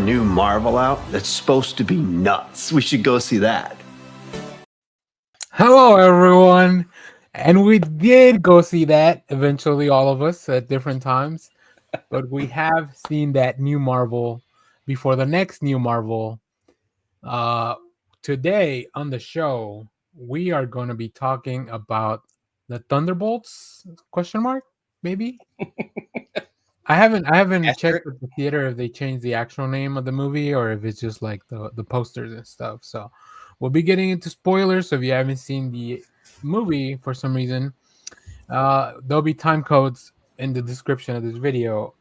new Marvel out that's supposed to be nuts. We should go see that. Hello, everyone. And we did go see that eventually, all of us at different times. But we have seen that new Marvel before the next new Marvel. Today on the show, we are going to be talking about the Thunderbolts? Question mark? Maybe. I haven't checked with the theater if they changed the actual name of the movie or if it's just like the posters and stuff. So we'll be getting into spoilers. So if you haven't seen the movie for some reason, there'll be time codes in the description of this video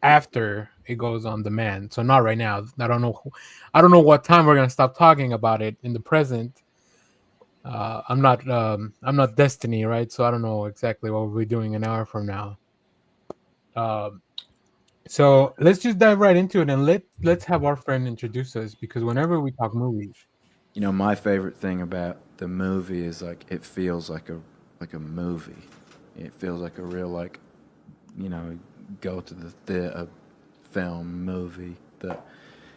after it goes on demand. So not right now. I don't know what time we're gonna stop talking about it in the present. I'm not Destiny, right? So I don't know exactly what we'll be doing an hour from now. So let's just dive right into it and let's have our friend introduce us, because whenever we talk movies, you know, my favorite thing about the movie is like it feels like a movie. It feels like a real, like, you know, go to the theater film movie that,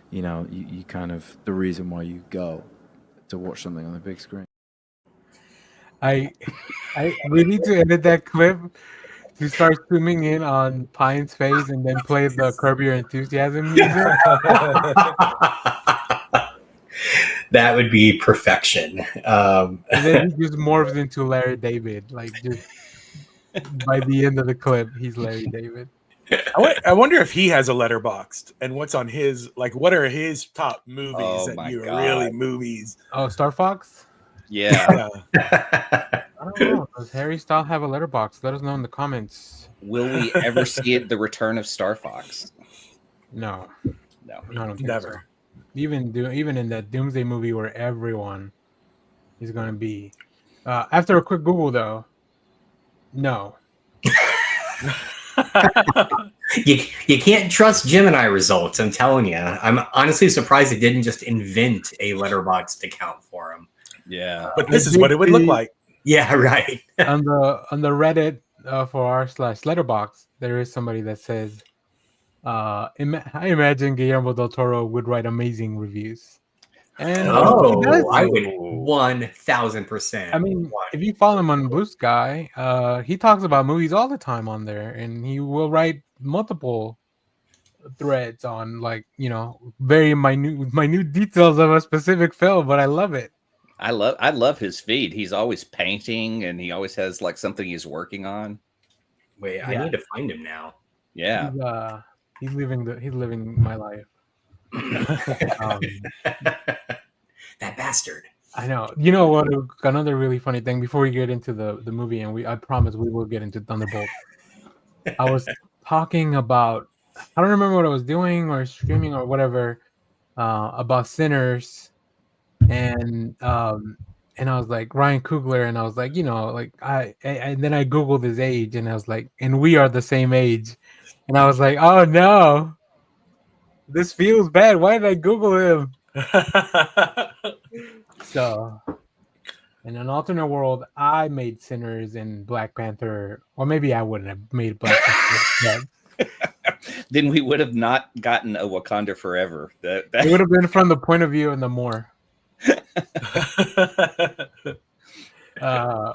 you know, you kind of the reason why you go to watch something on the big screen. We need to edit that clip to start zooming in on Pine's face and then play the Curb Your Enthusiasm music. That would be perfection. And then he just morphs into Larry David. Like, just by the end of the clip, he's Larry David. I wonder if he has a Letterboxd and what's on his, like, what are his top movies really movies? Oh, Star Fox? Yeah. I don't know. Does Harry Styles have a Letterboxd? Let us know in the comments. Will we ever see the return of Star Fox? No. No. I don't think Never. so. Even in that Doomsday movie where everyone is going to be. After a quick Google, though, no. You can't trust Gemini results, I'm telling you. I'm honestly surprised they didn't just invent a Letterboxd account for him. Yeah. But this is what it would look like. Yeah, right. on the Reddit for r/Letterboxd, there is somebody that says, I imagine Guillermo del Toro would write amazing reviews. And I would 1,000%. I mean, if you follow him on Blue Sky, he talks about movies all the time on there, and he will write multiple threads on, like, you know, very minute details of a specific film. But I love it. I love his feed. He's always painting, and he always has like something he's working on. Wait, I need to find him now. Yeah. He's living my life. That bastard. I know. You know what? Another really funny thing before we get into the movie, and I promise we will get into Thunderbolts. I was talking about, I don't remember what I was doing or streaming or whatever, about Sinners, and I was like Ryan Coogler, and I was like, you know, like and then I googled his age, and I was like, and we are the same age, and I was like, oh no, this feels bad. Why did I Google him? So, in an alternate world, I made Sinners and Black Panther, or maybe I wouldn't have made Black Panther. Then we would have not gotten a Wakanda Forever. That It would have been from the point of view of the Moor.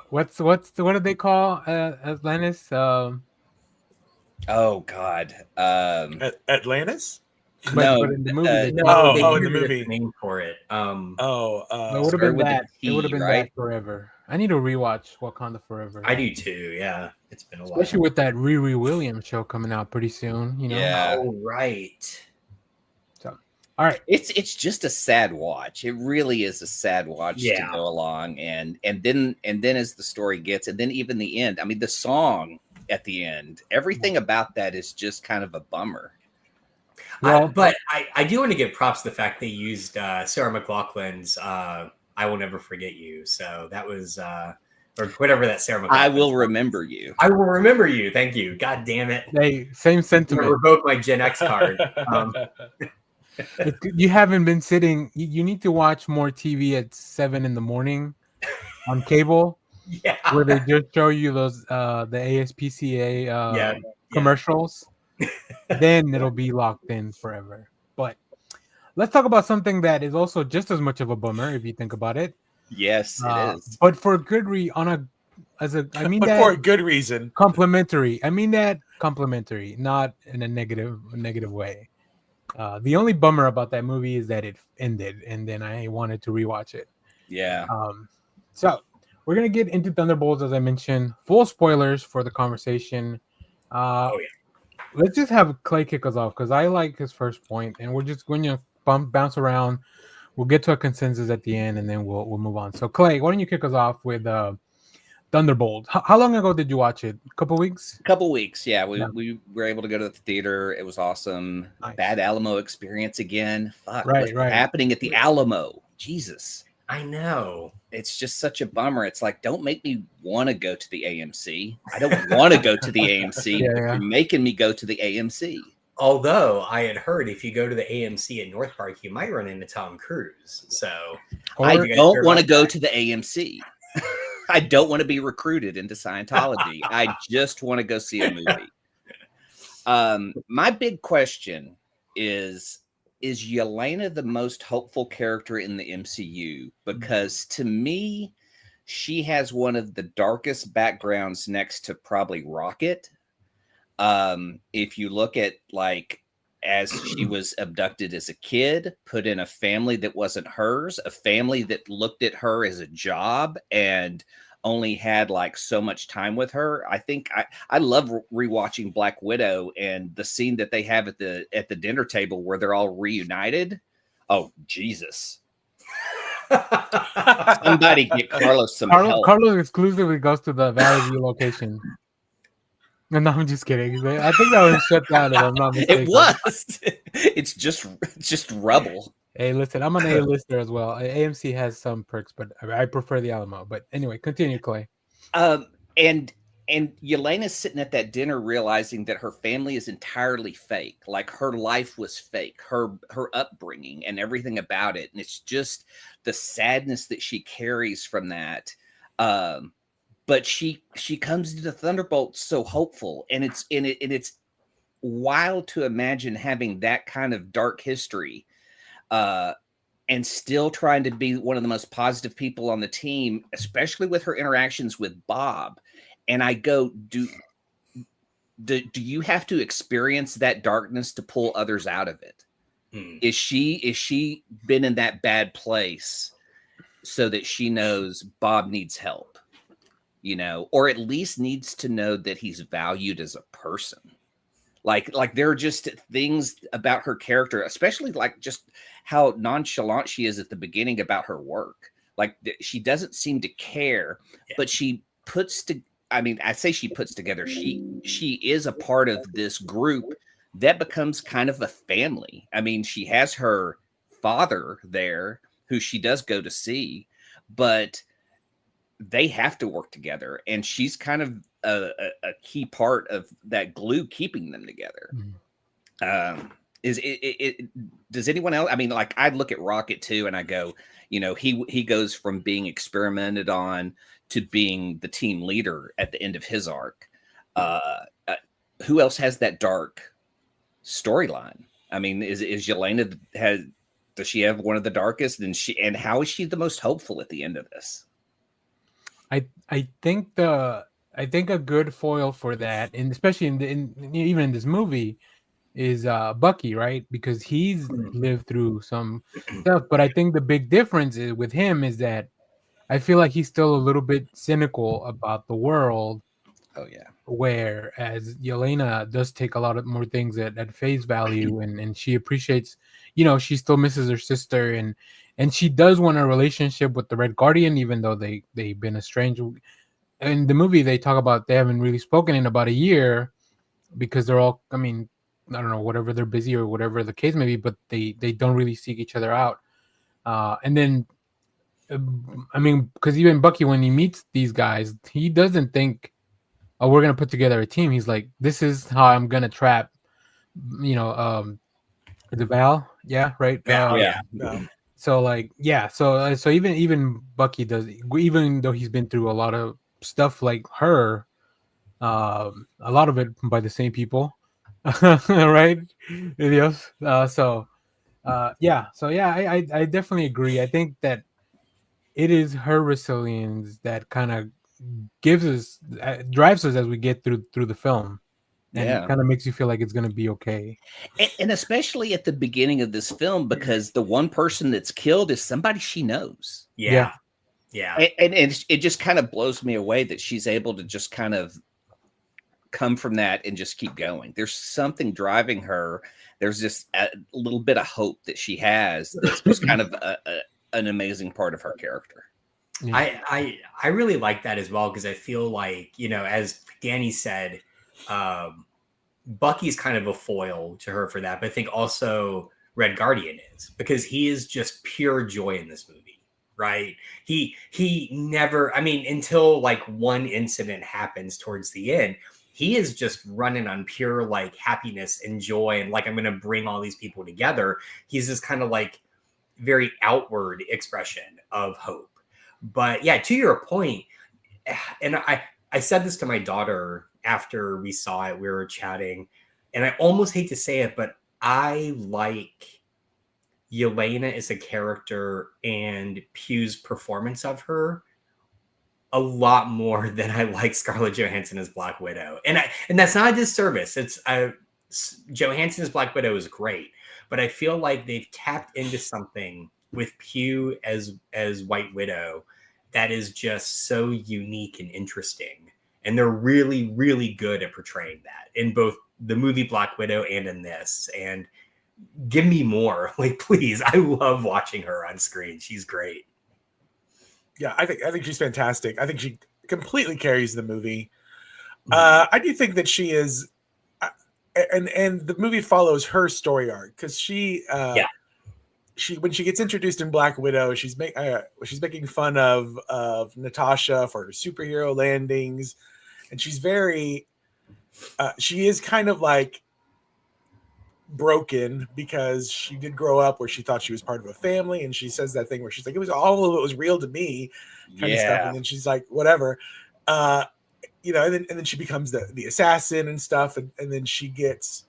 What did they call Atlantis? Oh God. Atlantis? No, but in the movie, they in the gave movie. a name for it. it would have been with that. the It would have been T, right? that forever. I need to rewatch Wakanda Forever. I do too. Yeah, it's been a while. Especially with that Riri Williams show coming out pretty soon. You know. Yeah. Oh right. So, all right. It's just a sad watch. It really is a sad watch to go along, and then as the story gets, and then even the end. I mean, the song at the end, everything about that is just kind of a bummer. Well, but I do want to give props to the fact they used Sarah McLachlan's "I Will Never Forget You." So that was or whatever that Sarah McLachlan. I will remember you. I will remember you. Thank you. God damn it. Hey, same sentiment. Revoke my Gen X card. You haven't been sitting. You need to watch more TV at 7 a.m. on cable. Yeah. Where they just show you those the ASPCA commercials. Then it'll be locked in forever. But let's talk about something that is also just as much of a bummer if you think about it. Yes, it is. But for good I mean but that for a good reason. complimentary. I mean that complimentary, not in a negative way. The only bummer about that movie is that it ended, and then I wanted to rewatch it. Yeah. So we're gonna get into Thunderbolts, as I mentioned. Full spoilers for the conversation. Oh yeah. Let's just have Clay kick us off because I like his first point, and we're just going to bounce around. We'll get to a consensus at the end, and then we'll move on. So Clay, why don't you kick us off with Thunderbolt? How long ago did you watch it? A couple weeks? Couple weeks, yeah. We were able to go to the theater. It was awesome. Nice. Bad Alamo experience again. Fuck, Right. what's happening at the Alamo? Jesus. I know. It's just such a bummer. It's like, don't make me want to go to the AMC. I don't want to go to the AMC. Yeah, but yeah. You're making me go to the AMC. Although I had heard if you go to the AMC at North Park, you might run into Tom Cruise. So Or- I you guys don't hear want to about go that? to the AMC. I don't want to be recruited into Scientology. I just want to go see a movie. My big question is Yelena the most hopeful character in the MCU? Because to me, she has one of the darkest backgrounds next to probably Rocket. If you look at like as she was abducted as a kid, put in a family that wasn't hers, a family that looked at her as a job and only had like so much time with her. I think I love rewatching Black Widow and the scene that they have at the dinner table where they're all reunited. Oh, Jesus. Somebody get Carlos some help. Carlos exclusively goes to the Valley View location. No, I'm just kidding. I think that was shut down, if I'm not mistaken. It was. It's just rubble. Hey, listen, I'm an A-lister as well. AMC has some perks, but I prefer the Alamo. But anyway, continue, Clay. And Yelena's sitting at that dinner realizing that her family is entirely fake. Like her life was fake, her upbringing and everything about it. And it's just the sadness that she carries from that. But she comes into Thunderbolts so hopeful, and it's wild to imagine having that kind of dark history, and still trying to be one of the most positive people on the team, especially with her interactions with Bob. And I go, do you have to experience that darkness to pull others out of it? Is she been in that bad place so that she knows Bob needs help? You know, or at least needs to know that he's valued as a person. Like there are just things about her character, especially like just how nonchalant she is at the beginning about her work. Like she doesn't seem to care, but she puts to. I mean, I say she puts together. She is a part of this group that becomes kind of a family. I mean, she has her father there, who she does go to see, but they have to work together, and she's kind of a key part of that glue keeping them together. Is it does anyone else? I mean, like I'd look at Rocket too, and I go, you know, he goes from being experimented on to being the team leader at the end of his arc. Who else has that dark storyline? I mean, is Yelena does she have one of the darkest, and how is she the most hopeful at the end of this? I think a good foil for that, and especially even in this movie, is Bucky, right? Because he's lived through some stuff. But I think the big difference with him is that I feel like he's still a little bit cynical about the world. Oh yeah. Whereas Yelena does take a lot of more things at face value, and she appreciates, you know, she still misses her sister, and she does want a relationship with the Red Guardian, even though they've been estranged. In the movie, they talk about they haven't really spoken in about a year because they're all, I mean, I don't know, whatever, they're busy or whatever the case may be, but they don't really seek each other out. And then, I mean, because even Bucky, when he meets these guys, he doesn't think, oh, we're gonna put together a team. He's like, this is how I'm gonna trap, you know, the Val, yeah, right, Yeah. So like, yeah, so even Bucky does, even though he's been through a lot of stuff like her, a lot of it by the same people, right? Videos. So Yeah. So yeah, I definitely agree. I think that it is her resilience that kind of gives us drives us as we get through the film, and Yeah. kind of makes you feel like it's gonna be okay. And especially at the beginning of this film, because the one person that's killed is somebody she knows. Yeah. And it just kind of blows me away that she's able to just kind of come from that and just keep going. There's something driving her. There's just a little bit of hope that she has. That's just kind of an amazing part of her character. Yeah. I really like that as well, because I feel like, as Danny said, Bucky's kind of a foil to her for that, but I think also Red Guardian is, because he is just pure joy in this movie, right? He never, I mean, until like one incident happens towards the end, he is just running on pure like happiness and joy, and like, I'm going to bring all these people together. He's this kind of like very outward expression of hope. But yeah, to your point, and I said this to my daughter after we saw it, we were chatting, and I almost hate to say it, but I like Yelena as a character and Pugh's performance of her a lot more than I like Scarlett Johansson as Black Widow. And that's not a disservice. It's Johansson as Black Widow is great, but I feel like they've tapped into something with Pugh as White Widow that is just so unique and interesting. And they're really, really good at portraying that in both the movie Black Widow and in this. And give me more, like, please. I love watching her on screen. She's great. Yeah, I think she's fantastic. I think she completely carries the movie. I do think that she is, and the movie follows her story arc, because she when she gets introduced in Black Widow, she's making fun of Natasha for her superhero landings, and she's very she is kind of like broken, because she did grow up where she thought she was part of a family, and she says that thing where she's like, it was all of it was real to me, kind of stuff, and then she's like, whatever, and then she becomes the assassin and stuff, and then she gets.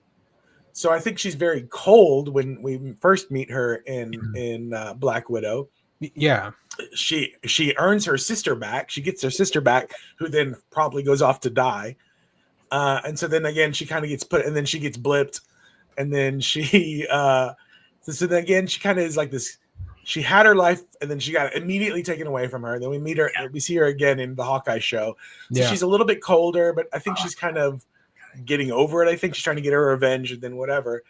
So I think she's very cold when we first meet her in Black Widow. Yeah, she earns her sister back. She gets her sister back, who then probably goes off to die. And so then again, she kind of gets put, and then she gets blipped, and then she. So then again, she kind of is like this. She had her life, and then she got immediately taken away from her. Then we meet her. Yeah. We see her again in the Hawkeye show. So she's a little bit colder, but I think she's kind of getting over it. I think she's trying to get her revenge, and then whatever.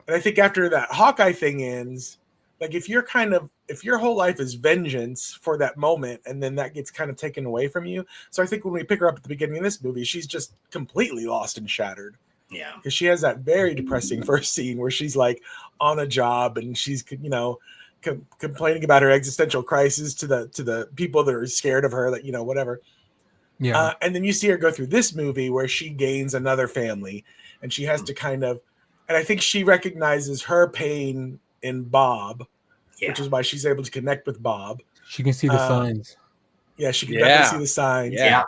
And I think after that Hawkeye thing ends, like if your whole life is vengeance for that moment, and then that gets kind of taken away from you. So I think when we pick her up at the beginning of this movie, she's just completely lost and shattered. Yeah, because she has that very depressing first scene where she's like on a job, and she's complaining about her existential crisis to the people that are scared of her, that whatever. Yeah. And then you see her go through this movie where she gains another family, and she has to and I think she recognizes her pain in Bob, which is why she's able to connect with Bob. She can see the signs. Yeah, she can definitely see the signs. Yeah.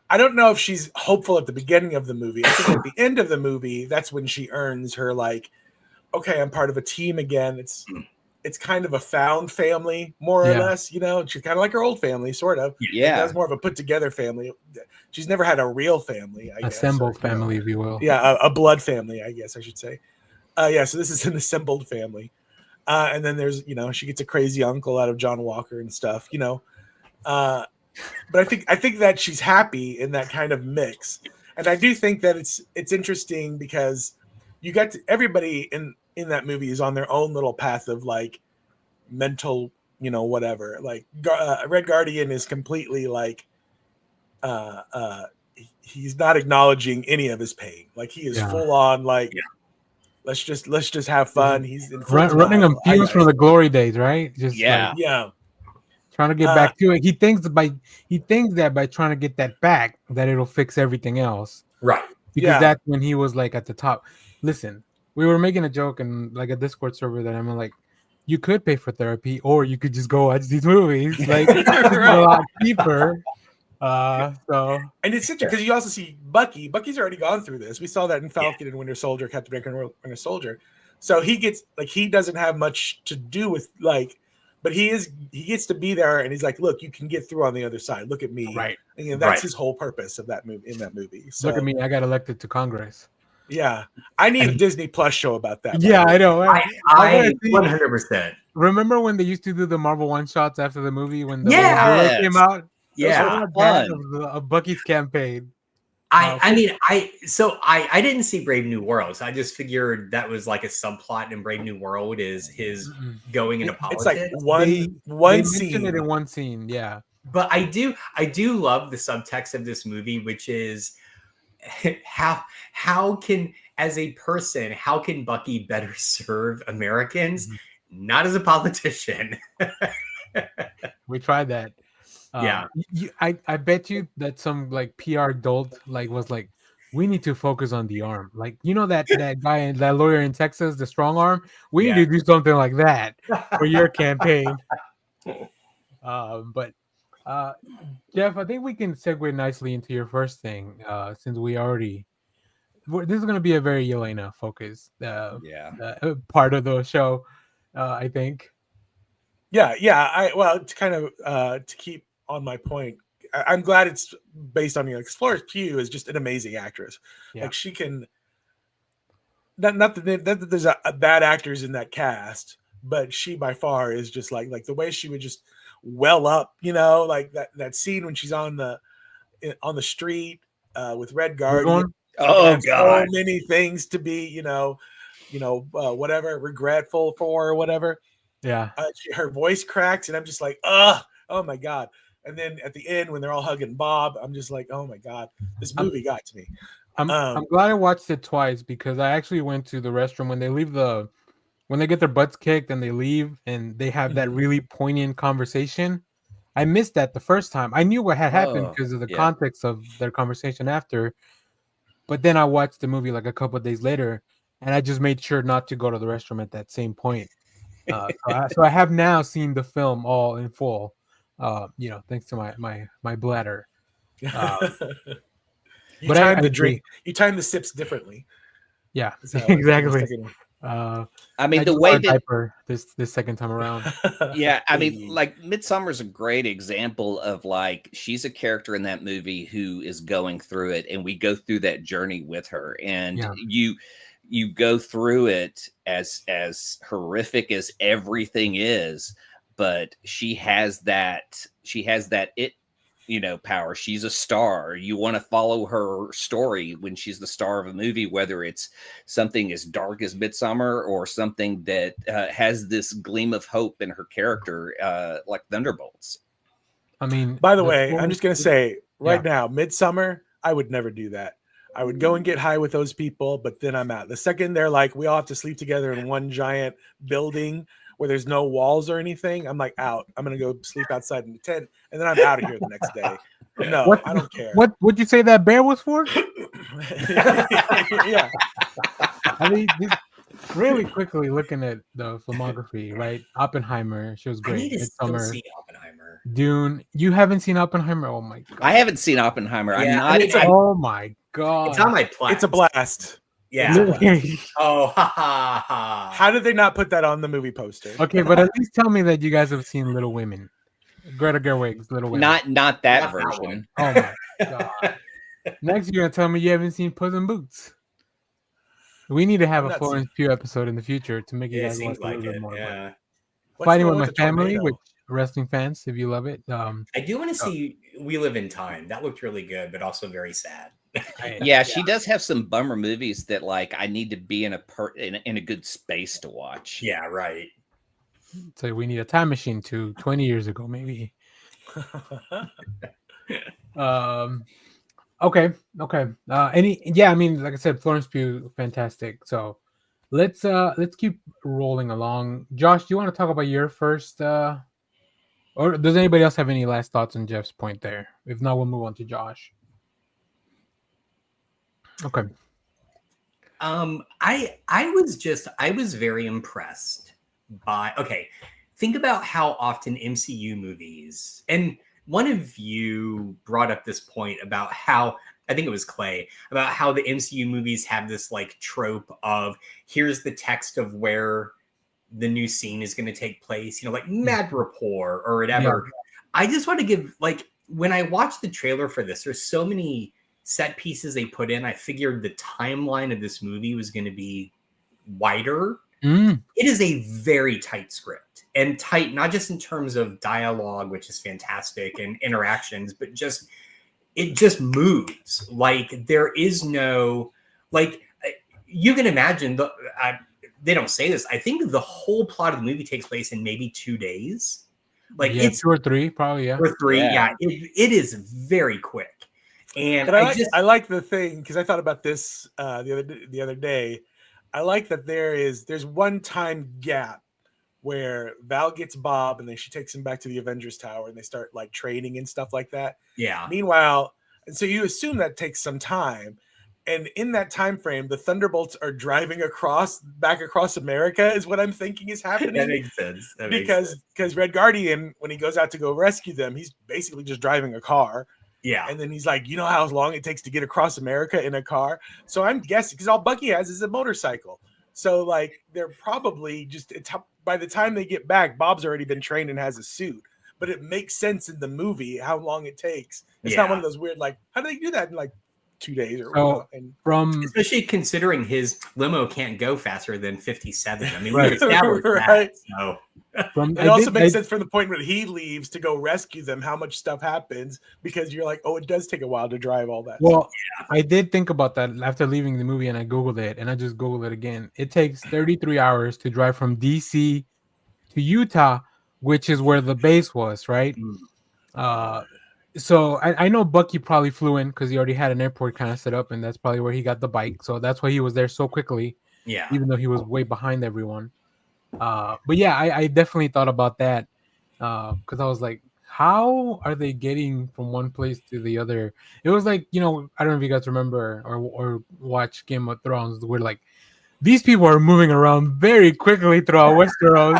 I don't know if she's hopeful at the beginning of the movie. I think at the end of the movie, that's when she earns her, like, okay, I'm part of a team again. It's kind of a found family, more or less, she's kind of like her old family, sort of. Yeah. That's more of a put together family. She's never had a real family, I guess. Assembled family, if you will. Yeah, a blood family, I guess I should say. So this is an assembled family. And then there's, she gets a crazy uncle out of John Walker and stuff, but I think that she's happy in that kind of mix. And I do think that it's interesting, because you got everybody in that movie is on their own little path of like mental, whatever. Like Red Guardian is completely like he's not acknowledging any of his pain. Like he is full on like let's just have fun. He's in running on fumes from the glory days, right? Just trying to get back to it. He thinks that by trying to get that back, that it'll fix everything else. Right. Because that's when he was like at the top. Listen, we were making a joke in like a Discord server that I'm like, you could pay for therapy, or you could just go watch these movies. Like it's a lot cheaper. And it's interesting because you also see Bucky. Bucky's already gone through this. We saw that in Falcon and Winter Soldier, Captain America and Winter Soldier. So he doesn't have much to do with but he gets to be there, and he's like, look, you can get through on the other side. Look at me. Right. And that's Right. his whole purpose of that movie. In that movie. So, Look at me. I got elected to Congress. Yeah, I need a Disney Plus show about that. Yeah, I know. I wanna see- 100%. Remember when they used to do the Marvel one shots after the movie when the Yeah. little hero Yes. came out? Yeah. I want that of Bucky's campaign. I mean, I didn't see Brave New Worlds. I just figured that was like a subplot in Brave New World is his going into politics. It's like one They scene. mentioned it in one scene, yeah. But I do love the subtext of this movie, which is how can, as a person, how can Bucky better serve Americans? Not as a politician. We tried that. Yeah. I bet you that some like PR dolt was like, we need to focus on the arm. Like, you know that guy and that lawyer in Texas, the strong arm. We need to do something like that for your campaign. But Jeff, I think we can segue nicely into your first thing, since this is going to be a very Yelena focused part of the show, I think. Yeah. To kind of to keep on my point, I'm glad it's based on Florence Pugh is just an amazing actress. Yeah. Like she can. Not that there's bad actors in that cast, but she by far is just like the way she would just well up, like that scene when she's on the street with Red Guardian. Oh God, so many things to be, whatever regretful for or whatever. Yeah, her voice cracks, and I'm just like, oh my God. And then at the end, when they're all hugging Bob, I'm just like, oh my God, this movie got to me. I'm glad I watched it twice because I actually went to the restroom when they get their butts kicked and they leave and they have that really poignant conversation. I missed that the first time. I knew what had happened because of the context of their conversation after. But then I watched the movie like a couple of days later, and I just made sure not to go to the restroom at that same point. So I have now seen the film all in full. Thanks to my bladder. You But time I the agree. drink. You time the sips differently. Yeah, So, exactly. I mean, the just way bought a that diaper this second time around. yeah, I mean, like Midsummer's a great example of like she's a character in that movie who is going through it, and we go through that journey with her, and you go through it as horrific as everything is, but she has that it power. She's a star. You want to follow her story when she's the star of a movie, whether it's something as dark as Midsummer or something that has this gleam of hope in her character, like Thunderbolts. I mean, by the way, I'm just gonna say right now, Midsummer, I would never do that. I would go and get high with those people, but then I'm out. The second they're like, we all have to sleep together in one giant building where there's no walls or anything, I'm like out. I'm gonna go sleep outside in the tent, and then I'm out of here the next day. No, I don't care. What would you say that bear was for? Yeah. I mean, really quickly looking at the filmography, right? Oppenheimer, she was great. I need to still Midsummer, see Oppenheimer. Dune. You haven't seen Oppenheimer? Oh my God. I haven't seen Oppenheimer. Yeah, I'm not. Oh my God. It's on my plan. It's a blast. Yeah. Oh, ha ha ha. How did they not put that on the movie poster? Okay, but at least tell me that you guys have seen Little Women. Greta Gerwig's Little Women. Not that Not that version. one. Oh my God. Next, you're gonna tell me you haven't seen Puss in Boots. We need to have a Florence Pugh episode in the future to make you It guys watch seems a like little bit it. more. Yeah. Fighting with My Family, which wrestling fans, if you love it. I do want to see We Live in Time. That looked really good, but also very sad. Yeah, she does have some bummer movies that like I need to be in a good space to watch. Yeah, right. So we need a time machine to 20 years ago, maybe. Okay. I mean, like I said, Florence Pugh, fantastic. So let's keep rolling along. Josh, do you want to talk about your first or does anybody else have any last thoughts on Jeff's point there? If not, we'll move on to Josh. Okay. I was very impressed by think about how often MCU movies, and one of you brought up this point about how I think it was Clay, about how the MCU movies have this like trope of here's the text of where the new scene is going to take place, like Mad Rapport or whatever. Yeah. I just want to give, like, when I watched the trailer for this, there's so many set pieces they put in. I figured the timeline of this movie was going to be wider. It is a very tight script, and tight not just in terms of dialogue, which is fantastic, and interactions, but it just moves. Like, there is no, like, you can imagine they don't say this. I think the whole plot of the movie takes place in maybe 2 days. Like, it's 2 or 3, probably. Yeah, or 3. Yeah, it is very quick. And but I like the thing, because I thought about this the other day. I like that there's one time gap where Val gets Bob, and then she takes him back to the Avengers Tower, and they start like training and stuff like that. Yeah. Meanwhile, and so you assume that takes some time. And in that time frame, the Thunderbolts are driving back across America, is what I'm thinking is happening. That makes sense. Because Red Guardian, when he goes out to go rescue them, he's basically just driving a car. Yeah. And then he's like, you know how long it takes to get across America in a car? So I'm guessing, because all Bucky has is a motorcycle. So like they're probably just, by the time they get back, Bob's already been trained and has a suit. But it makes sense in the movie how long it takes. It's not one of those weird, like, how do they do that in like 2 days or especially considering his limo can't go faster than 57. I mean, right. We established that. So. It also makes sense from the point where he leaves to go rescue them, how much stuff happens, because you're like, oh, it does take a while to drive all that. Well, I did think about that after leaving the movie, and I Googled it, and I just Googled it again. It takes 33 hours to drive from DC to Utah, which is where the base was, right? So I know Bucky probably flew in because he already had an airport kind of set up, and that's probably where he got the bike. So that's why he was there so quickly. Yeah. Even though he was way behind everyone. But yeah, I definitely thought about that because I was like, how are they getting from one place to the other? It was like, I don't know if you guys remember or watch Game of Thrones, where like these people are moving around very quickly throughout Westeros.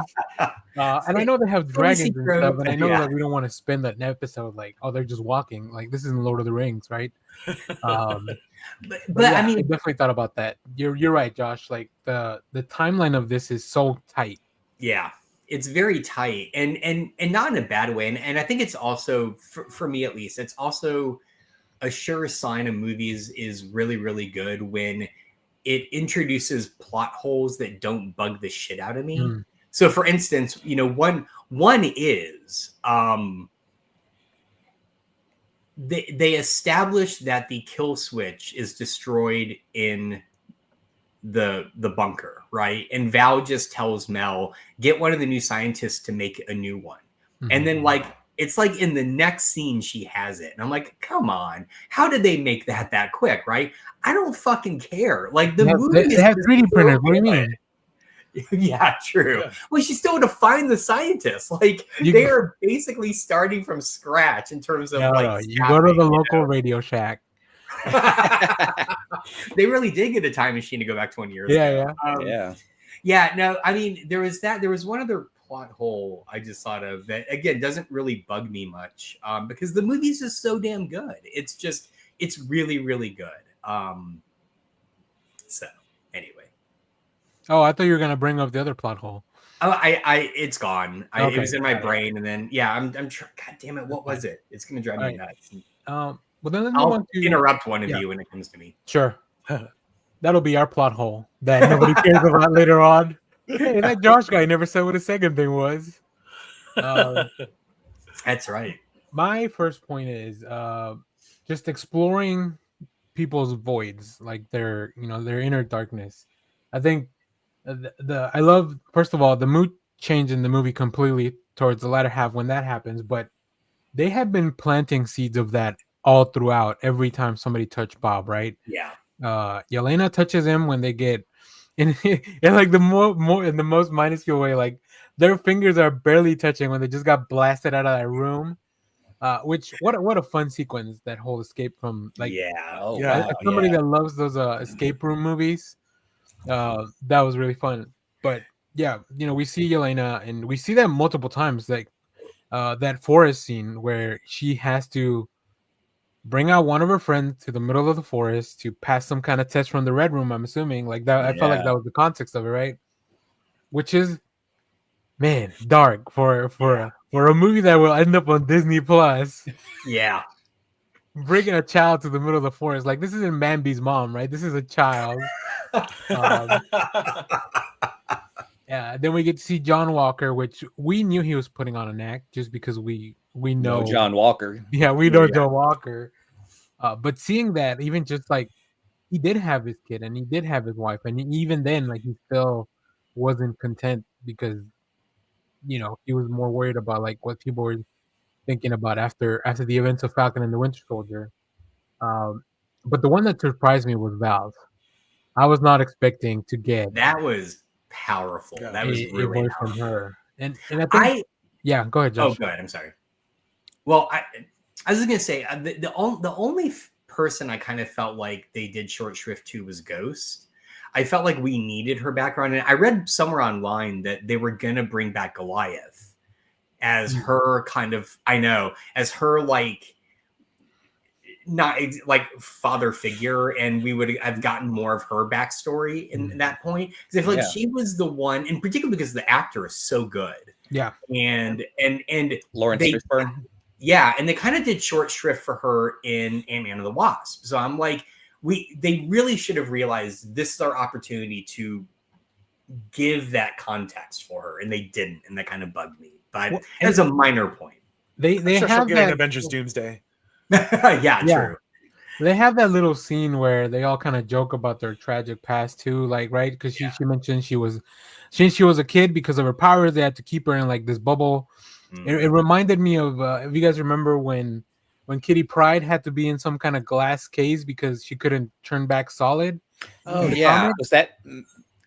And I know they have dragons and stuff, and I know that we don't want to spend that episode like, oh, they're just walking. Like, this isn't Lord of the Rings, right? But yeah, I mean, I definitely thought about that. You're right, Josh. Like the timeline of this is so tight. Yeah, it's very tight, and not in a bad way. And I think it's also for me at least, it's also a sure sign a movie is really, really good when it introduces plot holes that don't bug the shit out of me. So, for instance, one is they established that the kill switch is destroyed in the bunker, right? And Val just tells Mel, get one of the new scientists to make a new one. And then like it's like in the next scene she has it, and I'm like, come on, how did they make that quick, right? I don't fucking care. Like the movie, they have 3D printers. What do you mean? Yeah, true. Yeah. Well, she's still to find the scientists. Like they are basically starting from scratch in terms of you go to the local Radio Shack. They really did get a time machine to go back 20 years ago. Yeah. No, I mean, there was one other plot hole I just thought of that again doesn't really bug me much because the movie's just so damn good. It's really, really good. So anyway. Oh, I thought you were gonna bring up the other plot hole. Oh, it's gone. It was in my brain, and then I'm trying. God damn it! What was it? It's gonna drive me nuts. Well, then I'll interrupt one of you when it comes to me. Sure, that'll be our plot hole that nobody cares about later on. Hey, that Josh guy never said what the second thing was. That's right. My first point is just exploring people's voids, like their inner darkness. I think. I love, first of all, the mood change in the movie completely towards the latter half when that happens, but they have been planting seeds of that all throughout every time somebody touched Bob, right? Yeah. Yelena touches him when they get in like the more in the most minuscule way, like their fingers are barely touching when they just got blasted out of that room. Which what a fun sequence, that whole escape from like as somebody that loves those escape room movies. That was really fun. But yeah, we see Yelena, and we see that multiple times, like that forest scene where she has to bring out one of her friends to the middle of the forest to pass some kind of test from the Red Room. I'm assuming like that. I felt like that was the context of it, right? Which is, man, dark for a movie that will end up on Disney Plus. Yeah. Bringing a child to the middle of the forest, like this isn't Bambi's mom, right? This is a child. Yeah. Then we get to see John Walker, which we knew he was putting on an act just because we know John Walker. Yeah, we know John Walker. But seeing that, even just like he did have his kid and he did have his wife, and even then, like he still wasn't content because he was more worried about like what people were thinking about after the events of Falcon and the Winter Soldier. But the one that surprised me was Valve. I was not expecting to get That was powerful. Yeah. That was a really voice powerful. from her, and I think yeah. Go ahead, Josh. Oh, go ahead. I'm sorry. Well, I was just gonna say the only person I kind of felt like they did short shrift to was Ghost. I felt like we needed her background, and I read somewhere online that they were gonna bring back Goliath as her kind of as her like not like father figure, and we would have gotten more of her backstory in that point, because I feel like she was the one, and particularly because the actor is so good. Yeah, and Lawrence Fishburne. Yeah, and they kind of did short shrift for her in Ant-Man and the Wasp. So I'm like, they really should have realized this is our opportunity to give that context for her, and they didn't, and that kind of bugged me. But as a minor point, they sure have she'll get that an Avengers Doomsday. yeah, true. They have that little scene where they all kind of joke about their tragic past too, like right, because she mentioned since she was a kid, because of her powers, they had to keep her in like this bubble. It reminded me of if you guys remember when Kitty Pryde had to be in some kind of glass case because she couldn't turn back solid. Oh yeah, was that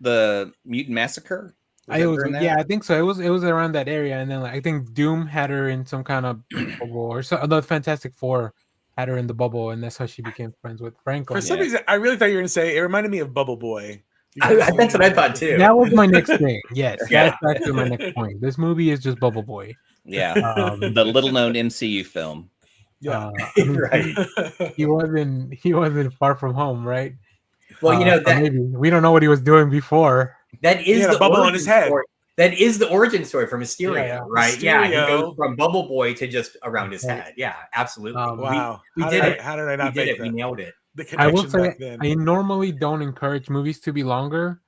the Mutant Massacre? I think so. It was around that area, and then like, I think Doom had her in some kind of bubble, or the Fantastic Four had her in the bubble, and that's how she became friends with Franklin. For some reason, I really thought you were going to say it reminded me of Bubble Boy. That's what I thought too. That was my next thing. Yes, that's actually my next point. This movie is just Bubble Boy. Yeah, the little-known MCU film. Yeah, right. He wasn't Far From Home, right? Well, that maybe we don't know what he was doing before. That is the bubble on his head. Story. That is the origin story for Mysterio, right? Mysterio. Yeah, he goes from Bubble Boy to just around his head. Yeah, absolutely. Wow, we did it. How did I not we did make it? that? We nailed it. I will say, I normally don't encourage movies to be longer,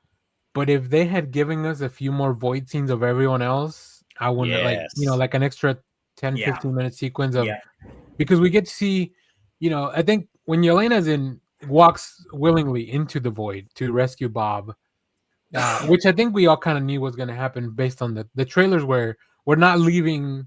but if they had given us a few more void scenes of everyone else, I wouldn't like an extra 10, 15 minute sequence of because we get to see, I think when Yelena's walks willingly into the void to rescue Bob, which I think we all kind of knew was going to happen based on the trailers where we're not leaving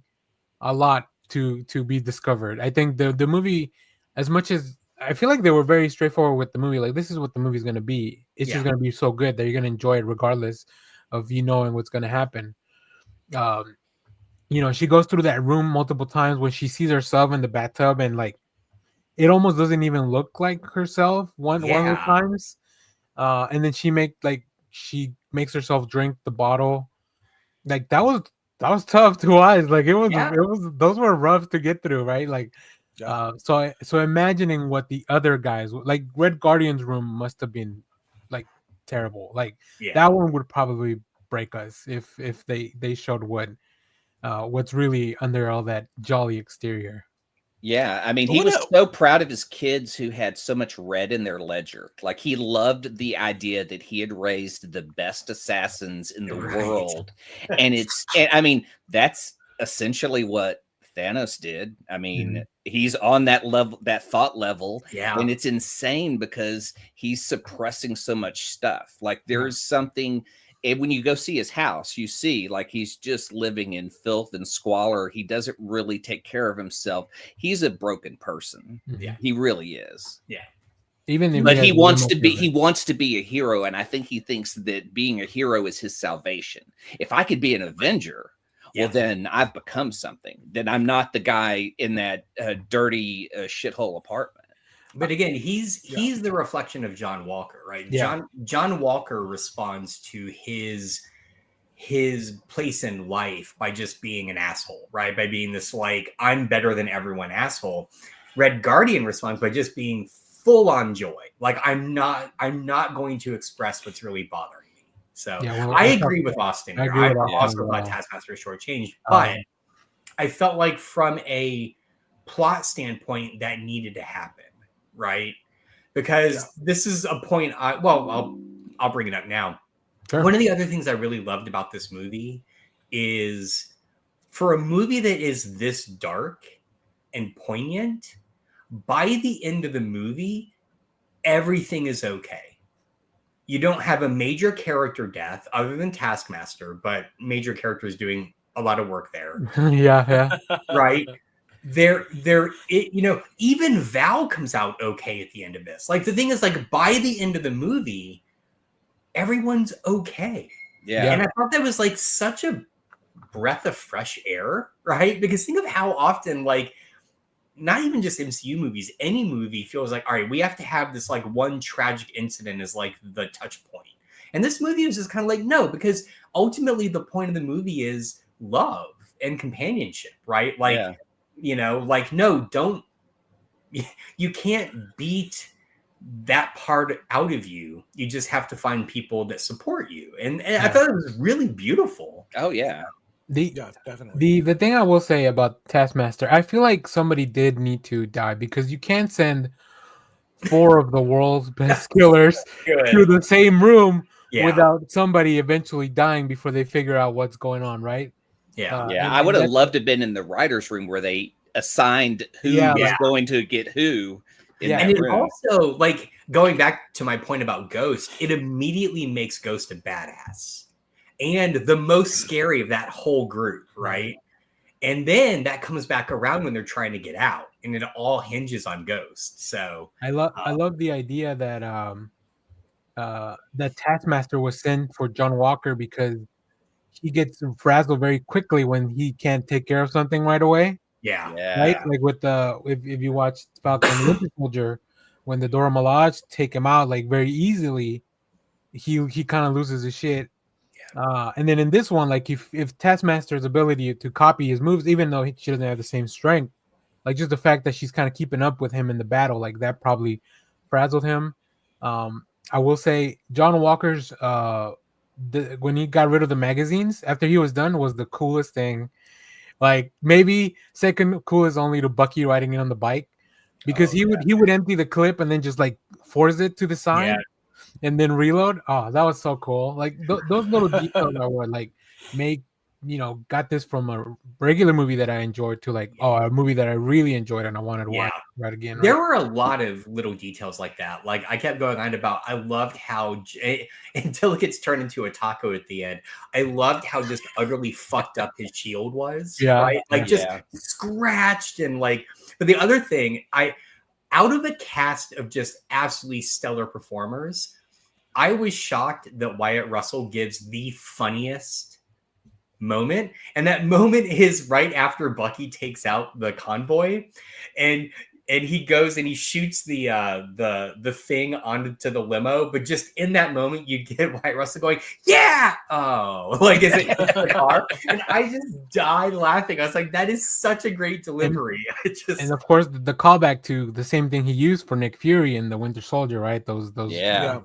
a lot to be discovered. I think the movie, as much as I feel like they were very straightforward with the movie, like this is what the movie's going to be. It's just going to be so good that you're going to enjoy it regardless of knowing what's going to happen. She goes through that room multiple times when she sees herself in the bathtub, and like it almost doesn't even look like herself one of the times. And then she makes herself drink the bottle. Like that was tough to watch. Like it was those were rough to get through, right? Like so imagining what the other guys like Red Guardian's room must have been like terrible. Like that one would probably break us if they showed what's really under all that jolly exterior. Yeah, I mean, he was so proud of his kids who had so much red in their ledger. Like he loved the idea that he had raised the best assassins in the world. And I mean, that's essentially what Thanos did. I mean, he's on that level, that thought level. Yeah. And it's insane because he's suppressing so much stuff. Like there's something. And when you go see his house, you see like he's just living in filth and squalor. He doesn't really take care of himself. He's a broken person. Yeah, he really is. Yeah. But he wants to be a hero, and I think he thinks that being a hero is his salvation. If I could be an Avenger, well, then I've become something. Then I'm not the guy in that dirty shithole apartment. But again, he's the reflection of John Walker, right? Yeah. John Walker responds to his place in life by just being an asshole, right? By being this like I'm better than everyone asshole. Red Guardian responds by just being full on joy. Like I'm not going to express what's really bothering me. So Yeah, well, I agree with Austin I here. agree with I Austin also as thought well. Taskmaster is shortchanged, but Um, I felt like from a plot standpoint that needed to happen, right? Because this is a point I'll bring it up now. Sure. One of the other things I really loved about this movie is for a movie that is this dark and poignant, by the end of the movie, everything is okay. You don't have a major character death other than Taskmaster, but major characters doing a lot of work there. yeah. Right? Even Val comes out okay at the end of this. Like the thing is, like by the end of the movie, everyone's okay. Yeah. And I thought that was like such a breath of fresh air, right? Because think of how often, like, not even just MCU movies, any movie feels like, all right, we have to have this like one tragic incident as like the touch point. And this movie was just kind of like, no, because ultimately the point of the movie is love and companionship, right? Like, no, don't, you can't beat that part out of you. You just have to find people that support you. And I thought it was really beautiful. Oh, yeah. Definitely. The thing I will say about Taskmaster, I feel like somebody did need to die because you can't send 4 of the world's best killers to the same room without somebody eventually dying before they figure out what's going on, right? I would have loved to have been in the writer's room where they assigned who was going to get who in that room. Also, like, going back to my point about Ghost, it immediately makes Ghost a badass and the most scary of that whole group, right? And then that comes back around when they're trying to get out, and it all hinges on Ghost. So I love the idea that that Taskmaster was sent for John Walker because he gets frazzled very quickly when he can't take care of something right away. Right? Like with if you watch Falcon and the Winter Soldier, when the Dora Milaje take him out like very easily, he kind of loses his shit. And then in this one, like if Taskmaster's ability to copy his moves, even though she doesn't have the same strength, like just the fact that she's kind of keeping up with him in the battle, like that probably frazzled him. I will say John Walker's when he got rid of the magazines after he was done was the coolest thing. Like maybe second coolest only to Bucky riding in on the bike, because he would empty the clip and then just like force it to the side and then reload. Oh, that was so cool. Like those little details that were like got this from a regular movie that I enjoyed to like a movie that I really enjoyed and I wanted to watch right again. There were a lot of little details like that. Like I kept going on about, I loved how until it gets turned into a taco at the end. I loved how just utterly fucked up his shield was. Right? Like just scratched and like. But the other thing, out of a cast of just absolutely stellar performers, I was shocked that Wyatt Russell gives the funniest moment, and that moment is right after Bucky takes out the convoy, and he goes and he shoots the thing onto the limo, but just in that moment you get Wyatt Russell going, like is it the car? And I just died laughing. I was like, that is such a great delivery. And of course the callback to the same thing he used for Nick Fury in the Winter Soldier, right? Those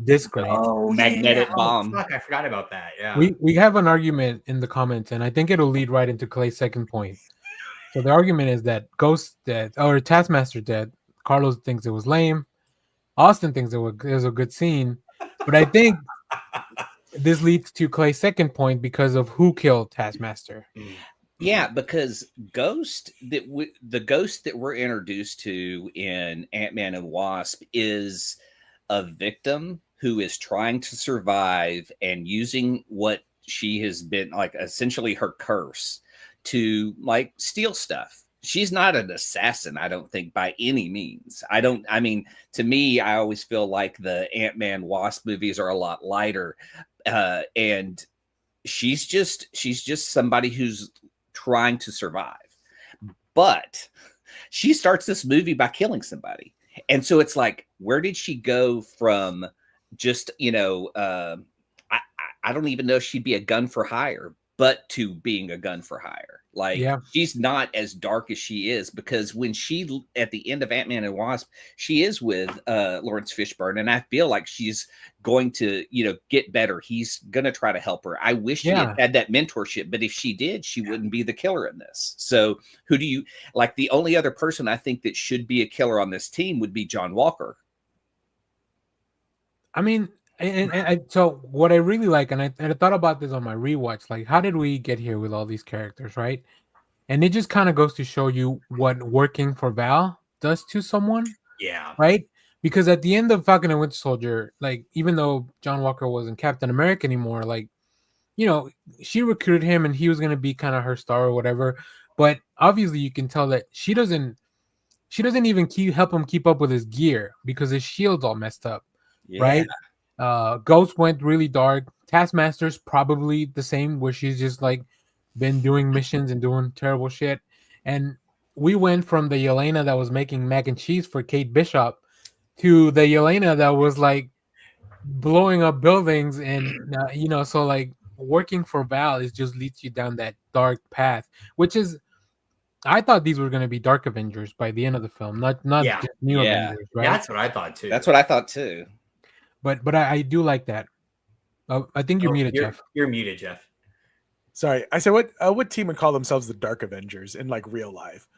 disc grenades. Magnetic bomb. Fuck, I forgot about that. Yeah. We have an argument in the comments, and I think it'll lead right into Clay's second point. So the argument is that Ghost dead or Taskmaster dead. Carlos thinks it was lame. Austin thinks it was a good scene. But I think this leads to Clay's second point because of who killed Taskmaster. Yeah, because the Ghost that we're introduced to in Ant-Man and Wasp is a victim who is trying to survive and using what she has been like essentially her curse to like steal stuff. She's not an assassin, I don't think, by any means. I mean, to me, I always feel like the Ant-Man Wasp movies are a lot lighter. And she's just somebody who's trying to survive. But she starts this movie by killing somebody. And so it's like, where did she go from just, I don't even know if she'd be a gun for hire, but to being a gun for hire. Like, Yeah. she's not as dark as she is, because when she, at the end of Ant-Man and Wasp, she is with Lawrence Fishburne, and I feel like she's going to, get better. He's going to try to help her. I wish she had that mentorship, but if she did, she wouldn't be the killer in this. So who do you, like, the only other person I think that should be a killer on this team would be John Walker. I mean, so what I really like, and I thought about this on my rewatch, like, how did we get here with all these characters, right? And it just kind of goes to show you what working for Val does to someone. Yeah. Right? Because at the end of Falcon and Winter Soldier, like, even though John Walker wasn't Captain America anymore, like, she recruited him and he was going to be kind of her star or whatever. But obviously you can tell that she doesn't even help him keep up with his gear because his shield's all messed up. Right? Ghost went really dark. Taskmaster's probably the same, where she's just like been doing missions and doing terrible shit. And we went from the Yelena that was making mac and cheese for Kate Bishop to the Yelena that was like blowing up buildings. And so like working for Val is just leads you down that dark path, which is, I thought these were going to be Dark Avengers by the end of the film, not just New Avengers, right? That's what I thought too. That's what I thought too. But I do like that. I think you're muted, Jeff. You're muted, Jeff. Sorry, I said what team would call themselves the Dark Avengers in like real life?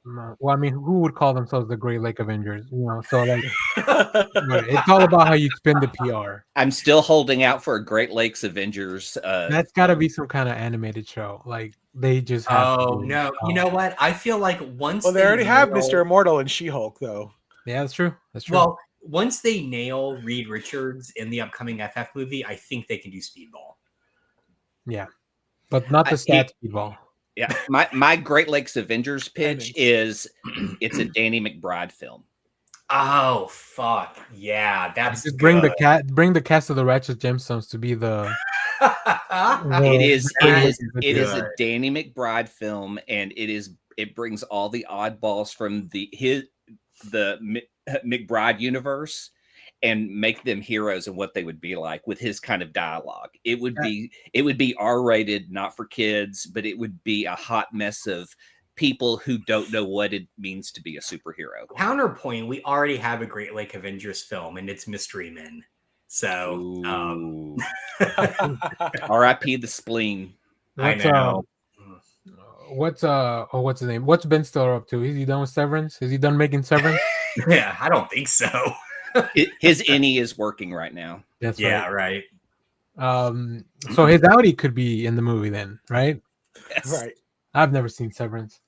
Well, I mean, who would call themselves the Great Lake Avengers? So like, it's all about how you spin the PR. I'm still holding out for a Great Lakes Avengers. That's got to be some kind of animated show. Like, they just have. Oh no! You know what? I feel like once. Well, they already have Mr. Immortal and She-Hulk, though. Yeah, that's true. That's true. Well, once they nail Reed Richards in the upcoming FF movie, I think they can do Speedball. Yeah, but not the Speedball. Yeah, my Great Lakes Avengers pitch is it's a Danny McBride film. Oh fuck yeah, that's just bring the cast of the Righteous Gemstones to be the. It is a Danny McBride film, and it brings all the oddballs from the McBride universe and make them heroes and what they would be like with his kind of dialogue. It would be R-rated, not for kids, but it would be a hot mess of people who don't know what it means to be a superhero. Counterpoint, we already have a Great Lake Avengers film, and it's Mystery Men. So R.I.P. the spleen. I know. What's his name? What's Ben Stiller up to? Is he done with Severance? Is he done making Severance? Yeah, I don't think so. His innie is working right now. That's right. So his Audi could be in the movie then, right? Yes. Right. I've never seen Severance.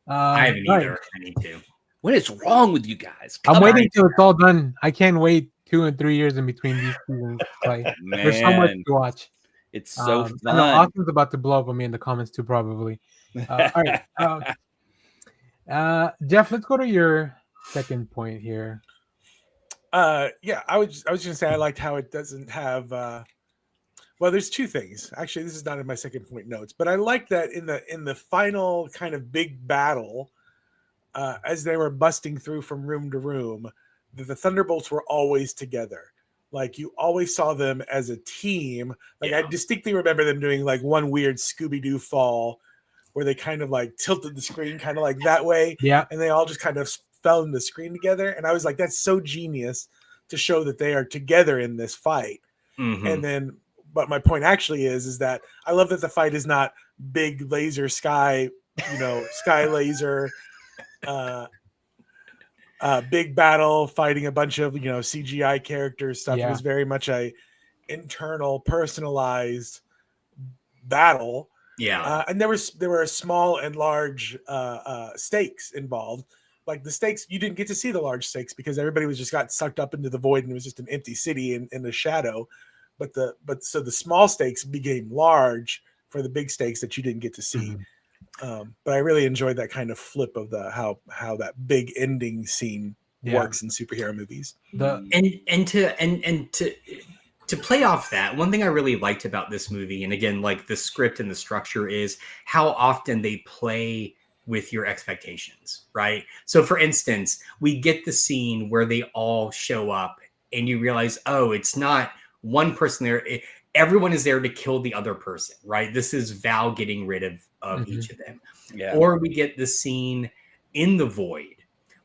I haven't either. I need to. What is wrong with you guys? I'm waiting till it's all done. I can't wait 2 and 3 years in between these seasons. Like, there's so much to watch. It's so fun. I know Austin's about to blow up on me in the comments too, probably. All right, Jeff, let's go to your second point here. Yeah, I was gonna say I liked how it doesn't have. Well, there's two things. Actually, this is not in my second point notes, but I like that in the final kind of big battle, as they were busting through from room to room, that the Thunderbolts were always together. Like, you always saw them as a team. Like, I distinctly remember them doing like one weird Scooby-Doo fall where they kind of like tilted the screen kind of like that way. Yeah. And they all just kind of fell in the screen together. And I was like, that's so genius to show that they are together in this fight. Mm-hmm. And then, but my point actually is that I love that the fight is not big laser sky, sky laser, big battle fighting a bunch of CGI characters stuff. Yeah. It was very much a internal, personalized battle. Yeah, and there were small and large stakes involved. Like the stakes, you didn't get to see the large stakes because everybody was just got sucked up into the void and it was just an empty city in the shadow. But so the small stakes became large for the big stakes that you didn't get to see. Mm-hmm. But I really enjoyed that kind of flip of the how that big ending scene works in superhero movies. To play off that, one thing I really liked about this movie, and again, like the script and the structure, is how often they play with your expectations, right? So for instance, we get the scene where they all show up and you realize, oh, it's not one person there. everyone is there to kill the other person, right? This is Val getting rid of each of them. Yeah. Or we get the scene in the void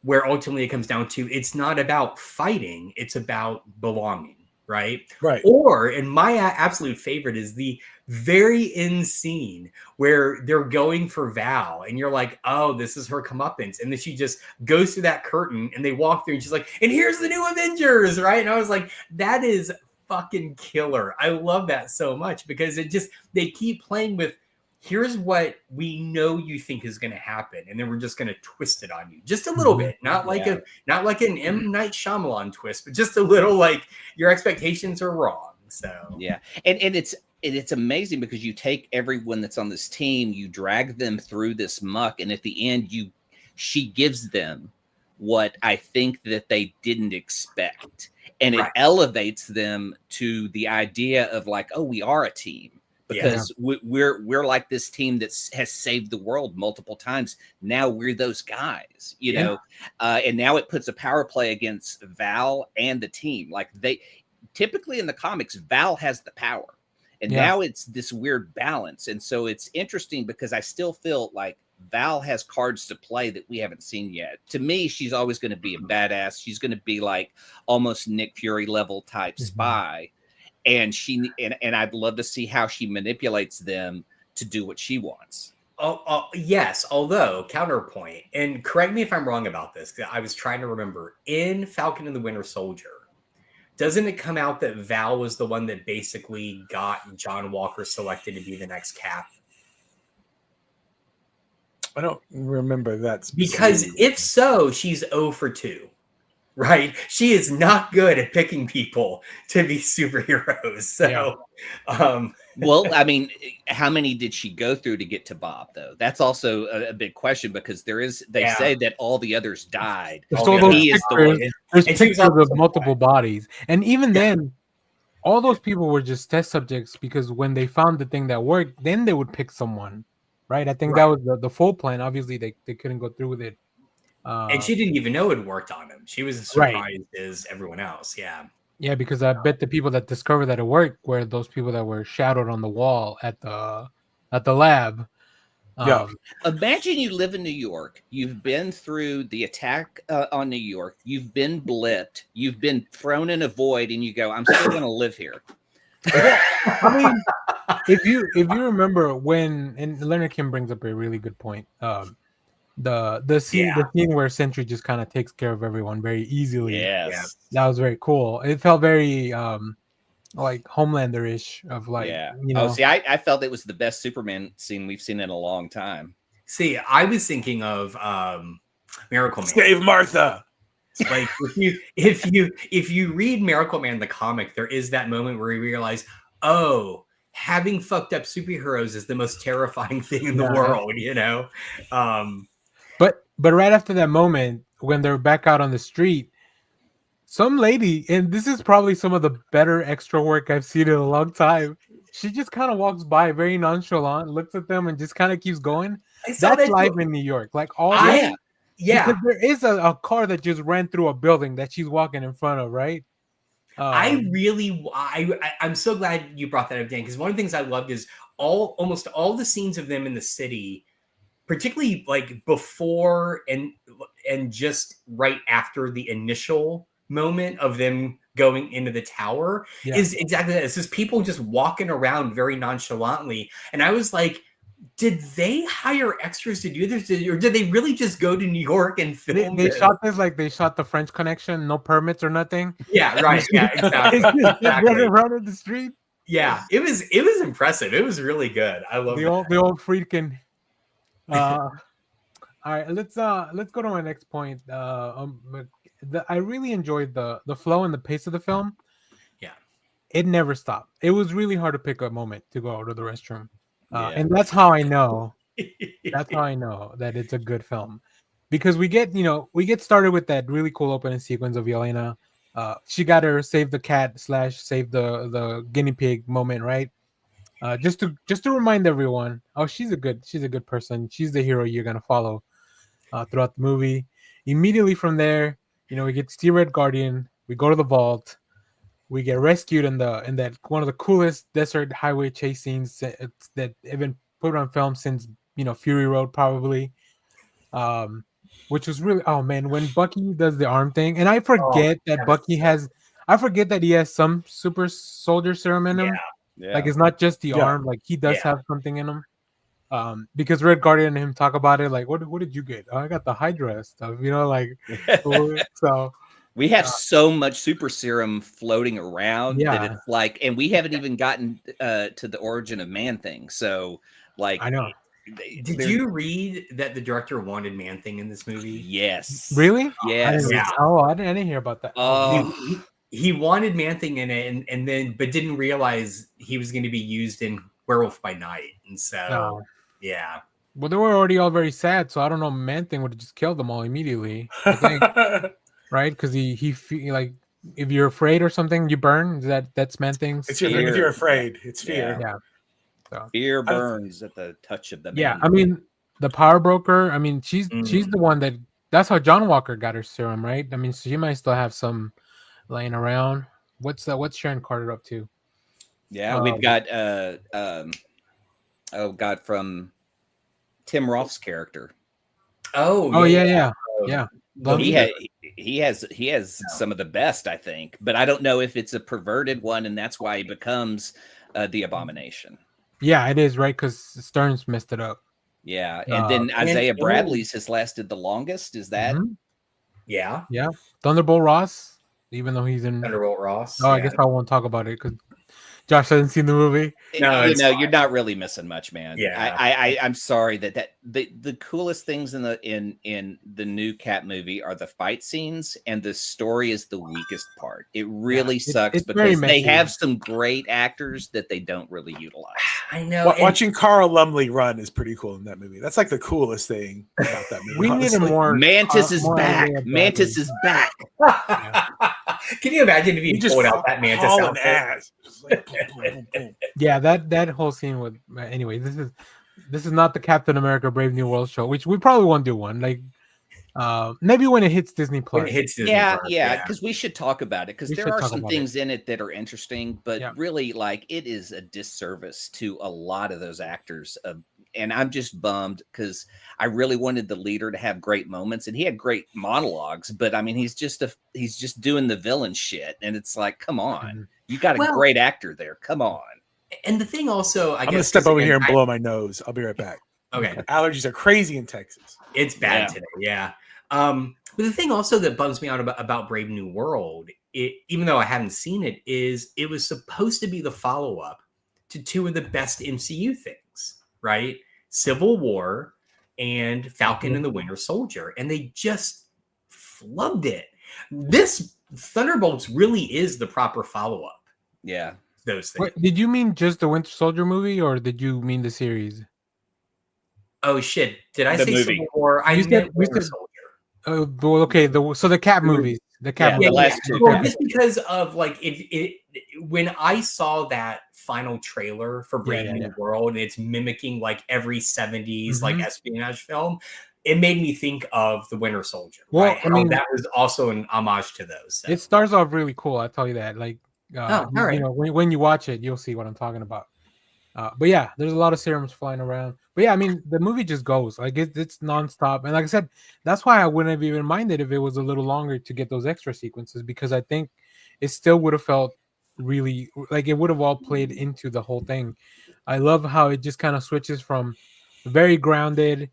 where ultimately it comes down to it's not about fighting, it's about belonging, right? Right. Or, and my absolute favorite is the very end scene where they're going for Val and you're like, oh, this is her comeuppance. And then she just goes through that curtain and they walk through and she's like, and here's the new Avengers, right? And I was like, that is fucking killer. I love that so much because it just, they keep playing with, here's what we know you think is going to happen, and then we're just going to twist it on you just a little bit, not like an M. Night Shyamalan twist, but just a little like your expectations are wrong. So yeah, and it's amazing because you take everyone that's on this team, you drag them through this muck, and at the end, she gives them what I think that they didn't expect, and it elevates them to the idea of like, oh, we are a team. Because we're like this team that has saved the world multiple times. Now we're those guys, you know, and now it puts a power play against Val and the team. Like they typically in the comics, Val has the power, and now it's this weird balance. And so it's interesting because I still feel like Val has cards to play that we haven't seen yet. To me, she's always going to be a badass. She's going to be like almost Nick Fury level type spy. And and I'd love to see how she manipulates them to do what she wants. Yes. Although counterpoint, and correct me if I'm wrong about this, because I was trying to remember in Falcon and the Winter Soldier, doesn't it come out that Val was the one that basically got John Walker selected to be the next Cap? I don't remember that. Because if so, she's 0 for 2. Right? She is not good at picking people to be superheroes. So, well, I mean, how many did she go through to get to Bob, though? That's also a big question because they say that all the others died. There's pictures of multiple bodies. And even then, all those people were just test subjects because when they found the thing that worked, then they would pick someone. Right? I think that was the full plan. Obviously, they couldn't go through with it. And she didn't even know it worked on him. She was as surprised as everyone else. Yeah, because I bet the people that discovered that it worked were those people that were shadowed on the wall at the lab. Imagine you live in New York. You've been through the attack on New York. You've been blipped. You've been thrown in a void, and you go, "I'm still going to live here." I mean, if you remember when, and Leonard Kim brings up a really good point. The scene where Sentry just kind of takes care of everyone very easily. Yes. That was very cool. It felt very like Homelander-ish of like, you know. Oh, see, I felt it was the best Superman scene we've seen in a long time. See, I was thinking of Miracle Man. Save Martha. Like if you read Miracle Man the comic, there is that moment where you realize, oh, having fucked up superheroes is the most terrifying thing in the world, you know. But right after that moment, when they're back out on the street, some lady, and this is probably some of the better extra work I've seen in a long time, she just kind of walks by very nonchalant, looks at them, and just kind of keeps going. That's life in New York. Like because there is a car that just ran through a building that she's walking in front of, right? I'm so glad you brought that up, Dan, because one of the things I loved is almost all the scenes of them in the city, particularly like before and just right after the initial moment of them going into the tower is exactly that. It's just people just walking around very nonchalantly. And I was like, did they hire extras to do this? Or did they really just go to New York and film They shot this like they shot the French Connection, no permits or nothing. Yeah, right. Yeah, exactly. Running around in the street. Yeah, it was impressive. It was really good. I love the old freaking. All right, let's go to my next point. I really enjoyed the flow and the pace of the film. Yeah, it never stopped. It was really hard to pick a moment to go to the restroom, and that's how I know. That's how I know that it's a good film, because we get started with that really cool opening sequence of Yelena. She got her save the cat / save the guinea pig moment, right? Just to remind everyone, she's a good person. She's the hero you're gonna follow throughout the movie. Immediately from there, we get Steel Red Guardian. We go to the vault. we get rescued in that one of the coolest desert highway chase scenes that have been put on film since Fury Road probably. Which was really, oh man, when Bucky does the arm thing, and I forget that I forget that he has some super soldier serum in him. Yeah. Like it's not just the arm, like he does have something in him. Because Red Guardian and him talk about it, like, what did you get? Oh, I got the Hydra stuff, like so. We have so much super serum floating around that it's like, and we haven't even gotten to the origin of Man Thing. So, like, I know. Did you read that the director wanted Man Thing in this movie? Yes. Really? Yes. I didn't hear about that. He wanted Man Thing in it, and then but didn't realize he was going to be used in Werewolf by Night, and so yeah. Well, they were already all very sad, so I don't know. Man Thing would have just killed them all immediately. I think. Right, because he like if you're afraid or something, you burn. That's Man Thing's. If you're afraid, it's fear. Yeah. So. Fear burns at the touch of the man. Yeah, I mean the Power Broker. I mean she's the one that's how John Walker got her serum, right? I mean she might still have some laying around. What's Sharon Carter up to? Yeah, we've got from Tim Roth's character. Yeah. He has some of the best, I think, but I don't know if it's a perverted one, and that's why he becomes the Abomination. Yeah, it is, right? Because Stearns messed it up. Yeah, and then Isaiah Bradley's has lasted the longest. Is that? Yeah. Thunderbolt Ross, even though he's in Thunderbolt Ross. I guess I won't talk about it because Josh hasn't seen the movie. No, you're not really missing much, man. Yeah, I'm sorry that the coolest things in the new Cap movie are the fight scenes, and the story is the weakest part. It really sucks because they have some great actors that they don't really utilize. I know. Watching Carl Lumley run is pretty cool in that movie. That's like the coolest thing about that movie. We need more. Mantis is back. Mantis is back. Can you imagine if he pulled out that Mantis outfit? Yeah, that whole scene with. Anyway, this is not the Captain America Brave New World show, which we probably won't do one. Like, maybe when it hits Disney Plus. Because we should talk about it because there are some things in it that are interesting, but really, like, it is a disservice to a lot of those actors. And I'm just bummed because I really wanted the leader to have great moments, and he had great monologues. But I mean, he's just doing the villain shit, and it's like, come on, you got a great actor there. Come on. And the thing also, I'm gonna step over here and blow my nose. I'll be right back. Okay. Allergies are crazy in Texas. It's bad today. Yeah. But the thing also that bums me out about Brave New World, even though I haven't seen it, is it was supposed to be the follow-up to two of the best MCU things, right? Civil War and Falcon and the Winter Soldier. And they just flubbed it. This Thunderbolts really is the proper follow-up. Yeah. Those things. Wait, did you mean just the Winter Soldier movie, or did you mean the series? Oh shit! Did I say movie? Civil War? I meant Winter Soldier. Oh, well, okay. So the Cap movies, the last two. Well, just because of like when I saw that final trailer for Brave New World, and it's mimicking like every 70s like espionage film. It made me think of the Winter Soldier. Well, right? I mean, that was also an homage to those. So. It starts off really cool. I'll tell you that. Like, all right. You know, when you watch it, you'll see what I'm talking about. But yeah, there's a lot of serums flying around. But yeah, I mean, the movie just goes like it's nonstop. And like I said, that's why I wouldn't have even minded if it was a little longer to get those extra sequences, because I think it still would have felt really like it would have all played into the whole thing. I love how it just kind of switches from very grounded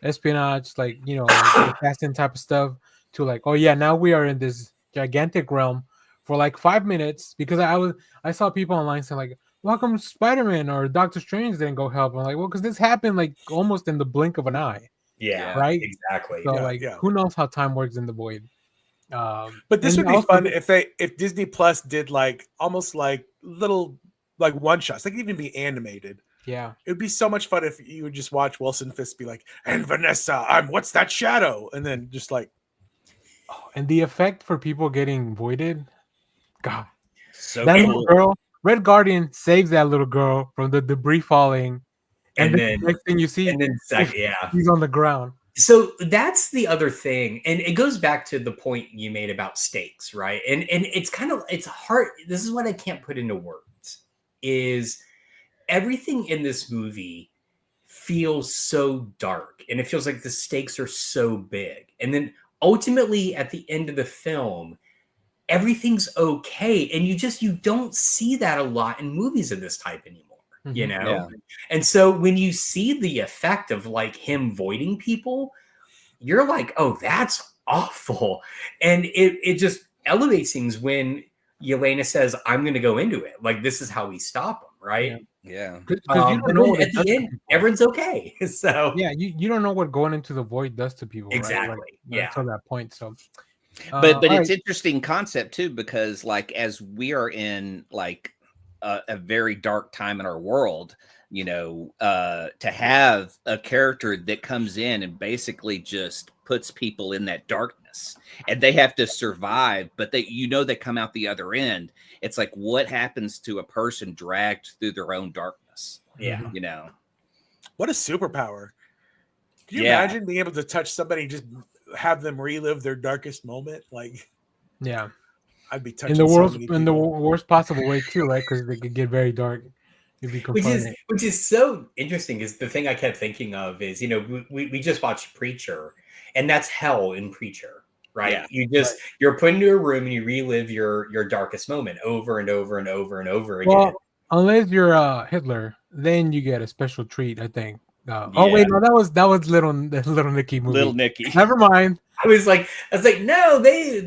espionage, like, you know, like casting type of stuff, to like, oh yeah, now we are in this gigantic realm for like 5 minutes, because I saw people online saying like, well, how come Spider-Man or Doctor Strange didn't go help? I'm like, well, because this happened like almost in the blink of an eye. Yeah, right. Exactly. So who knows how time works in the void. But this would be fun if Disney Plus did like almost like little like one shots, like even be animated. Yeah, it would be so much fun if you would just watch Wilson Fisk be like, and Vanessa, what's that shadow? And then just like, and the effect for people getting voided, God, so that cool. little girl, Red Guardian saves that little girl from the debris falling, and then the next thing you see, and then he's on the ground. So that's the other thing, and it goes back to the point you made about stakes, right? And it's kind of, it's hard. This is what I can't put into words. Is everything in this movie feels so dark, and it feels like the stakes are so big, and then ultimately at the end of the film, everything's okay, and you don't see that a lot in movies of this type anymore. You know? Yeah. And so when you see the effect of like him voiding people, you're like, oh, that's awful. And it just elevates things when Yelena says, I'm going to go into it. Like, this is how we stop him, right? Yeah. Because you But don't know then what at it does the to end, people. everyone's okay. So Yeah, you don't know what going into the void does to people. Exactly. Right? Like, Yeah. Until that point. So, But all it's right. interesting concept too, because like as we are in like a very dark time in our world, you know, to have a character that comes in and basically just puts people in that darkness and they have to survive, but they, you know, they come out the other end. It's like, what happens to a person dragged through their own darkness? Yeah. Mhm. You know, What a superpower. Can you Yeah. imagine being able to touch somebody, just have them relive their darkest moment? Like, Yeah. I'd be In touching the so worst, many in the people. worst possible way too, right? Because they could get very dark if you confront it. Which is so interesting. Is the thing I kept thinking of is, you know, we just watched Preacher, and that's hell in Preacher, right? Yeah. You're put into a room and you relive your darkest moment over and over and over and over again. Well, unless you're Hitler, then you get a special treat, I think. Oh Yeah. wait, no, that was little Nicky movie. Little Nicky. Never mind. I was like, no, they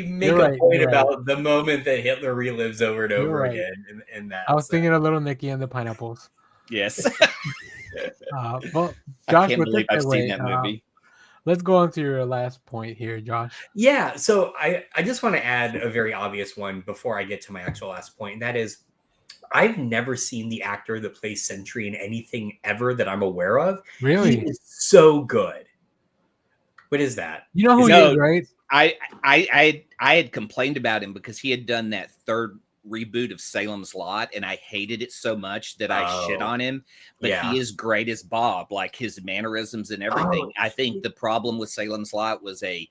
make You're a right, point you're right. about the moment that Hitler relives over and You're over right. again in that. I was so. thinking of Little Nicky and the Pineapples. Yes. Well, I Josh, can't with believe this I've seen segue, that movie. let's go on to your last point here, Josh. Yeah, so I just want to add a very obvious one before I get to my actual last point. And that is, I've never seen the actor that plays Sentry in anything ever that I'm aware of. Really? He is so good. What is that? You know who he No, is, right? I had complained about him because he had done that third reboot of Salem's Lot, and I hated it so much that I shit Oh, on him. But yeah. he is great as Bob, like his mannerisms and everything. I think the problem with Salem's Lot was a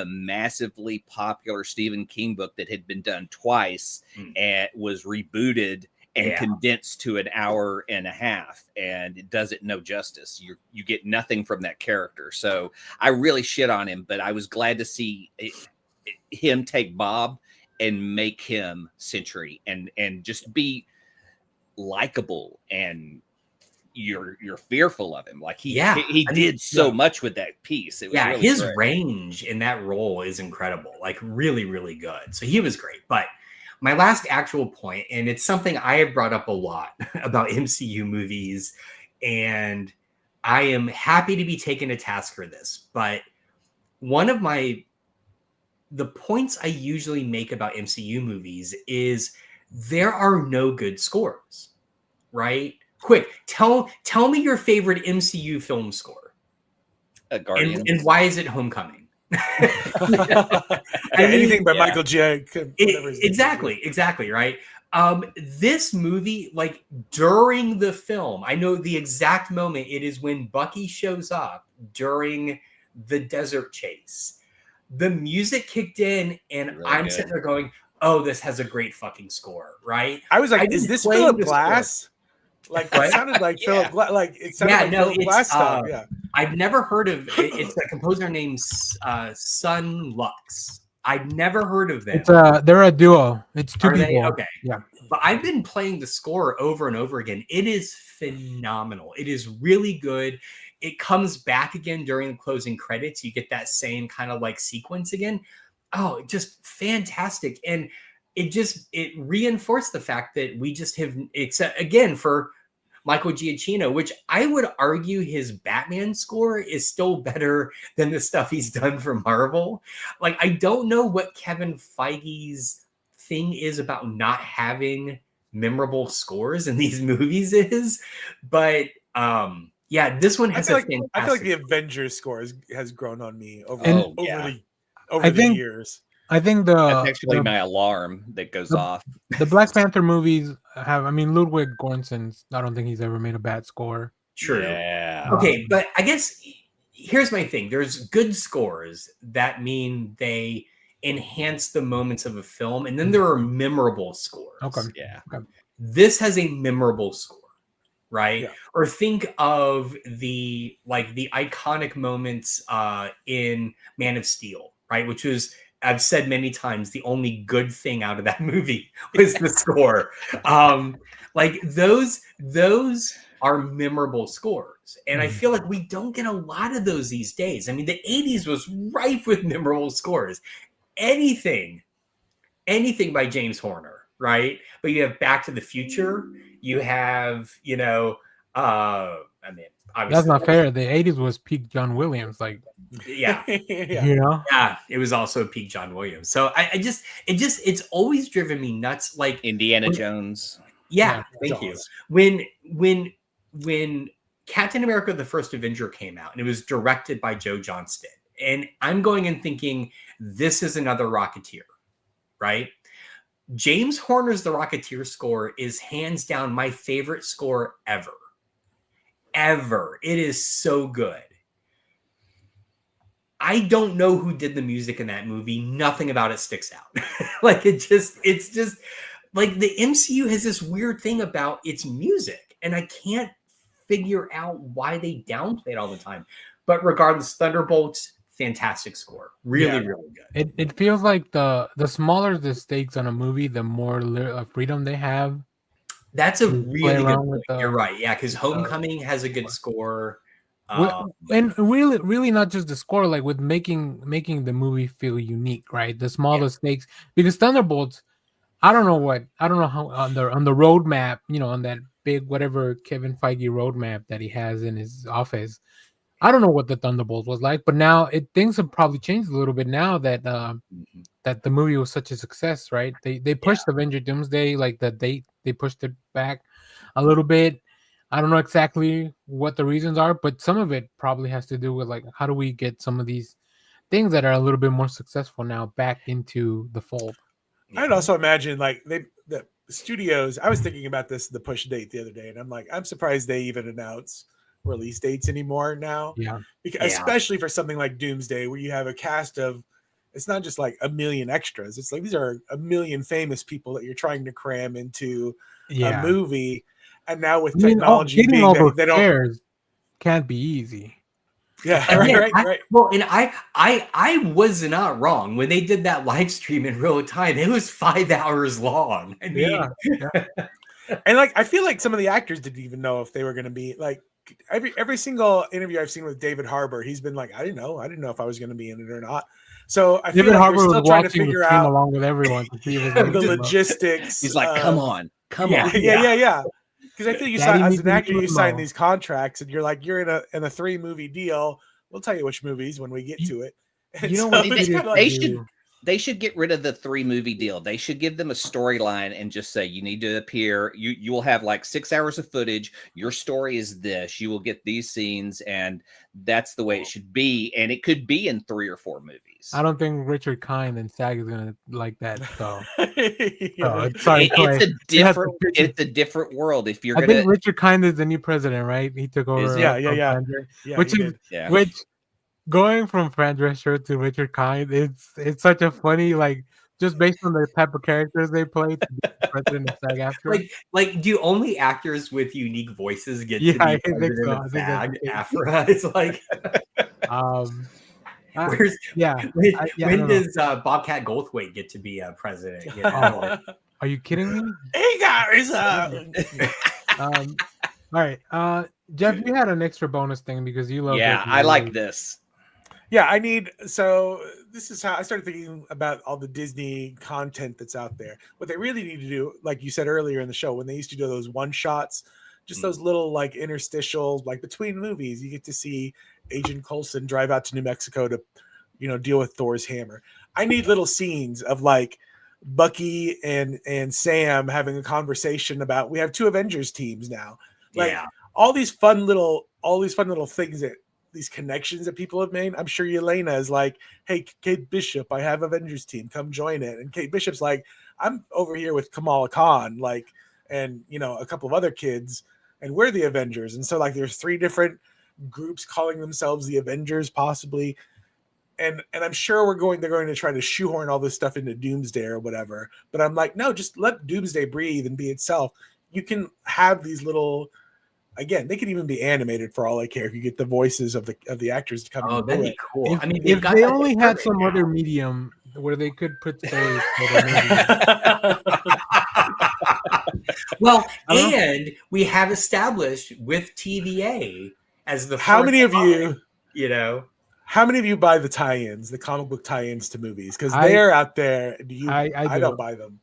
massively popular Stephen King book that had been done twice and was rebooted and condensed to an hour and a half, and it does it no justice. You get nothing from that character. So I really shit on him, but I was glad to see him take Bob and make him Sentry and just be likable, and you're fearful of him. Like he did so much with that piece. It was really his great. range in that role is incredible. Like really, really good. So he was great. But my last actual point, and it's something I have brought up a lot about MCU movies, and I am happy to be taken to task for this. But one of the points I usually make about MCU movies is there are no good scores, right? Quick, tell me your favorite MCU film score. Guardians. And why is it Homecoming? Anything by Michael J. Exactly, right? This movie, like during the film, I know the exact moment. It is when Bucky shows up during the desert chase. The music kicked in, and Really I'm good. sitting there going, "Oh, this has a great fucking score!" Right? I was like, I've "Is been this playing Philip the score. Glass?" Like What? it sounded like Yeah. Philip Glass. Like it sounded like Philip Glass stuff. Yeah. I've never heard of it. It's a composer named Sun Lux. I've never heard of them. It's they're a duo. It's two Are they? people. Okay. Yeah. But I've been playing the score over and over again. It is phenomenal. It is really good. It comes back again during the closing credits. You get that same kind of like sequence again. Oh, just fantastic. And it reinforced the fact that we just have, except again for Michael Giacchino, which I would argue his Batman score is still better than the stuff he's done for Marvel. Like, I don't know what Kevin Feige's thing is about not having memorable scores in these movies is, but yeah, this one has fantastic. I feel like the Avengers score has grown on me over I the think- years. I think That's actually my alarm that goes off. the Black Panther movies have. I mean, Ludwig Göransson. I don't think he's ever made a bad score. True. Yeah. Okay, but I guess here's my thing. There's good scores that mean they enhance the moments of a film, and then there are memorable scores. Okay. Yeah. This has a memorable score, right? Yeah. Or think of the iconic moments in Man of Steel, right? Which was, I've said many times, the only good thing out of that movie was the score. Like those are memorable scores. And I feel like we don't get a lot of those these days. I mean, the 80s was rife with memorable scores. Anything by James Horner, right? But you have Back to the Future, you have, I mean, obviously That's not fair. The 80s was peak John Williams. Like, yeah. Yeah. It was also peak John Williams. So it's always driven me nuts. Like Indiana Jones. yeah, thank Jaws. you. When Captain America: The First Avenger came out, and it was directed by Joe Johnston, and I'm going and thinking, this is another Rocketeer, right? James Horner's The Rocketeer score is hands down my favorite score ever. Ever. It is so good. I don't know who did the music in that movie. Nothing about it sticks out. It's just like the MCU has this weird thing about its music, and I can't figure out why they downplay it all the time. But regardless, Thunderbolts, fantastic score. Really good. it feels like the smaller the stakes on a movie, the more freedom they have. That's a play really good around point. with You're right. Yeah, because Homecoming has a good score. And really not just the score, like with making the movie feel unique, right? The smaller stakes, because Thunderbolts, I don't know how on the roadmap, on that big whatever Kevin Feige roadmap that he has in his office. I don't know what the Thunderbolts was like, but now things have probably changed a little bit now that that the movie was such a success, right? They pushed Avenger Doomsday, like the date, they pushed it back a little bit. I don't know exactly what the reasons are, but some of it probably has to do with like how do we get some of these things that are a little bit more successful now back into the fold. I'd also imagine like the studios. I was thinking about the push date the other day, and I'm like, I'm surprised they even announce release dates anymore now. Yeah, because especially for something like Doomsday, where you have a cast of, it's not just like a million extras. It's like these are a million famous people that you're trying to cram into a movie. And now with technology getting being all that those they don't, chairs can't be easy. yeah, Again, right. Well, and I was not wrong when they did that live stream in real time. It was 5 hours long. I mean, And like I feel like some of the actors didn't even know if they were going to be like every single interview I've seen with David Harbour, he's been like, I didn't know if I was going to be in it or not. So I David feel like Harbour they're still was trying to watching figure the stream out along with everyone to see if the logistics. He's like, come on. Yeah. Because I feel you sign as an actor, you sign limo. these contracts, and you're like, you're in a 3-movie deal. We'll tell you which movies when we get to it. And you know so what it's they kinda like- They should get rid of the 3-movie deal. They should give them a storyline and just say, you need to appear. You will have like 6 hours of footage. Your story is this. You will get these scenes, and that's the way it should be. And it could be in 3 or 4 movies. I don't think Richard Kind and SAG is gonna like that. So, Yeah. sorry, It's a different world. If you're I gonna, think Richard Kind is the new president, right? He took over. Yeah. Which he is did. which going from Fran Drescher to Richard Kind, it's such a funny, like, just based on the type of characters they play to be the president of SAG-AFTRA. like do only actors with unique voices get to I be think president so. of I think that's the case. SAG-AFTRA? It's like, when does Bobcat Goldthwait get to be president? You know? Are you kidding me? Hey guys, All right, Jeff, you had an extra bonus thing because you love. yeah, I like this. yeah, I need. So this is how I started thinking about all the Disney content that's out there. What they really need to do, like you said earlier in the show, when they used to do those one shots, just those little like interstitials, like between movies, you get to see Agent Coulson drive out to New Mexico to, deal with Thor's hammer. I need little scenes of like Bucky and Sam having a conversation about, we have 2 Avengers teams now. Like all these fun little things, that these connections that people have made. I'm sure Yelena is like, hey, Kate Bishop, I have Avengers team, come join it. And Kate Bishop's like, I'm over here with Kamala Khan, like, and a couple of other kids, and we're the Avengers. And so like there's 3 different groups calling themselves the Avengers, possibly. And I'm sure they're going to try to shoehorn all this stuff into Doomsday or whatever. But I'm like, no, just let Doomsday breathe and be itself. You can have these little, again, they could even be animated for all I care if you get the voices of the actors to come. Oh, that'd be cool. If, I mean, if they only had some other medium where they could put stories for the movie. Well, and we have established with TVA as the how many of you, how many of you buy the tie-ins, the comic book tie-ins to movies? Because they're out there. I don't buy them.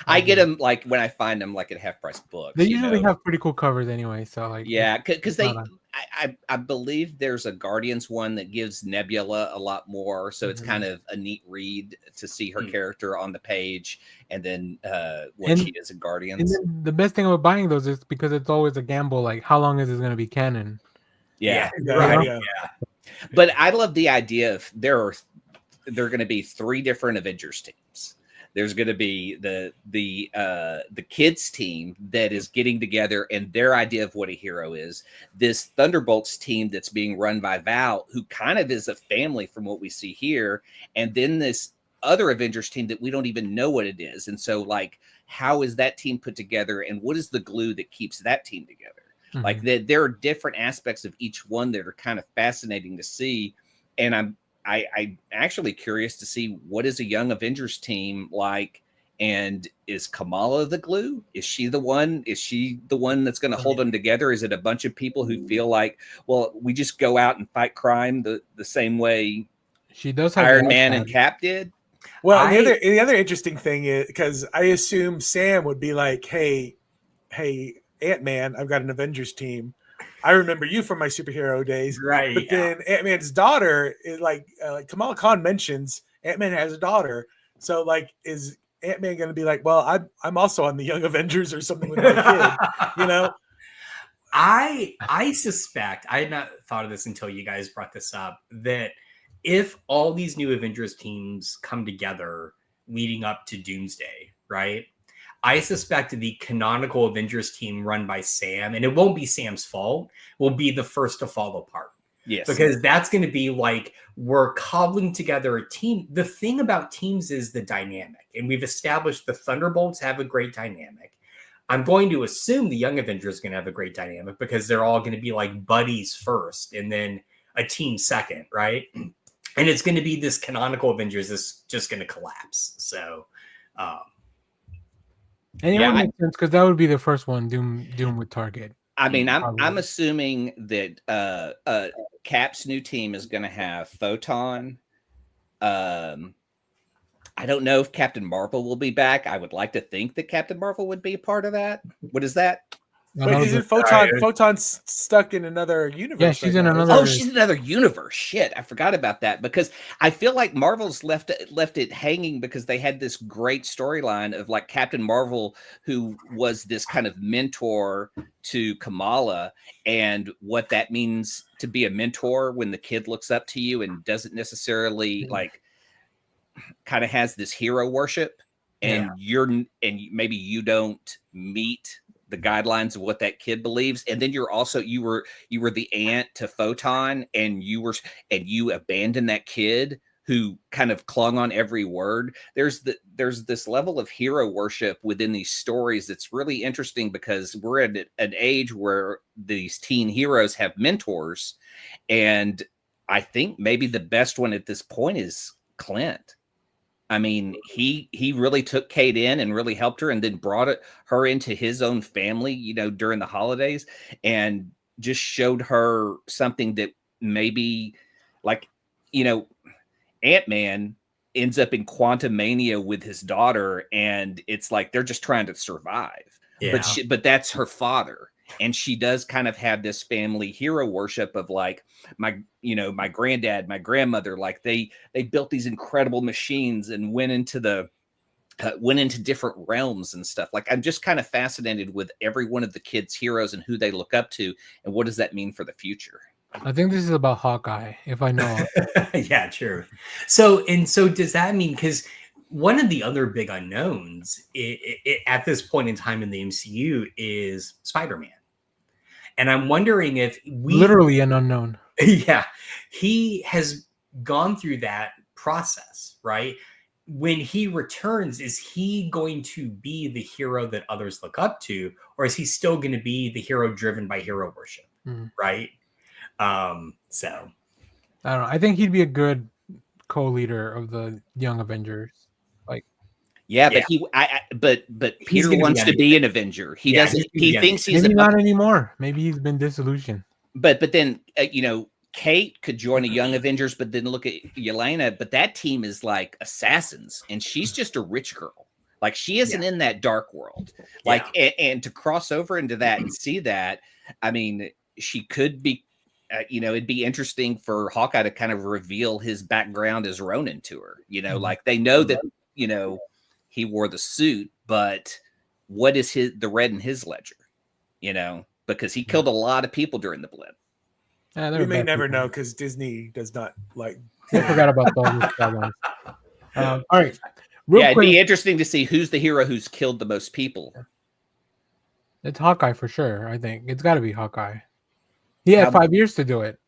I get them like when I find them like at half price books. They usually have pretty cool covers anyway. So like, yeah, because I believe there's a Guardians one that gives Nebula a lot more, so it's kind of a neat read to see her character on the page, and then what she is in Guardians. And then the best thing about buying those is because it's always a gamble. Like, how long is this going to be canon? Yeah, right. Yeah. But I love the idea of there are going to be 3 different Avengers teams. There's going to be the kids team that is getting together and their idea of what a hero is. This Thunderbolts team that's being run by Val, who kind of is a family from what we see here. And then this other Avengers team that we don't even know what it is. And so like, how is that team put together? And what is the glue that keeps that team together? Mm-hmm. Like there are different aspects of each one that are kind of fascinating to see. And I'm actually curious to see what is a young Avengers team like, and is Kamala the glue? Is she the one that's going to hold them together? Is it a bunch of people who feel like, well, we just go out and fight crime the same way she does have Iron Man and Cap did? Well, the other interesting thing is, because I assume Sam would be like, hey, Ant-Man, I've got an Avengers team. I remember you from my superhero days. Right. But then Ant-Man's daughter is like Kamala Khan mentions Ant-Man has a daughter. So like, is Ant-Man going to be like, well, I'm also on the Young Avengers or something with my kid, I suspect, I had not thought of this until you guys brought this up, that if all these new Avengers teams come together leading up to Doomsday, right? I suspect the canonical Avengers team run by Sam, and it won't be Sam's fault, will be the first to fall apart. Yes. Because that's going to be like, we're cobbling together a team. The thing about teams is the dynamic. And we've established the Thunderbolts have a great dynamic. I'm going to assume the Young Avengers are going to have a great dynamic because they're all going to be like buddies first and then a team second, right? And it's going to be this canonical Avengers that's just going to collapse. So, and it would make sense because that would be the first one Doom would target. I mean, I'm assuming that Cap's new team is going to have Photon. I don't know if Captain Marvel will be back. I would like to think that Captain Marvel would be a part of that. What is that? Wait, isn't Photon's stuck in another universe? Yeah, she's in another. Oh, she's in another universe. Shit, I forgot about that because I feel like Marvel's left it hanging because they had this great storyline of like Captain Marvel, who was this kind of mentor to Kamala, and what that means to be a mentor when the kid looks up to you and doesn't necessarily like kind of has this hero worship, and maybe you don't meet the guidelines of what that kid believes, and then you were the aunt to Photon, and you abandoned that kid who kind of clung on every word. There's this level of hero worship within these stories that's really interesting because we're at an age where these teen heroes have mentors, and I think maybe the best one at this point is Clint. I mean, he really took Kate in and really helped her, and then brought her into his own family, during the holidays, and just showed her something that maybe, like, Ant-Man ends up in Quantumania with his daughter, and it's like they're just trying to survive. Yeah. But that's her father. And she does kind of have this family hero worship of like my granddad, my grandmother, like they built these incredible machines and went into different realms and stuff. Like, I'm just kind of fascinated with every one of the kids' heroes and who they look up to, and what does that mean for the future? I think this is about Hawkeye, if I know. Yeah, true. So does that mean, because one of the other big unknowns at this point in time in the MCU is Spider-Man. And I'm wondering if we Literally an unknown. yeah, he has gone through that process, right? When he returns, is he going to be the hero that others look up to, or is he still going to be the hero driven by hero worship, right? So I don't know. I think he'd be a good co-leader of the Young Avengers. Like, yeah, but but He's Peter gonna be wants to be an Avenger. He Yeah, doesn't. he's He gonna be thinks he's maybe about, not anymore. Maybe he's been disillusioned. but then Kate could join a Young Avengers, but then look at Yelena. But that team is like assassins, and she's just a rich girl. Like she isn't in that dark world. Like and to cross over into that and see that, I mean, she could be. It'd be interesting for Hawkeye to kind of reveal his background as Ronin to her. Like they know that he wore the suit, but what is the red in his ledger? Because he killed a lot of people during the blip. We may never know because Disney does not like. I forgot about those problems. All right. It'd be interesting to see who's the hero who's killed the most people. It's Hawkeye for sure. I think it's got to be Hawkeye. He had 5 years to do it.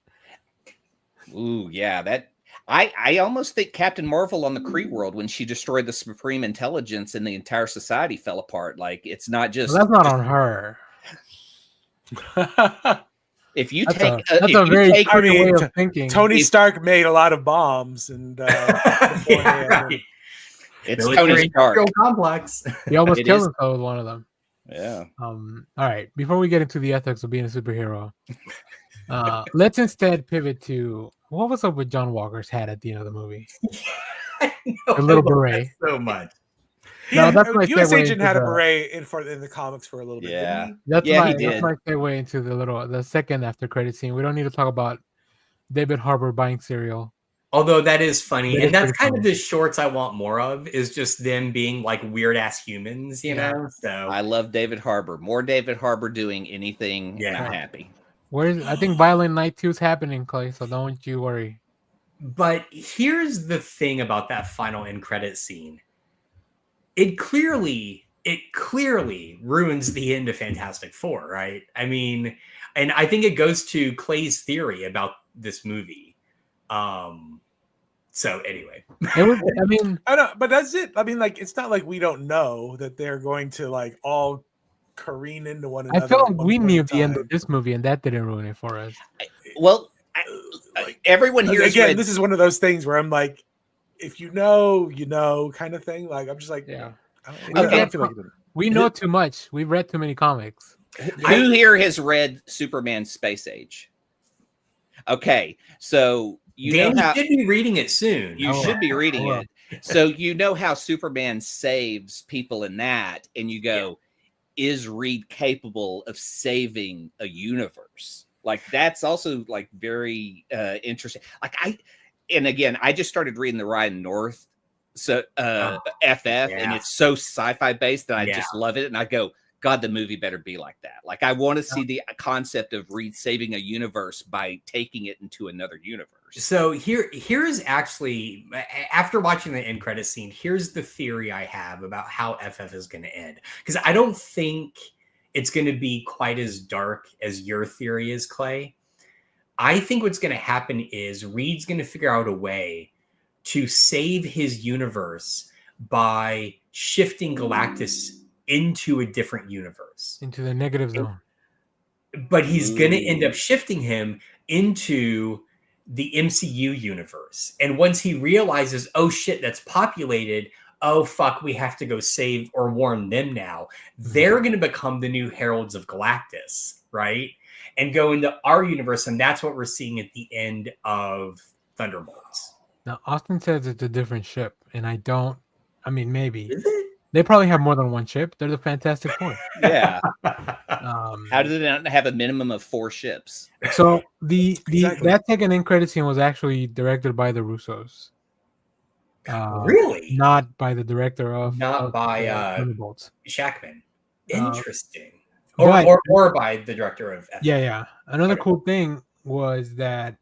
Ooh, yeah. That I almost think Captain Marvel on the Kree world, when she destroyed the Supreme Intelligence and the entire society fell apart. Like it's not just. Well, that's not on her. If you That's take, that's a very way of thinking. Tony Stark made a lot of bombs, and it's Tony Stark complex. He almost killed himself with one of them. Yeah. All right. Before we get into the ethics of being a superhero, let's instead pivot to what was up with John Walker's hat at the end of the movie. A little beret. So much. Yeah, no, that's my U.S. Agent into had a beret in the comics for a little bit. Yeah, didn't he? That's he did. That's my segue into the second after credit scene. We don't need to talk about David Harbour buying cereal. Although that is funny, That and is that's pretty kind funny. of the shorts I want more of. Is just them being like weird ass humans, you know. So I love David Harbour. More David Harbour doing anything, and I'm happy. I think Violent Night 2 is happening, Clay. So don't you worry. But here's the thing about that final end credit scene. It clearly ruins the end of Fantastic Four, right? I mean, and I think it goes to Clay's theory about this movie. So anyway, I know, but that's it. I mean, like, it's not like we don't know that they're going to like all careen into one another. I feel like we knew the end of this movie, and that didn't ruin it for us. Well, everyone here again. This is one of those things where I'm like, if you know, kind of thing. Like, I'm just like, yeah. I don't feel like we know too much. We've read too many comics. Who here has read Superman Space Age? Okay, so Danny should be reading it soon. You should be reading it. So you know how Superman saves people in that, and you go, is Reed capable of saving a universe? Like that's also like very interesting. Like I just started reading the Ryan North FF, and it's so sci-fi based that I just love it, and I go, God, the movie better be like that. Like I want to see the concept of Reed saving a universe by taking it into another universe. So here's actually, after watching the end credit scene, here's the theory I have about how FF is going to end, because I don't think it's going to be quite as dark as your theory is, Clay. I think what's going to happen is Reed's going to figure out a way to save his universe by shifting Galactus into a different universe, into the negative zone. But he's going to end up shifting him into the MCU universe. And once he realizes, oh shit, that's populated, oh fuck, we have to go save or warn them now. They're going to become the new heralds of Galactus, right? And go into our universe. And that's what we're seeing at the end of Thunderbolts. Now, Austin says it's a different ship, and maybe. Is it? They probably have more than one ship. They're the Fantastic Four. Yeah. How do they not have a minimum of 4 ships? So that second end credit scene was actually directed by the Russos. Really? Not by the director of Thunderbolts. Shackman. Interesting. But, or by the director of FF. Yeah. Another cool thing was that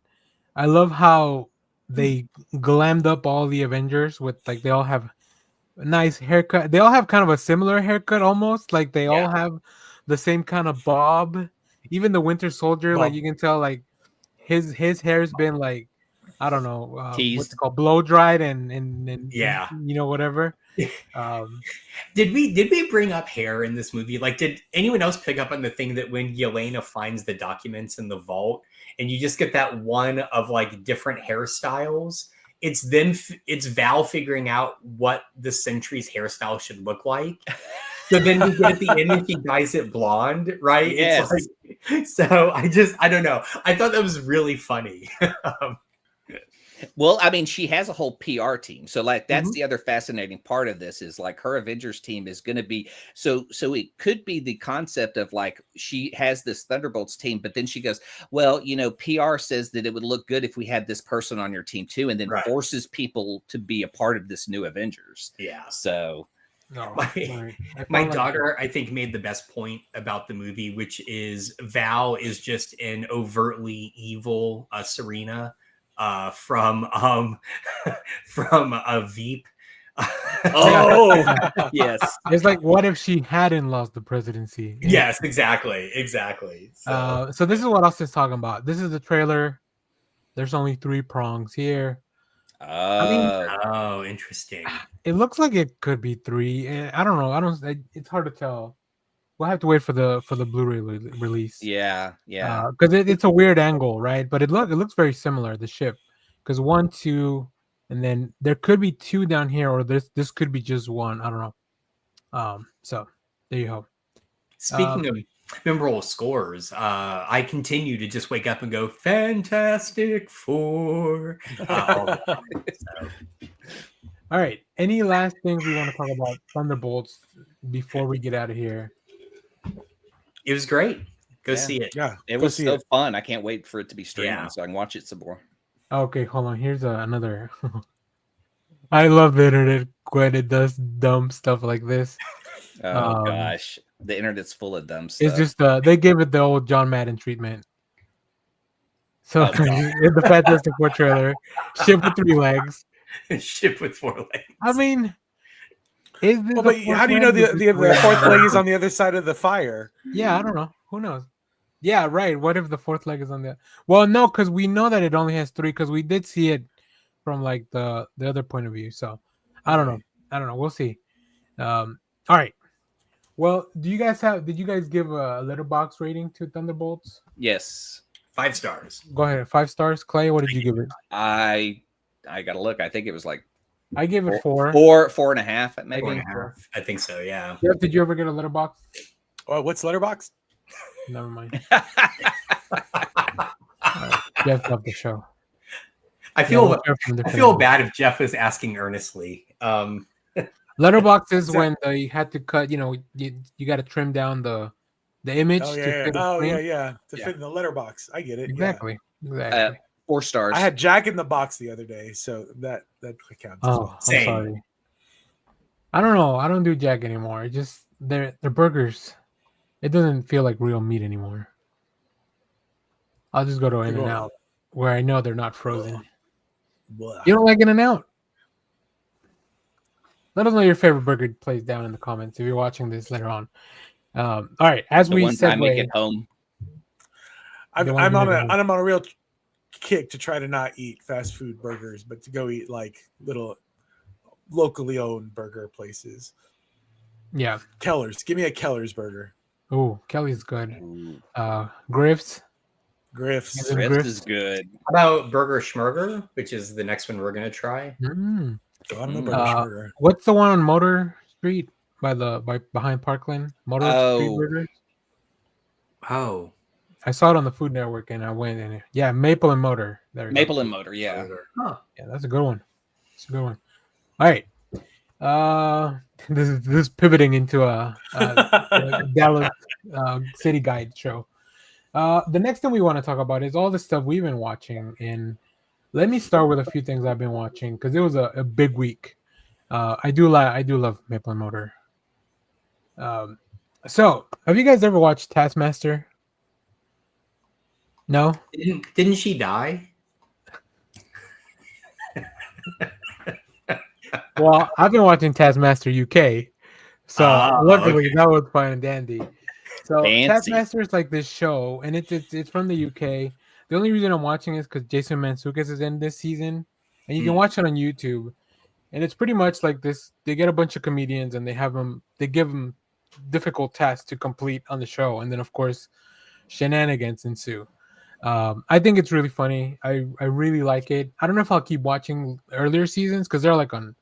I love how they glammed up all the Avengers with like they all have a nice haircut. They all have kind of a similar haircut almost. Like they all have the same kind of bob even the Winter Soldier, Well- like you can tell, like his hair's been like, I don't know, what's Teased. it called, blow dried and Yeah. you know, whatever. Did we bring up hair in this movie? Like, did anyone else pick up on the thing that when Yelena finds the documents in the vault, and you just get that one of like different hairstyles? It's Val figuring out what the Sentry's hairstyle should look like. So then we get at the end and she dyes it blonde, right? Yes. It's like, so I don't know. I thought that was really funny. Well, I mean, she has a whole PR team. So like that's the other fascinating part of this is like her Avengers team is going to be so it could be the concept of like she has this Thunderbolts team, but then she goes, well, you know, PR says that it would look good if we had this person on your team too, and then Right. forces people to be a part of this new Avengers. Yeah. So no, My- sorry. I My felt like- daughter, I think, made the best point about the movie, which is Val is just an overtly evil Serena from a Veep. oh yes. It's like, what if she hadn't lost the presidency? Yes, exactly. So this is what Austin's talking about. This is the trailer. There's only 3 prongs here. Oh, interesting. It looks like it could be 3. I don't know. It's hard to tell. We'll have to wait for the Blu-ray release. Yeah. Because it's a weird angle, right? But it looks very similar. The ship, because 1, 2, and then there could be 2 down here, or this could be just 1. I don't know. So there you go. Speaking of memorable scores, I continue to just wake up and go, Fantastic Four. All the time, so. All right. Any last things we want to talk about Thunderbolts before we get out of here? It was great. Go Yeah. see it. Yeah, It go was see so it. fun. I can't wait for it to be streaming Yeah. so I can watch it some more. Okay, hold on. Here's another. I love the internet when it does dumb stuff like this. Oh gosh. The internet's full of dumb stuff. It's just they gave it the old John Madden treatment. So Oh, God. in the Fantastic Four trailer, ship with 3 legs. Ship with 4 legs. I mean, is this Well, a but fourth how do you know leg? Is the this weird? fourth leg is on the other side of the fire? Yeah, I don't know. Who knows? Yeah, right. What if the 4th leg is on the? Well, no, because we know that it only has 3 because we did see it from like the other point of view. So I don't know. We'll see. All right. Well, did you guys give a letterbox rating to Thunderbolts? Yes. 5 stars. Go ahead. 5 stars. Clay, what did you give it? I gotta look. I think it was like I gave it 4. 4.5 maybe. 4.5. I think so, yeah. Jeff, did you ever get a letterbox? Oh, what's Letterboxd? Never mind. Jeff left the show. I feel Yeah, I feel bad if Jeff was asking earnestly. Letterbox is when they had to cut. You got to trim down the image. Oh to yeah, fit the oh screen. yeah. To Yeah. fit in the letterbox. I get it. yeah. Exactly. Exactly. 4 stars. I had Jack in the Box the other day, so that counts. As Oh, well. I'm Same. sorry. I don't know. I don't do Jack anymore. It just they're burgers. It doesn't feel like real meat anymore. I'll just go to In and Out, where I know they're not frozen. Blah. You don't like In and Out? Let us know your favorite burger place down in the comments if you're watching this later on. All right, as the we one time I segue, get home. I'm the one on you a never- I'm on a real kick to try to not eat fast food burgers, but to go eat like little locally owned burger places. yeah. Keller's, give me a Keller's burger. Oh, Kelly's good. Ooh, Griff's. Griff's. Is it Griff's Griff's? is good. How about Burger Schmurger, which is the next one we're gonna try? Mm. I don't know Mm. about burger. What's the one on Motor Street by behind Parkland? Motor Street Oh. Burgers. Oh, I saw it on the Food Network and I went in. Yeah, Maple and Motor. There you go. Maple and Motor, yeah. Huh. Yeah, that's a good one. It's a good one. All right. This is pivoting into a Dallas City Guide show. The next thing we want to talk about is all the stuff we've been watching, and let me start with a few things I've been watching because it was a big week. I do love Maple and Motor. So have you guys ever watched Taskmaster? No. Didn't she die? Well, I've been watching Taskmaster UK, so Oh, luckily okay. that was fine and dandy. So Fancy. Taskmaster is like this show, and it's from the UK. The only reason I'm watching is because Jason Mantzoukas is in this season, and you can watch it on YouTube. And it's pretty much like this: they get a bunch of comedians, and they give them difficult tasks to complete on the show, and then of course shenanigans ensue. I think it's really funny. I really like it. I don't know if I'll keep watching earlier seasons because they're like on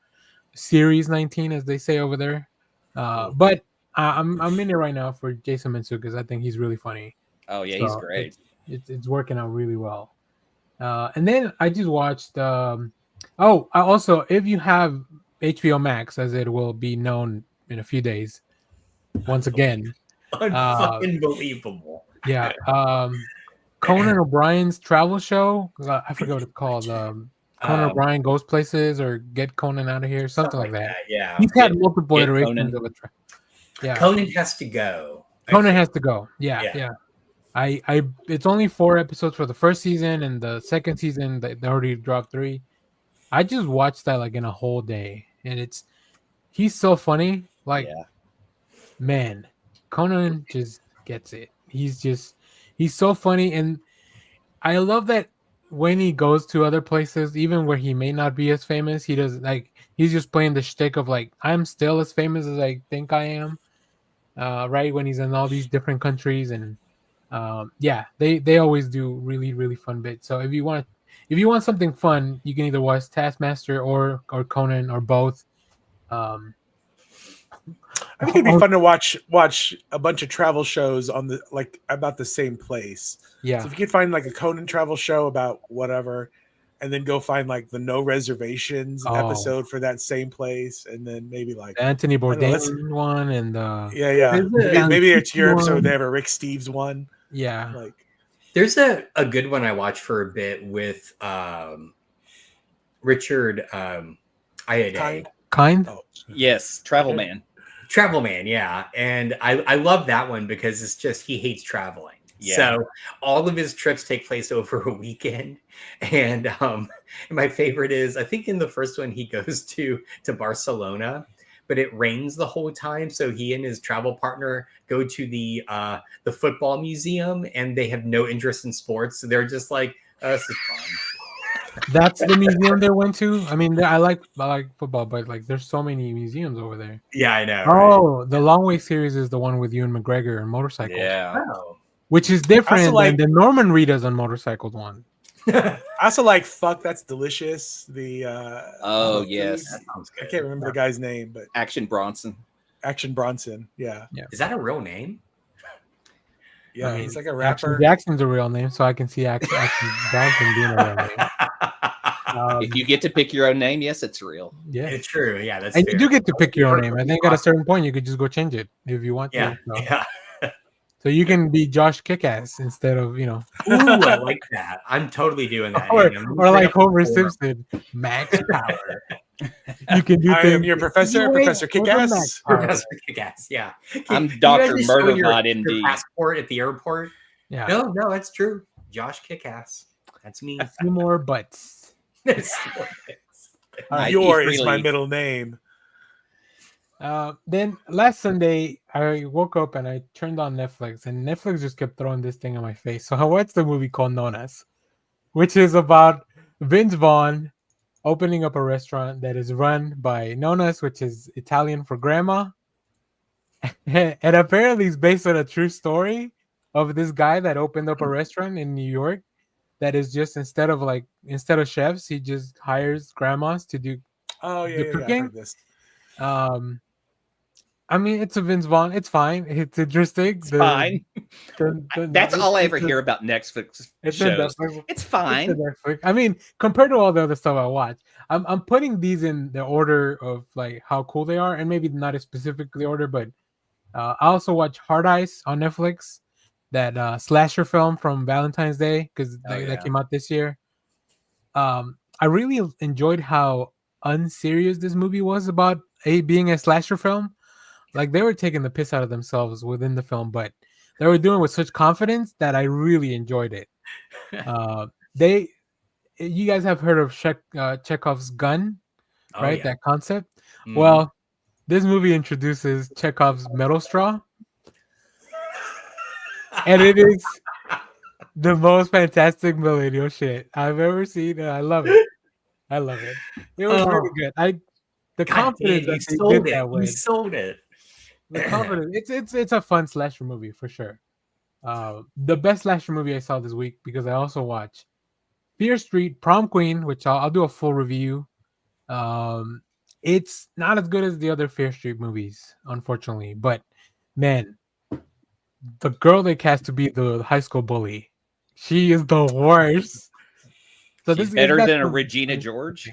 series 19, as they say over there. But I'm in it right now for Jason Mantzoukas. I think he's really funny. Oh yeah, he's great. It's working out really well. And then I just watched. I also, if you have HBO Max, as it will be known in a few days, once again, Unfucking-believable. yeah. Conan O'Brien's travel show. I forget what it's called. Conan O'Brien Goes Places or Get Conan Out of Here, something like that. Yeah. He's had multiple Get iterations Conan. of it. Yeah. Conan has to go. Conan has to go. Yeah. I it's only 4 episodes for the first season, and the second season they already dropped 3. I just watched that like in a whole day, and he's so funny. Like, man, Conan just gets it. He's so funny, and I love that when he goes to other places, even where he may not be as famous, he's just playing the shtick of like, I'm still as famous as I think I am. Right, when he's in all these different countries, and they always do really, really fun bits. So if you want something fun, you can either watch Taskmaster or Conan or both. I think it'd be fun to watch a bunch of travel shows on the about the same place. Yeah. So if you could find like a Conan travel show about whatever, and then go find like the No Reservations episode for that same place, and then maybe like the Anthony Bourdain one, and maybe it's your episode. They have a Rick Steves one. Yeah. Like there's a good one I watched for a bit with Richard Ayoade. Kind? Oh, Yes, Travel Man. Travel Man, yeah. And I love that one because it's just he hates traveling. Yeah. So all of his trips take place over a weekend. And my favorite is, I think in the first one he goes to Barcelona, but it rains the whole time. So he and his travel partner go to the football museum, and they have no interest in sports. So they're just like, oh, this is fun. That's the museum they went to. I mean, I like football, but like, there's so many museums over there. Yeah, I know. Oh, the Long Way series is the one with Ewan McGregor and motorcycles. Yeah. Oh. Which is different like- than the Norman Reedus on motorcycles one. I also like Fuck That's Delicious. The Yes, That sounds I good. can't remember the guy's name, but Action Bronson. Action Bronson. Yeah, Is that a real name? yeah. I mean, He's like a Action rapper. Jackson's a real name, so I can see Action Johnson being a real name. If you get to pick your own name, yes, it's real. Yeah. It's true. Yeah, that's And fair. you do get to pick your own name. I think at a certain point you could just go change it if you want Yeah, to. So. yeah. So you can be Josh Kickass instead of, Ooh, I like that. I'm totally doing that. or Ian. like Homer Simpson, Max Power. You can do I things. am your professor, You Professor ain't with a Kickass. Max Power. Professor Kick-Ass, yeah. I'm Can you Dr. guys show your Murderbot, MD. passport at the airport. Yeah. No, that's true. Josh Kick-Ass. That's me. A few more butts. That's what it is. Your He's is my really- middle name. Then last Sunday, I woke up and I turned on Netflix, and Netflix just kept throwing this thing on my face. So I watched the movie called Nonas, which is about Vince Vaughn opening up a restaurant that is run by Nonas, which is Italian for grandma. And apparently it's based on a true story of this guy that opened up a restaurant in New York that is just instead of chefs, he just hires grandmas to do Oh The yeah, I've cooking? heard this. I mean, it's a Vince Vaughn. It's fine. It's interesting. It's fine. That's all I ever it's a- hear about Netflix It's a shows. Netflix- It's it's a fine. Netflix. I mean, compared to all the other stuff I watch, I'm putting these in the order of like how cool they are, and maybe not a specifically order, but I also watch Hard Ice on Netflix, that slasher film from Valentine's Day because Oh, yeah. that came out this year. I really enjoyed how unserious this movie was about being a slasher film. Like, they were taking the piss out of themselves within the film, but they were doing it with such confidence that I really enjoyed it. You guys have heard of Chekhov's gun, Oh, right? yeah. That concept. Mhm. Well, this movie introduces Chekhov's metal straw. and it is the most fantastic millennial shit I've ever seen. And I love it. I love it. It was really good. The God confidence damn, you that they sold did it. that You with. sold it. The confidence. It's a fun slasher movie for sure. The best slasher movie I saw this week, because I also watched Fear Street, Prom Queen, which I'll do a full review. It's not as good as the other Fear Street movies, unfortunately. But man, the girl they cast to be the high school bully, she is the worst. So She's this better that's than a the- Regina George.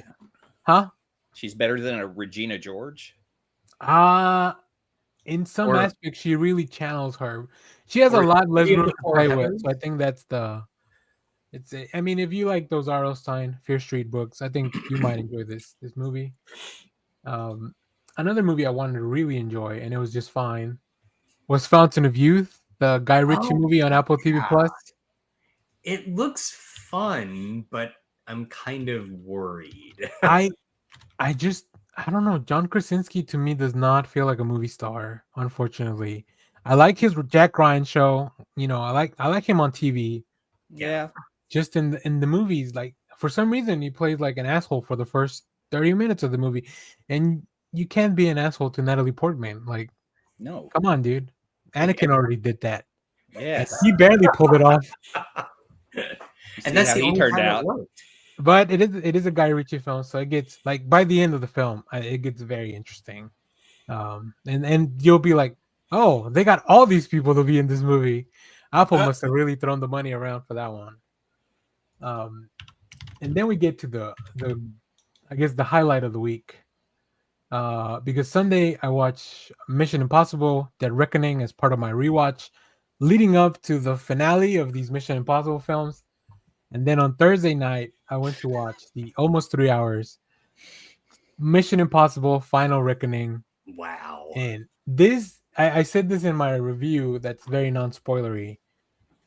huh? She's better than a Regina George. In some Or- aspects, she really channels her. She has a or lot less Three of room the to Four play with, Heavens? so I think that's the. I mean, if you like those R.L. Stine Fear Street books, I think you might enjoy this movie. Another movie I wanted to really enjoy, and it was just fine, was Fountain of Youth, the Guy Ritchie Oh, movie on Apple TV yeah. Plus. It looks fun, but I'm kind of worried. I don't know. John Krasinski to me does not feel like a movie star, unfortunately. I like his Jack Ryan show. I like him on TV. Yeah. Just in the movies, like for some reason he plays like an asshole for the first 30 minutes of the movie, and you can't be an asshole to Natalie Portman. Like, No. come on, dude. Anakin already did that. Yes. He barely pulled it off. And that's how the he only turned time out. it worked. But it is a Guy Ritchie film, so it gets like by the end of the film, it gets very interesting. And you'll be like, oh, they got all these people to be in this movie. Apple must have really thrown the money around for that one. And then we get to the I guess the highlight of the week. Because Sunday I watched Mission Impossible Dead Reckoning as part of my rewatch, leading up to the finale of these Mission Impossible films. And then on Thursday night, I went to watch the almost 3 hours Mission Impossible Final Reckoning. Wow. And this, I said this in my review that's very non-spoilery.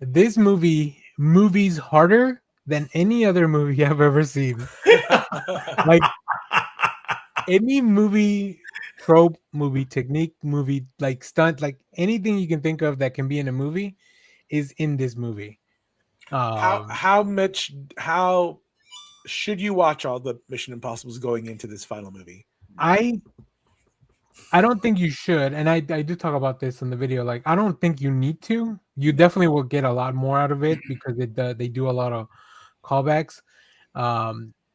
This movie's harder than any other movie I've ever seen. Like any movie trope, movie technique, movie like stunt, like anything you can think of that can be in a movie is in this movie. How should you watch all the Mission Impossibles going into this final movie? I don't think you should, and I do talk about this in the video. Like, I don't think you need to. You definitely will get a lot more out of it because they do a lot of callbacks.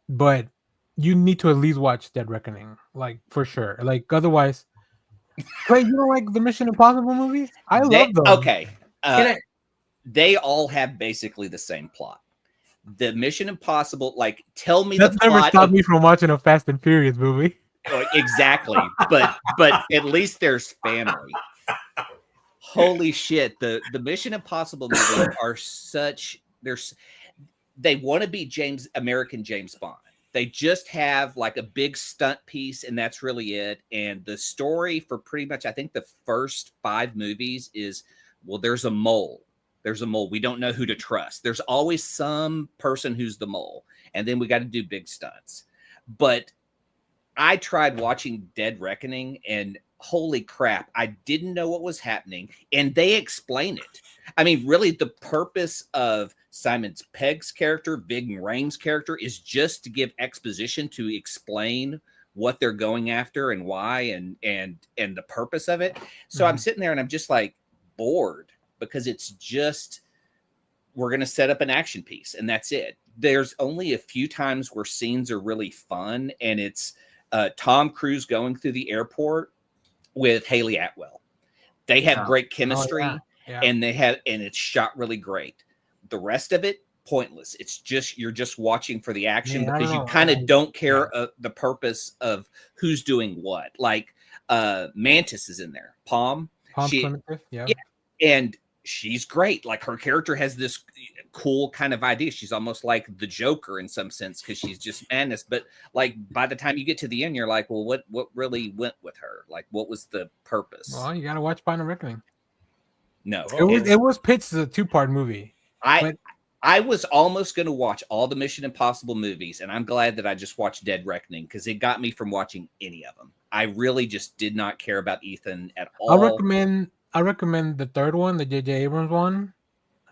But you need to at least watch Dead Reckoning, like for sure. Like otherwise, like you know, like the Mission Impossible movies. I love them. Okay. They all have basically the same plot. The Mission Impossible, like, tell me That's the never plot. stopped me from watching a Fast and Furious movie. Exactly, but at least there's family. Holy shit! The Mission Impossible movies are such. They want to be American James Bond. They just have like a big stunt piece, and that's really it. And the story for pretty much, I think, the first 5 movies is, well, there's a mole. There's a mole. We don't know who to trust. There's always some person who's the mole. And then we got to do big stunts. But I tried watching Dead Reckoning, and holy crap, I didn't know what was happening. And they explain it. I mean, really, the purpose of Simon Pegg's character, Ving Rhames' character, is just to give exposition to explain what they're going after and why and the purpose of it. So I'm sitting there and I'm just like bored. Because it's just, we're going to set up an action piece and that's it. There's only a few times where scenes are really fun, and it's Tom Cruise going through the airport with Haley Atwell. They have great chemistry, and it's shot really great. The rest of it, pointless. It's just, you're just watching for the action because you kind of don't care the purpose of who's doing what. Like Mantis is in there. Palm Clemente, yeah. And she's great. Like, her character has this cool kind of idea. She's almost like the Joker in some sense because she's just madness. But like by the time you get to the end, you're like, well, what really went with her? Like, what was the purpose? Well, you gotta watch Final Reckoning. No, it was pitched as a 2-part movie. I was almost going to watch all the Mission Impossible movies, and I'm glad that I just watched Dead Reckoning because it got me from watching any of them. I really just did not care about Ethan at all. I'll recommend I recommend the third one, the J.J. Abrams one.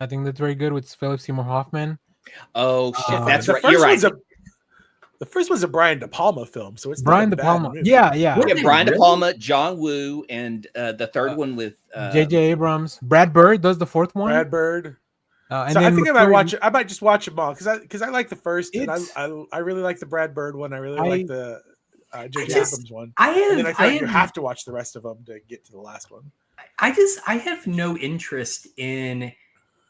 I think that's very good with Philip Seymour Hoffman. Oh shit, that's the right. first You're right. The first one's a Brian De Palma film, so it's Brian not De a bad Palma. movie. Yeah. Yeah, Was it Brian De really? Palma, John Woo, and the third one with J.J. Abrams. Brad Bird does the fourth one. Brad Bird. And So I then think I might just watch them all because I like the first, and It's- I really like the Brad Bird one. I really like the J.J. just- Abrams one. I And then I have, feel like you have to watch the rest of them to get to the last one. I have no interest in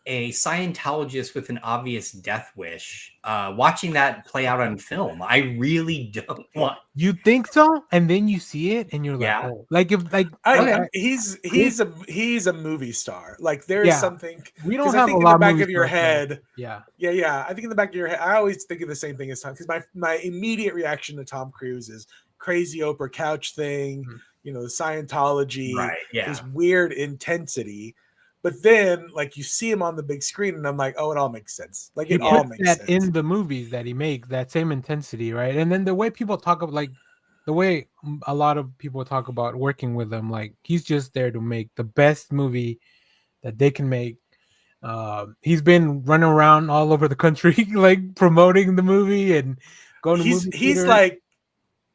a Scientologist with an obvious death wish watching that play out on film. I really don't want. You think so, and then you see it, and you're like, Yeah. oh, like if like He's a movie star. Like there is Yeah. something. we 'Cause don't I have a think in lot the of back movies of your like that. head. Yeah, Yeah. I think in the back of your head, I always think of the same thing as Tom, because my immediate reaction to Tom Cruise is crazy Oprah couch thing, Mhm. you know, the Scientology, Right. Yeah. this weird intensity. But then, like, you see him on the big screen, and I'm like, oh, it all makes sense. Like, he it all puts makes that sense. in the movies that he makes, that same intensity, right? And then the way people talk about, like, the way a lot of people talk about working with him, like he's just there to make the best movie that they can make. He's been running around all over the country, like promoting the movie and going to movie He's theaters. like,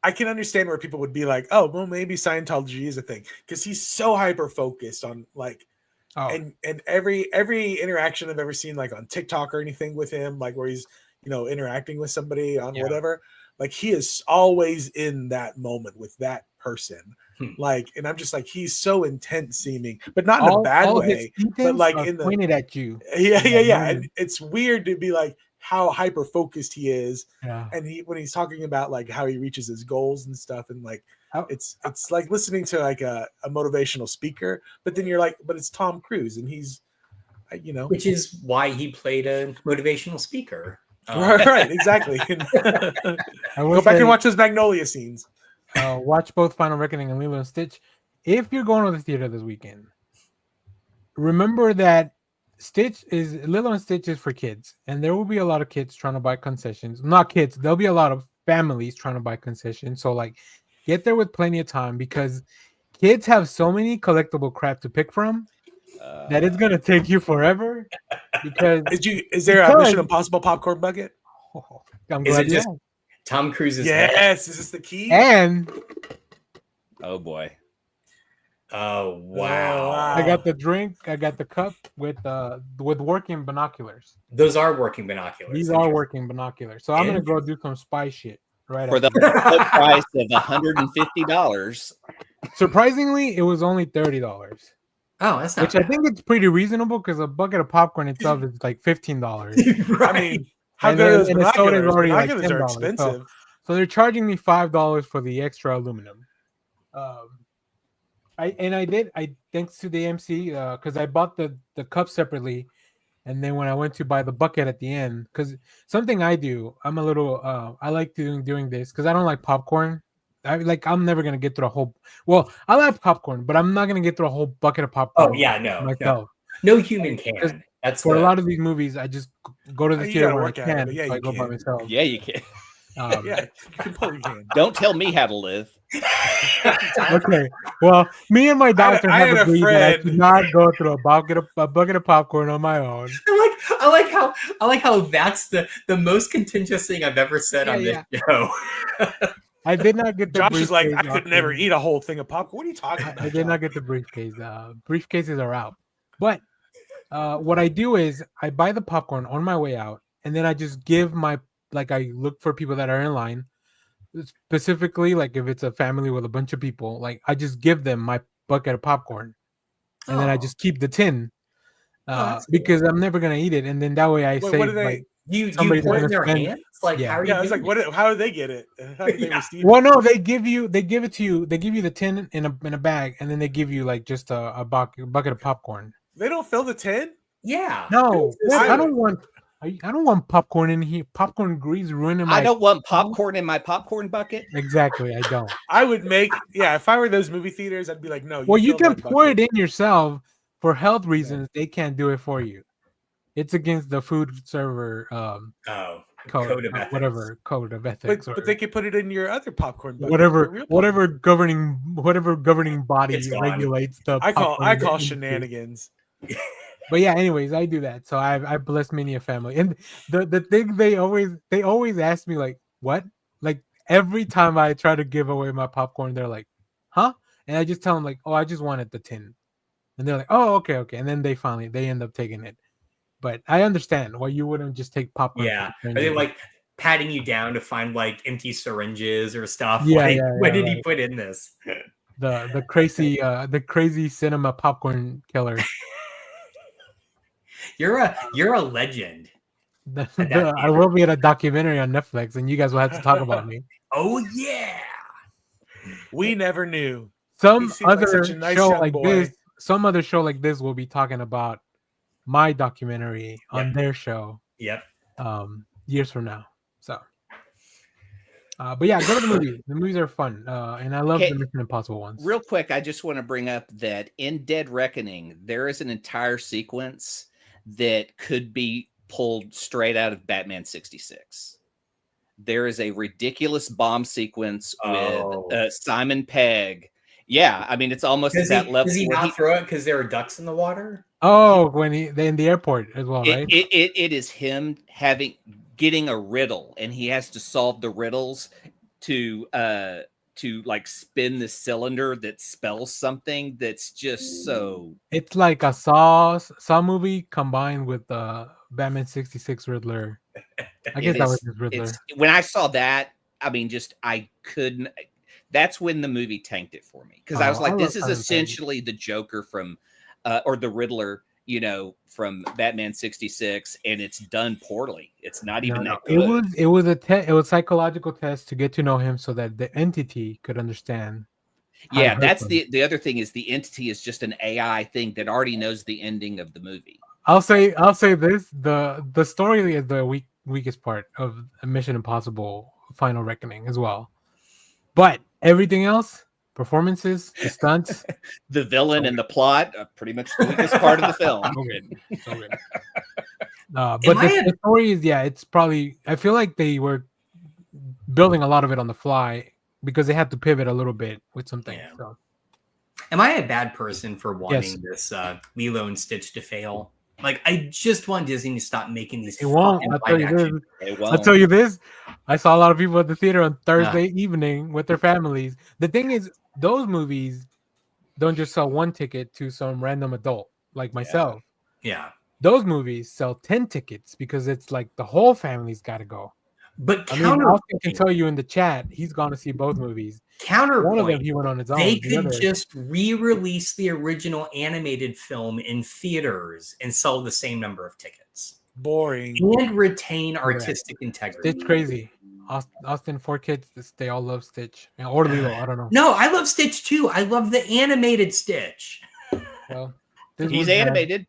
I can understand where people would be like, oh, well, maybe Scientology is a thing, because he's so hyper focused on like, Oh, and every interaction I've ever seen, like on TikTok or anything with him, like where he's, you know, interacting with somebody on Yeah. whatever, like he is always in that moment with that person. Hmm. Like, and I'm just like, he's so intense seeming, but not in a all bad his way, but intents like are in the pointed at you. yeah. that And moment. it's weird to be like how hyper focused he is, Yeah. and he, when he's talking about like how he reaches his goals and stuff, and like Oh. it's like listening to like a motivational speaker, but then you're like, but it's Tom Cruise, and he's, you know, Which is why he played a motivational speaker. right, exactly. I will Go back say, and watch those Magnolia scenes. watch both Final Reckoning and Lilo and Stitch. If you're going to the theater this weekend, remember that Lilo and Stitch is for kids, and there will be a lot of kids trying to buy concessions. Not kids, there'll be a lot of families trying to buy concessions. So like, get there with plenty of time, because kids have so many collectible crap to pick from that it's gonna take you forever. Because Is there a Because- Mission Impossible popcorn bucket? I'm Is glad it you just asked. Tom Cruise's head? Yes. Is this the key? And Oh boy. Oh Oh, wow. wow. I got the drink, I got the cup with working binoculars. Those are working binoculars. These are working binoculars. So I'm gonna go do some spy shit right For the after. low price of $150. Surprisingly, it was only $30, Oh, that's not which I bad. think it's pretty reasonable, because a bucket of popcorn itself is like $15. Right. I mean, how And good then- are those and the soda is binoculars? already like Binoculars are $10, so- expensive. So they're charging me $5 for the extra aluminum. I thanks to the AMC, because I bought the cup separately, and then when I went to buy the bucket at the end, because something I do, I'm a little I like doing this because I don't like popcorn. I'm never gonna get through a whole. Well, I like popcorn, but I'm not gonna get through a whole bucket of popcorn. Oh yeah, no, myself. no human Because can. That's For a the- lot of these movies, I just go to the You theater gotta when I work at it, can. but yeah, so I you go by can. myself. Yeah, you can. Yeah, you can pull your hand. Don't tell me how to live. Okay. Well, me and my doctor I have had a agreed that I friend- should not go through a bucket of popcorn on my own. I like how that's the most contentious thing I've ever said on this show. I did not get the Josh is like, I briefcase could never option. eat a whole thing of popcorn. What are you talking about? I did not get the briefcase. Briefcases are out. But what I do is I buy the popcorn on my way out, and then I just give I look for people that are in line. Specifically, like if it's a family with a bunch of people, like I just give them my bucket of popcorn, and then I Oh. just keep the tin that's cool. because I'm never gonna eat it, and then that way I Wait, save. what do they? Like, You Somebody's pour it in gonna their spend- hands? Like Yeah. how are you Yeah, I was like, doing it? how do they get it? How do they Yeah. receive well, it? no, they give it to you. They give you the tin in a bag, and then they give you like just a bucket of popcorn. They don't fill the tin? Yeah. No, This is- I don't want popcorn in here. Popcorn grease ruining my. I don't want popcorn in my popcorn bucket. Exactly, I don't. I would make, if I were those movie theaters, I'd be like, no. Well, you fill can my pour bucket. it in yourself for health reasons. They can't do it for you. It's against the food server Oh. code of ethics. whatever code of ethics, But they could put it in your other popcorn bucket. whatever governing body It's gone. regulates the. I popcorn call industry. shenanigans. But yeah, anyways, I do that. So I bless many a family. And the thing they always ask me like, what? Like every time I try to give away my popcorn, they're like, huh? And I just tell them like, oh, I just wanted the tin. And they're like, oh, okay. And then they end up taking it. But I understand why you wouldn't just take popcorn. Yeah. Are they like patting you down to find like empty syringes or stuff? Yeah, like, yeah, what did right. he put in this? The crazy cinema popcorn killer. You're a legend. I will be at a documentary on Netflix, and you guys will have to talk about me. Oh yeah. We never knew. Some He seemed like other such a nice show young like boy. this, some other show like this will be talking about my documentary on their show. Yep. Years from now. So, but yeah, go to the movies. The movies are fun, and I love the Mission Impossible ones. Real quick, I just want to bring up that in Dead Reckoning, there is an entire sequence that could be pulled straight out of Batman 66. There is a ridiculous bomb sequence with Simon Pegg. Yeah, I mean, it's almost at that level. Does he not throw it because there are ducks in the water? Oh, when they in the airport as well, right? It is him getting a riddle, and he has to solve the riddles to like spin the cylinder that spells something that's just so. It's like a Saw movie combined with Batman 66 Riddler. I guess that was his Riddler. When I saw that, I mean, I couldn't. That's when the movie tanked it for me, because I was like, this is essentially the Joker from, or the Riddler, from Batman 66, and it's done poorly. It's not even that good. It was a psychological test to get to know him so that the entity could understand. Yeah, that's the other thing is the entity is just an AI thing that already knows the ending of the movie. I'll say this: the story is the weakest part of Mission Impossible Final Reckoning as well, but everything else, performances, the stunts, the villain and the plot, pretty much the weakest part of the film. So good. But the story is, it's probably, I feel like they were building a lot of it on the fly because they had to pivot a little bit with some things. Yeah. So. Am I a bad person for wanting this Lilo and Stitch to fail? Like, I just want Disney to stop making these. It won't. I'll tell you this. I saw a lot of people at the theater on Thursday evening with their families. The thing is, those movies don't just sell one ticket to some random adult like myself. Yeah. Those movies sell 10 tickets because it's like the whole family's got to go. But Austin can tell you in the chat he's gone to see both movies. Counterpoint. One of them he went on his own. They could just re-release the original animated film in theaters and sell the same number of tickets. Boring. And retain artistic integrity. Stitch crazy. Austin, 4 kids, they all love Stitch. Or Lilo, I don't know. No, I love Stitch too. I love the animated Stitch. Well, he's animated.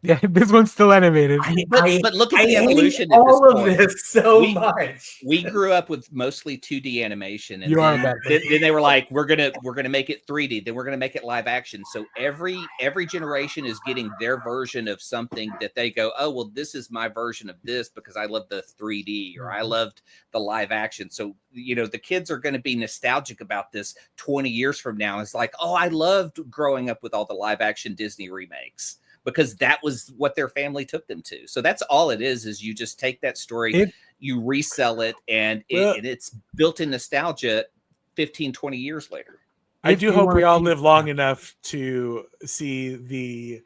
Yeah, this one's still animated. But look at the evolution. All of this so much. We grew up with mostly 2D animation, and then they were like, "We're gonna make it 3D. Then we're gonna make it live action." So every generation is getting their version of something that they go, "Oh, well, this is my version of this because I love the 3D or I loved the live action." So the kids are going to be nostalgic about this 20 years from now. It's like, "Oh, I loved growing up with all the live action Disney remakes." Because that was what their family took them to. So that's all it is you just take that story, you resell it, and it's built-in nostalgia 15, 20 years later. I do hope we all live long enough to see the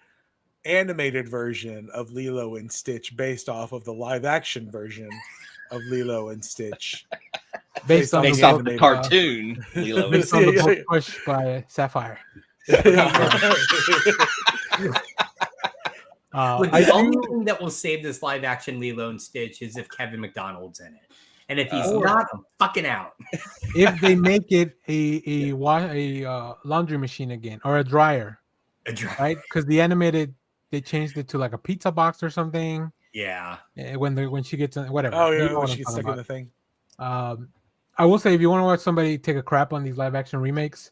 animated version of Lilo and Stitch based off of the live-action version of Lilo and Stitch. Based off the cartoon, Lilo and Stitch. Based on the book Push by Sapphire. The only thing that will save this live action Lilo and Stitch is if Kevin McDonald's in it. And if he's not, I'm fucking out. If they make it a laundry machine again or a dryer. Right? Because the animated, they changed it to like a pizza box or something. Yeah. When she gets whatever. Oh yeah, when she gets stuck in the thing. I will say, if you want to watch somebody take a crap on these live action remakes,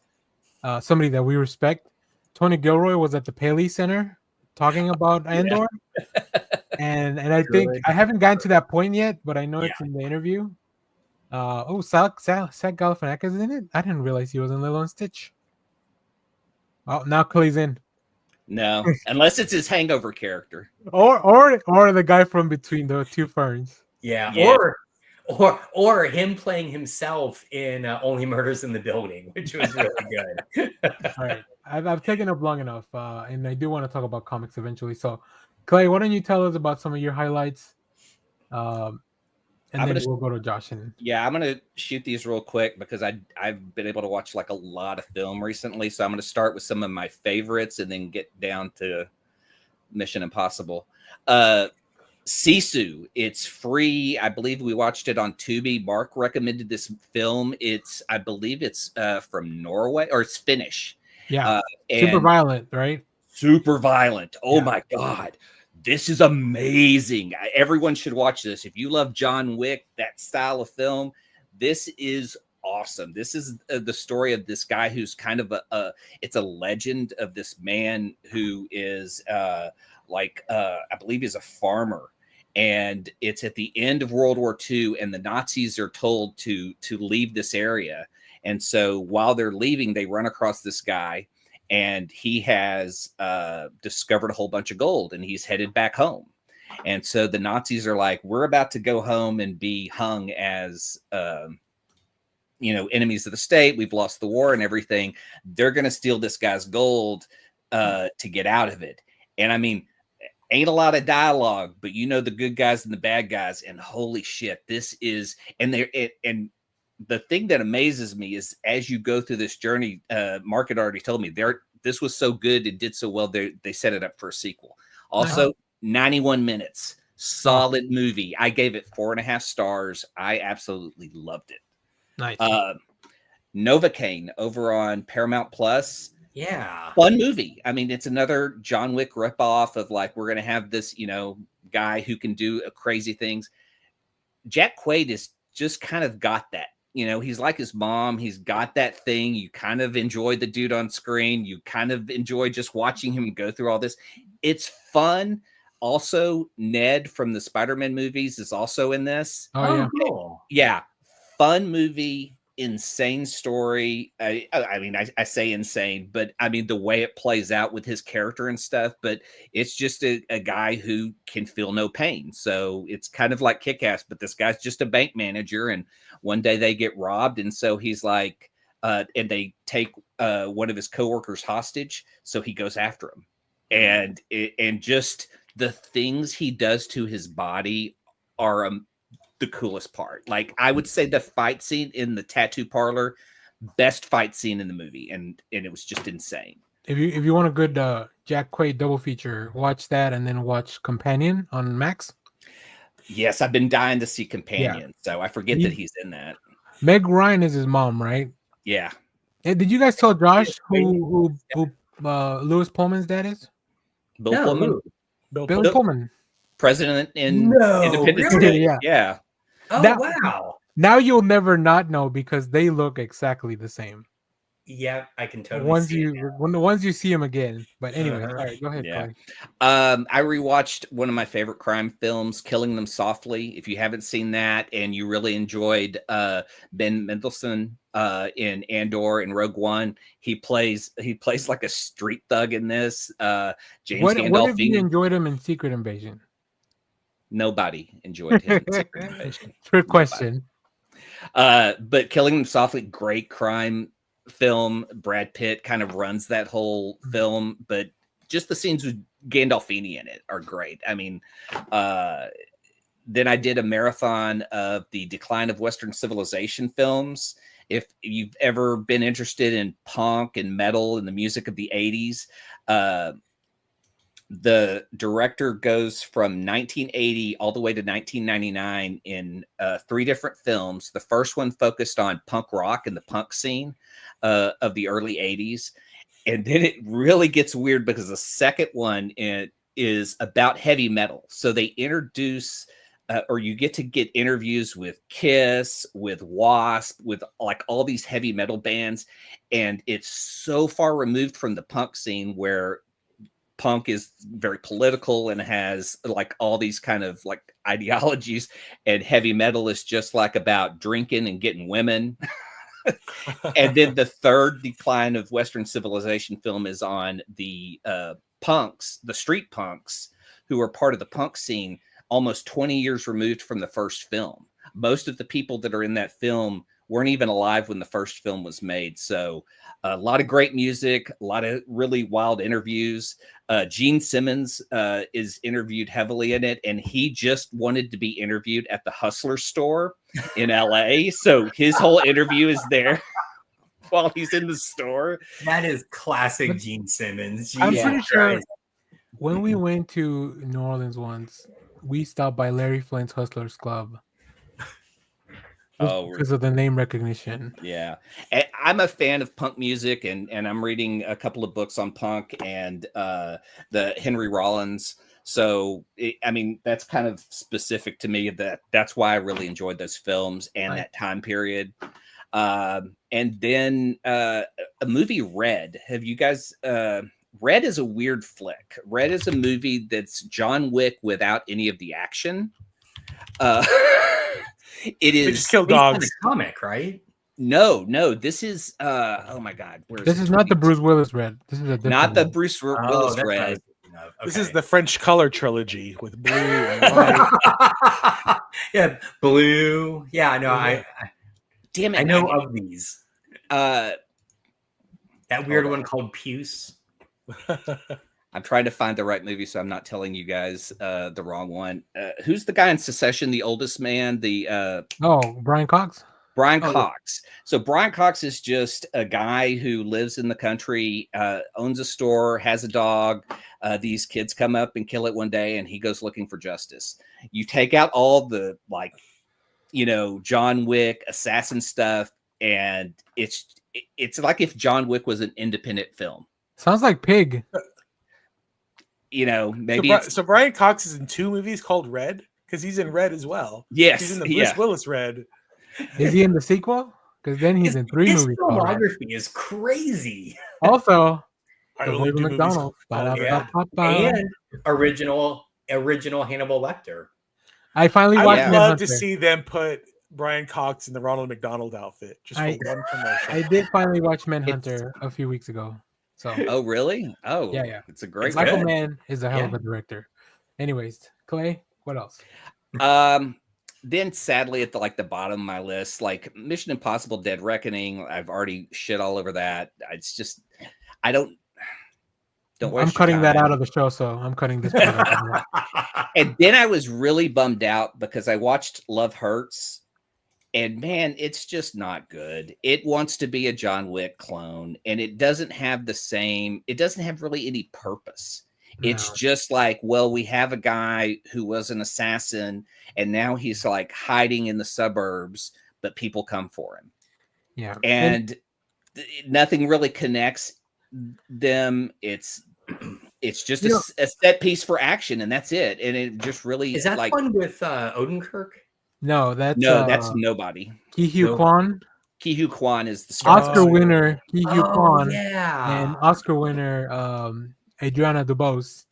somebody that we respect, Tony Gilroy was at the Paley Center talking about Andor, and I think Good. I haven't gotten to that point yet, but I know Yeah. it's in the interview. Zach Galifianakis is in it. I didn't realize he was in Lilo and Stitch. Oh, now Clay's in. No, unless it's his hangover character. Or the guy from Between the Two Ferns. Yeah. Yeah. Or him playing himself in Only Murders in the Building, which was really good. All right, I've taken up long enough, and I do want to talk about comics eventually. So, Clay, why don't you tell us about some of your highlights, and then we'll go to Josh. And Yeah, I'm gonna shoot these real quick because I've been able to watch like a lot of film recently. So I'm gonna start with some of my favorites and then get down to Mission Impossible. Sisu, it's free. I believe we watched it on Tubi. Mark recommended this film. I believe it's from Norway, or it's Finnish. yeah, super violent, right? Super violent. Oh Yeah. my God. This is amazing. Everyone should watch this. If you love John Wick, that style of film, this is awesome. This is the story of this guy who's kind of it's a legend of this man who is I believe he's a farmer. And it's at the end of World War II, and the Nazis are told to leave this area. And so while they're leaving, they run across this guy, and he has discovered a whole bunch of gold, and he's headed back home. And so the Nazis are like, we're about to go home and be hung as enemies of the state. We've lost the war and everything. They're going to steal this guy's gold to get out of it. And I mean, ain't a lot of dialogue, but the good guys and the bad guys, and holy shit, this is, and the thing that amazes me is as you go through this journey, Mark had already told me this was so good, it did so well, they set it up for a sequel. Also, 91 minutes, solid movie. I gave it 4.5 stars. I absolutely loved it. Nice. Novocaine over on Paramount Plus. Yeah. Fun movie. I mean, it's another John Wick ripoff of like, we're going to have this, guy who can do crazy things. Jack Quaid is just kind of got that. He's like his mom. He's got that thing. You kind of enjoy the dude on screen. You kind of enjoy just watching him go through all this. It's fun. Also, Ned from the Spider-Man movies is also in this. Oh, yeah. Cool. Yeah. Fun movie. Insane story. I say insane, but I mean the way it plays out with his character and stuff, but it's just a guy who can feel no pain. So it's kind of like Kick-Ass, but this guy's just a bank manager, and one day they get robbed, and so he's like and they take one of his coworkers hostage, so he goes after him. And just the things he does to his body are the coolest part. Like, I would say the fight scene in the tattoo parlor, best fight scene in the movie, and it was just insane. If you want a good Jack Quaid double feature, watch that and then watch Companion on Max. Yes, I've been dying to see Companion, so I forget that he's in that. Meg Ryan is his mom, right? Yeah. Hey, did you guys tell Josh who Louis Pullman's dad is? Bill Pullman, Bill Pullman, president in Independence really? Day. Yeah. Oh, wow. Now you'll never not know because they look exactly the same. Yeah, I can totally once you see him again. But anyway, all right, go ahead. Yeah. I rewatched one of my favorite crime films, Killing Them Softly. If you haven't seen that and you really enjoyed Ben Mendelsohn in Andor and Rogue One, he plays like a street thug in this. James Gandolfini. What if you enjoyed him in Secret Invasion? Nobody enjoyed him in Secret Invasion. Trick question. But Killing Them Softly, great crime film. Brad Pitt kind of runs that whole film, but just the scenes with Gandolfini in it are great. I mean, then I did a marathon of the Decline of Western Civilization films. If you've ever been interested in punk and metal and the music of the 80s, the director goes from 1980 all the way to 1999 in 3 different films. The first one focused on punk rock and the punk scene of the early 80s. And then it really gets weird because the second one is about heavy metal. So they introduce or you get to get interviews with Kiss, with Wasp, with like all these heavy metal bands. And it's so far removed from the punk scene where punk is very political and has like all these kind of like ideologies, and heavy metal is just like about drinking and getting women. And then the third decline of Western civilization film is on the punks, the street punks, who are part of the punk scene almost 20 years removed from the first film. Most of the people that are in that film weren't even alive when the first film was made. So a lot of great music, a lot of really wild interviews. Gene Simmons is interviewed heavily in it, and he just wanted to be interviewed at the Hustler store in LA. So his whole interview is there while he's in the store. That is classic Gene Simmons. I'm Jesus pretty sure Christ. when we went to New Orleans once, we stopped by Larry Flint's Hustlers Club. Because of the name recognition. Yeah. And I'm a fan of punk music, and I'm reading a couple of books on punk and the Henry Rollins. So, I mean, that's kind of specific to me. That's why I really enjoyed those films and that time period. And then a movie, Red. Have you guys... Red is a weird flick. Red is a movie that's John Wick without any of the action. It is. They just kill dogs. It's a comic, right? No. This is. Oh my God. This is not the Bruce Willis Red. This is a different not the one. Bruce Willis that's Red. what I was thinking of. This Okay. is the French color trilogy with blue and white. Yeah, blue. Yeah, no, Damn it! I know of these. Uh, That weird one called Puce. I'm trying to find the right movie, so I'm not telling you guys the wrong one. Who's the guy in Secession? The oldest man. Brian Cox. Brian Cox. So Brian Cox is just a guy who lives in the country, owns a store, has a dog. These kids come up and kill it one day, and he goes looking for justice. You take out all the John Wick assassin stuff, and it's like if John Wick was an independent film. Sounds like Pig. Maybe So Brian Cox is in 2 movies called Red, because he's in Red as well. Yes, He's in the Bruce Willis Red. Is he in the sequel? Because then he's in 3 His movies. called Red. filmography is crazy. Also, I the only William do movies McDonald. called Yeah. Ba-da-ba-ba-ba. And original Hannibal Lecter. I finally I watched would love Manhunter. to see them put Brian Cox in the Ronald McDonald outfit just for one commercial. I did finally watch Manhunter a few weeks ago. So Oh, really? Oh, Yeah. It's a great Michael one. Mann is a hell of Yeah. a director. Anyways, Clay, what else? Then sadly at the bottom of my list, like Mission Impossible Dead Reckoning, I've already shit all over that. It's just I don't waste I'm your cutting that time. out of the show, so I'm cutting this part out. And then I was really bummed out because I watched Love Hurts, and man, it's just not good. It wants to be a John Wick clone, and it doesn't have really any purpose. It's No. just like, well, we have a guy who was an assassin, and now he's like hiding in the suburbs, but people come for him. Yeah. And nothing really connects them. It's just a set piece for action, and that's it. And it just really Is that like one with Odenkirk? No, that's that's nobody. Ki Hugh No. Kwan, Ki Hugh Kwan is the star. Oscar winner Ki Hugh Kwan, yeah. and Oscar winner Adriana DeBose.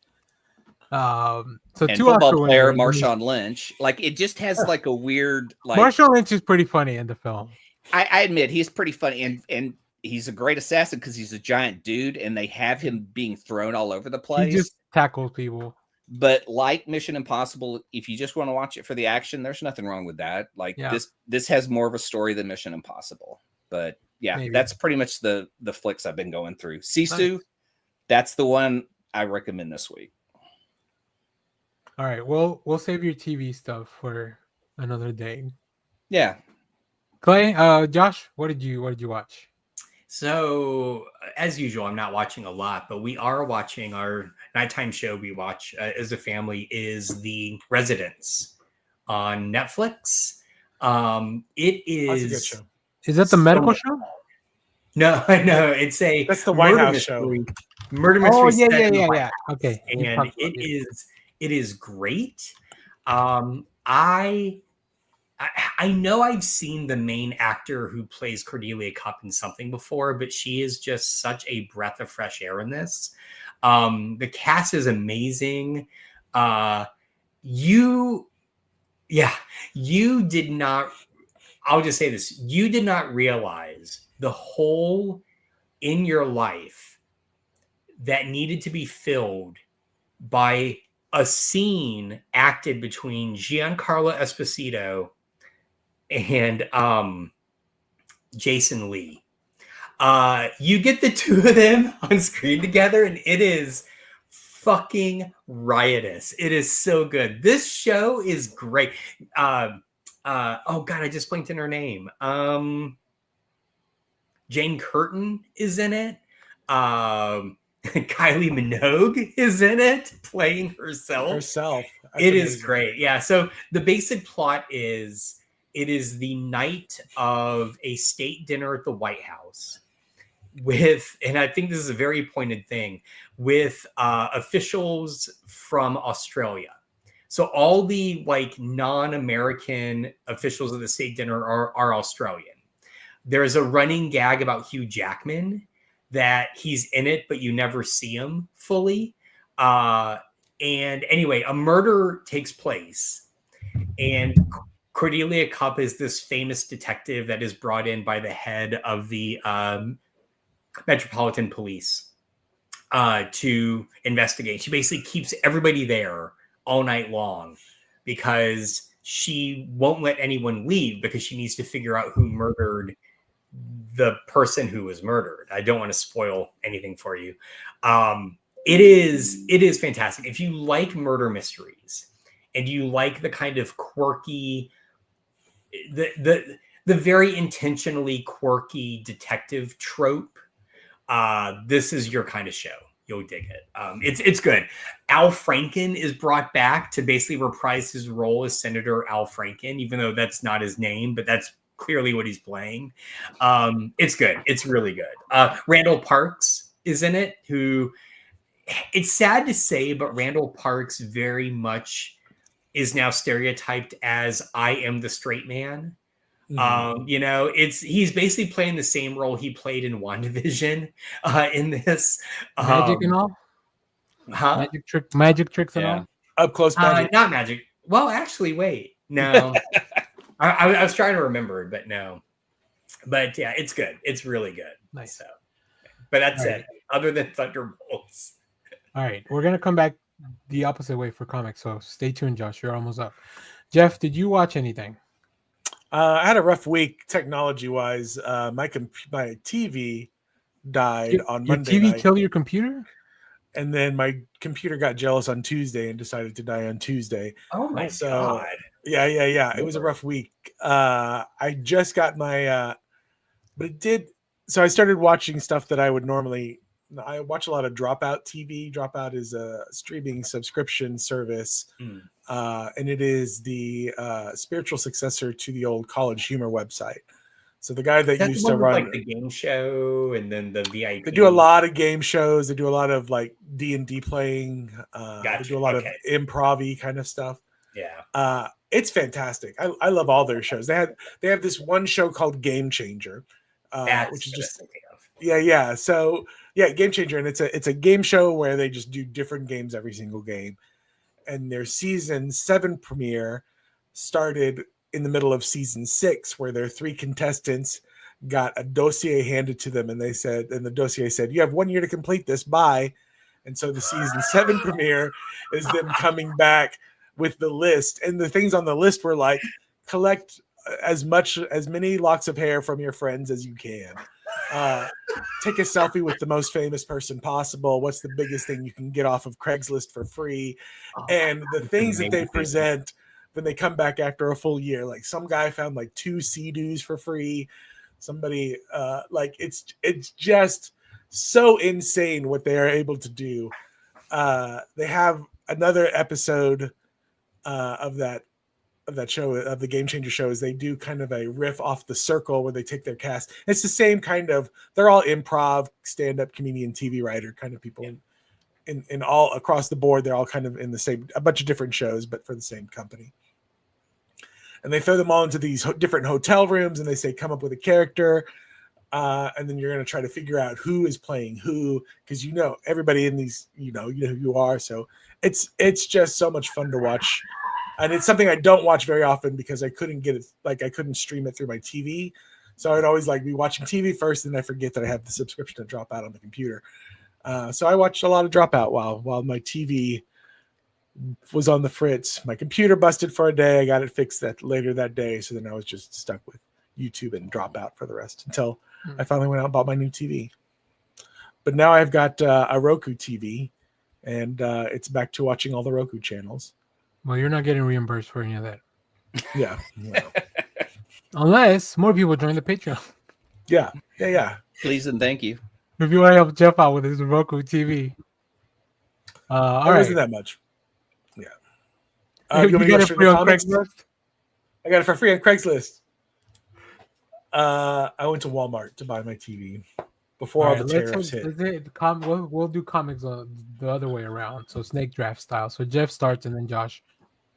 So And 2 football Oscar player winners. Marshawn Lynch. Like it just has like a weird like. Marshawn Lynch is pretty funny in the film. I admit he's pretty funny, and he's a great assassin because he's a giant dude, and they have him being thrown all over the place. He just tackles people. But like Mission Impossible, if you just want to watch it for the action, there's nothing wrong with that. Like Yeah. this has more of a story than Mission Impossible. But yeah, Maybe. that's pretty much the flicks I've been going through. Sisu, that's the one I recommend this week. All right, we'll save your TV stuff for another day. Yeah. Clay, Josh, what did you watch? So, as usual, I'm not watching a lot, but we are watching our nighttime show we watch as a family is The Residence on Netflix. It That's a good is... show. Is that the medical show? No, it's a... That's the White murder House mystery- show. Murder mystery. Oh set in the White yeah. Okay. and You talked about it is great. I know I've seen the main actor who plays Cordelia Cup in something before, but she is just such a breath of fresh air in this. The cast is amazing. You did not, I'll just say this, you did not realize the hole in your life that needed to be filled by a scene acted between Giancarlo Esposito and Jason Lee. You get the two of them on screen together, and it is fucking riotous. It is so good. This show is great. Oh God, I just blinked in her name. Jane Curtin is in it. Kylie Minogue is in it, playing herself. That's it amazing. is great. Yeah. So the basic plot is it is the night of a state dinner at the White House with, and I think this is a very pointed thing, with officials from Australia. So all the like non-American officials of the state dinner are Australian. There's a running gag about Hugh Jackman, that he's in it, but you never see him fully. And anyway, a murder takes place, and Cordelia Cupp is this famous detective that is brought in by the head of the Metropolitan Police to investigate. She basically keeps everybody there all night long because she won't let anyone leave because she needs to figure out who murdered the person who was murdered. I don't want to spoil anything for you. It is fantastic. If you like murder mysteries and you like the kind of quirky, the very intentionally quirky detective trope, this is your kind of show. You'll dig it. It's good. Al Franken is brought back to basically reprise his role as Senator Al Franken, even though that's not his name, but that's clearly what he's playing. It's good. It's really good. Randall Parks is in it, who, it's sad to say, but Randall Parks very much is now stereotyped as I am the straight man. You know, he's basically playing the same role he played in WandaVision in this. Magic and all? Huh? Magic tricks and all? Up close magic. Not magic. Well, actually, wait. No. I was trying to remember, but no. But yeah, it's good. It's really good. Nice. So, but that's All it. right. Other than Thunderbolts. All right. We're going to come back the opposite way for comics. So stay tuned, Josh. You're almost up. Jeff, did you watch anything? I had a rough week technology-wise. My TV died on Monday Your TV night, killed your computer? and then my computer got jealous on Tuesday and decided to die on Tuesday. Oh my God. Yeah. It was a rough week. I just got my, but it did. So I started watching stuff that I would normally. I watch a lot of Dropout TV. Dropout is a streaming subscription service, and it is the spiritual successor to the old College Humor website. So the guy that used to run like the game show and then the VIP. They do a lot of game shows. They do a lot of like D&D playing. Gotcha. They do a lot of improv-y kind of stuff. Yeah. It's fantastic. I love all their shows. They have this one show called Game Changer, which is just yeah. So yeah, Game Changer, and it's a game show where they just do different games every single game. And their season 7 premiere started in the middle of season 6, where their 3 contestants got a dossier handed to them, and the dossier said, "You have 1 year to complete this. Bye." And so the season 7 premiere is them coming back with the list, and the things on the list were like, collect as many locks of hair from your friends as you can. Take a selfie with the most famous person possible. What's the biggest thing you can get off of Craigslist for free? And the things that they present when they come back after a full year, like some guy found like 2 Sea-Doos for free. Somebody like it's just so insane what they are able to do. They have another episode of that show, of the Game Changer show, is they do kind of a riff off The Circle where they take their cast. It's the same kind of, they're all improv, stand-up comedian, TV writer kind of people. In all across the board, they're all kind of in the same, a bunch of different shows, but for the same company. And they throw them all into these different hotel rooms, and they say, come up with a character. and then you're going to try to figure out who is playing who, because everybody in these, you know who you are. So it's just so much fun to watch, and it's something I don't watch very often because I couldn't get it, like I couldn't stream it through my TV. So I'd always be watching TV first, and I forget that I have the subscription to Dropout on the computer. So I watched a lot of Dropout while my TV was on the fritz. My computer busted for a day. I got it fixed later that day. So then I was just stuck with YouTube and Dropout for the rest until I finally went out and bought my new TV. But now I've got a Roku TV, and it's back to watching all the Roku channels. Well, you're not getting reimbursed for any of that. Yeah. Unless more people join the Patreon. Yeah. Please and thank you. If you want to help Jeff out with his Roku TV. All right. Wasn't that much. Yeah. You got it free on Craigslist? I got it for free on Craigslist. I went to Walmart to buy my TV before all the tariffs hit. We'll do comics the other way around. So snake draft style. So Jeff starts and then Josh.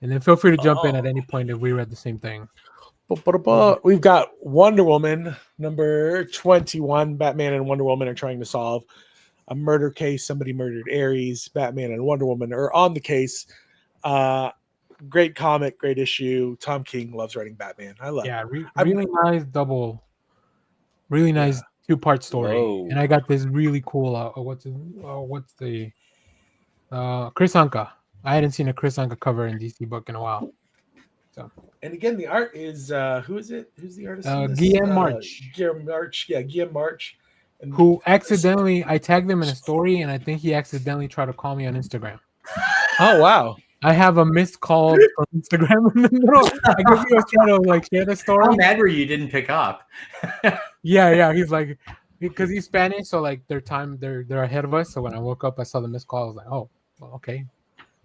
And then feel free to jump in at any point if we read the same thing. We've got Wonder Woman number 21. Batman and Wonder Woman are trying to solve a murder case. Somebody murdered Ares. Batman and Wonder Woman are on the case. Great comic, great issue. Tom King loves writing Batman. I love it. Really nice double, really nice 2-part story. Whoa. And I got this really cool Chris Anka. I hadn't seen a Chris Anka cover in DC book in a while. So, and again, the art is who is it? Who's the artist? Guillaume March. Guillaume March. Yeah, Guillaume March. And who accidentally, I tagged him in a story, and I think he accidentally tried to call me on Instagram. Oh wow! I have a missed call from Instagram in the middle. I guess he was trying to share the story. How mad were you didn't pick up? Yeah. He's like, because he's Spanish, so they're ahead of us. So when I woke up, I saw the missed call. I was like, oh, well, okay.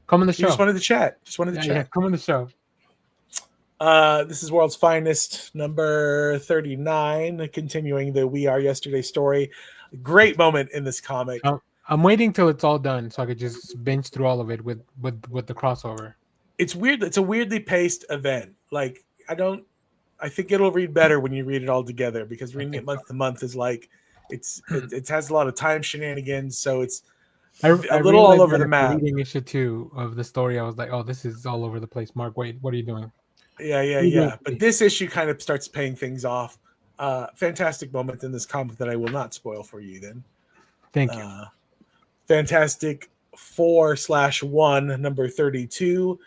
Come on the show. Just wanted to chat. Yeah, come on the show. This is World's Finest, number 39, continuing the We Are Yesterday story. Great moment in this comic. I'm waiting till it's all done so I could just binge through all of it with the crossover. It's weird. It's a weirdly paced event. I think it'll read better when you read it all together, because reading it month to month is it has a lot of time shenanigans. So it's a little all over the map. Reading issue 2 of the story, I was like, oh, this is all over the place. Mark, wait, what are you doing? Yeah. But this issue kind of starts paying things off. Fantastic moment in this comic that I will not spoil for you then. Thank you. Fantastic 4/1, number 32.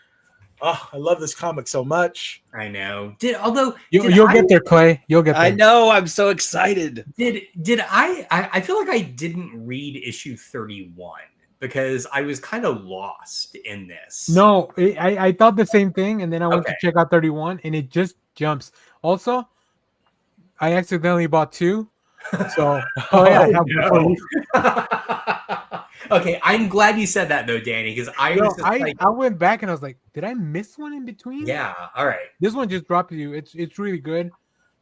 Oh, I love this comic so much. I know. You'll get there, Clay. You'll get there. I know. I'm so excited. Did I feel like I didn't read issue 31 because I was kind of lost in this. No, I thought the same thing, and then I went to check out 31, and it just jumps. Also, I accidentally bought 2. So I have Okay, I'm glad you said that though, Danny, because I went back and I was like, did I miss one in between? Yeah, all right. This one just dropped you. It's really good.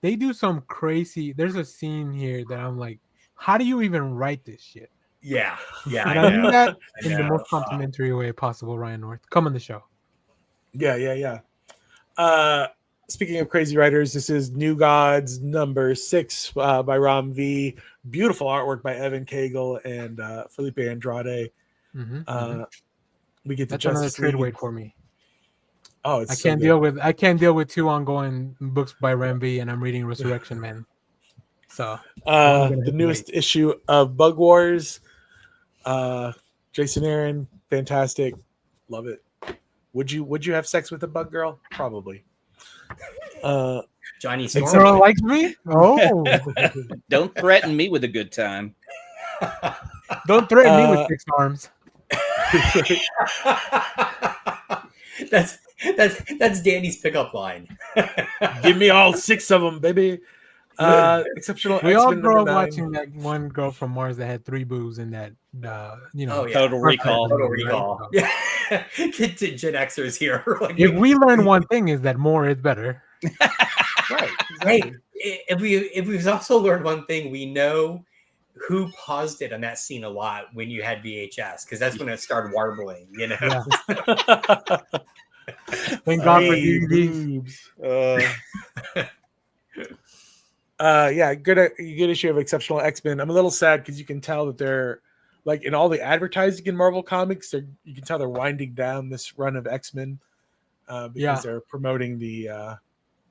They do some crazy. There's a scene here that I'm like, how do you even write this shit? Yeah. And I do that in the most complimentary way possible. Ryan North, come on the show. Yeah. Speaking of crazy writers, this is New Gods number 6 by Ram V. Beautiful artwork by Evan Cagle and Felipe Andrade. We get to That's Justice another trade League. weight for me. Oh, it's I can't deal with 2 ongoing books by Ram V, and I'm reading Resurrection Man. So the newest issue of Bug Wars. Jason Aaron, fantastic, love it. Would you have sex with a bug girl? Probably. Johnny Storm likes me. Oh, Don't threaten me with a good time. Don't threaten me with 6 arms. That's Danny's pickup line. Give me all 6 of them, baby. Exceptional. We all X-Men grew up number 9. watching that one girl from Mars that had 3 boobs in that. Total Recall. Yeah. Get to Gen Xers here. If we learn one thing, is that more is better. Right. Hey, if we've also learned one thing, we know who paused it on that scene a lot when you had VHS, because that's when it started warbling. Yeah. Thank God for DVDs. Yeah, good issue of Exceptional X-Men. I'm a little sad because you can tell that they're like in all the advertising in Marvel Comics, you can tell they're winding down this run of X-Men because they're promoting the.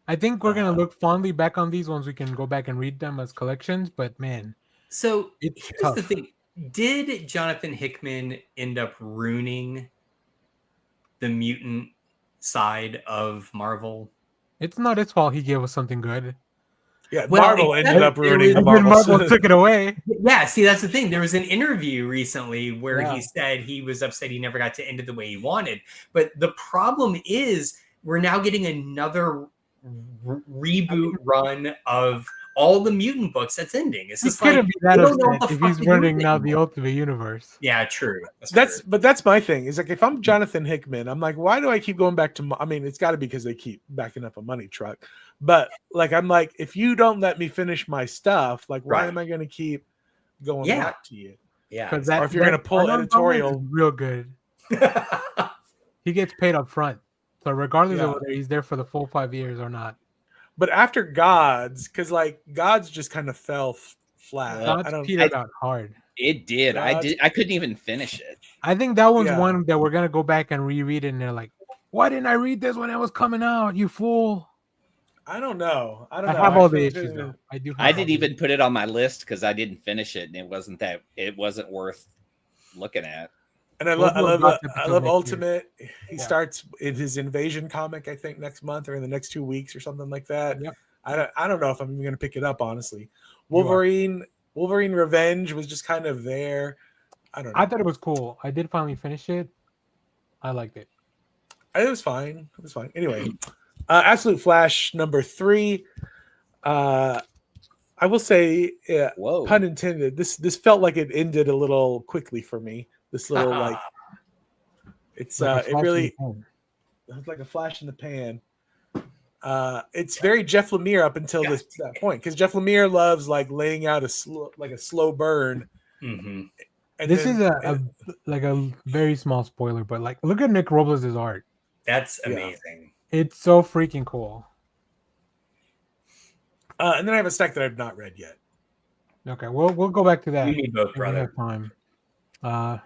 I think we're gonna look fondly back on these ones. We can go back and read them as collections, but man, So it's here's tough. the thing: did Jonathan Hickman end up ruining the mutant side of Marvel? It's not his fault. He gave us something good. Yeah, Well, Marvel except ended up there ruining the was- And then Marvel. Marvel took it away. Yeah, see, that's the thing. There was an interview recently where Yeah. he said he was upset he never got to end it the way he wanted. But the problem is we're now getting another reboot run of all the mutant books that's ending. It's He just like, couldn't be that we don't know what upset the if fuck he's to do running with now it the anymore. Ultimate Universe. Yeah, true. That's true. but that's my thing. Is like if I'm Jonathan Hickman, I'm like, why do I keep going back to? I mean, it's got to be because they keep backing up a money truck. But like, I'm like, if you don't let me finish my stuff, like, why Right. am I going to keep going Yeah. back to you? Yeah. Because Or if you're gonna pull Arnold Thomas editorial- is real good. He gets paid up front, so regardless Yeah. of whether he's there for the full 5 years or not, But after Gods, because like Gods just kind of fell flat. Well, God's I don't. petered out hard. It did. Gods- I couldn't even finish it. I think that one's Yeah. one that we're gonna go back and reread it, and they're like, "Why didn't I read this when it was coming out? You fool!" I don't know. I don't I know. have all the feel- issues though. I do. Have I all didn't the even issues. put it on my list because I didn't finish it, and it wasn't worth looking at. And I We'll love, I do a love, Gods I episode love next year. Ultimate. He Yeah. starts in his Invasion comic, I think, next month or in the next 2 weeks or something like that. Yep. I don't know if I'm even going to pick it up, honestly. You Wolverine Revenge was just kind of there. I don't know. I thought it was cool. I did finally finish it. I liked it. It was fine. It was fine. Anyway, Absolute Flash number 3. I will say, Whoa. pun intended. This felt like it ended a little quickly for me. This little like it's Like a it flash in really the pan. it's like a flash in the pan. It's very Jeff Lemire up until that point because Jeff Lemire loves like laying out a slow burn. Mhm. And This then- is a very small spoiler, but like, look at Nick Robles' art. That's Yeah. amazing. It's so freaking cool. and then I have a stack that I've not read yet. Okay, we'll go back to that. You need both, if we brother. have time.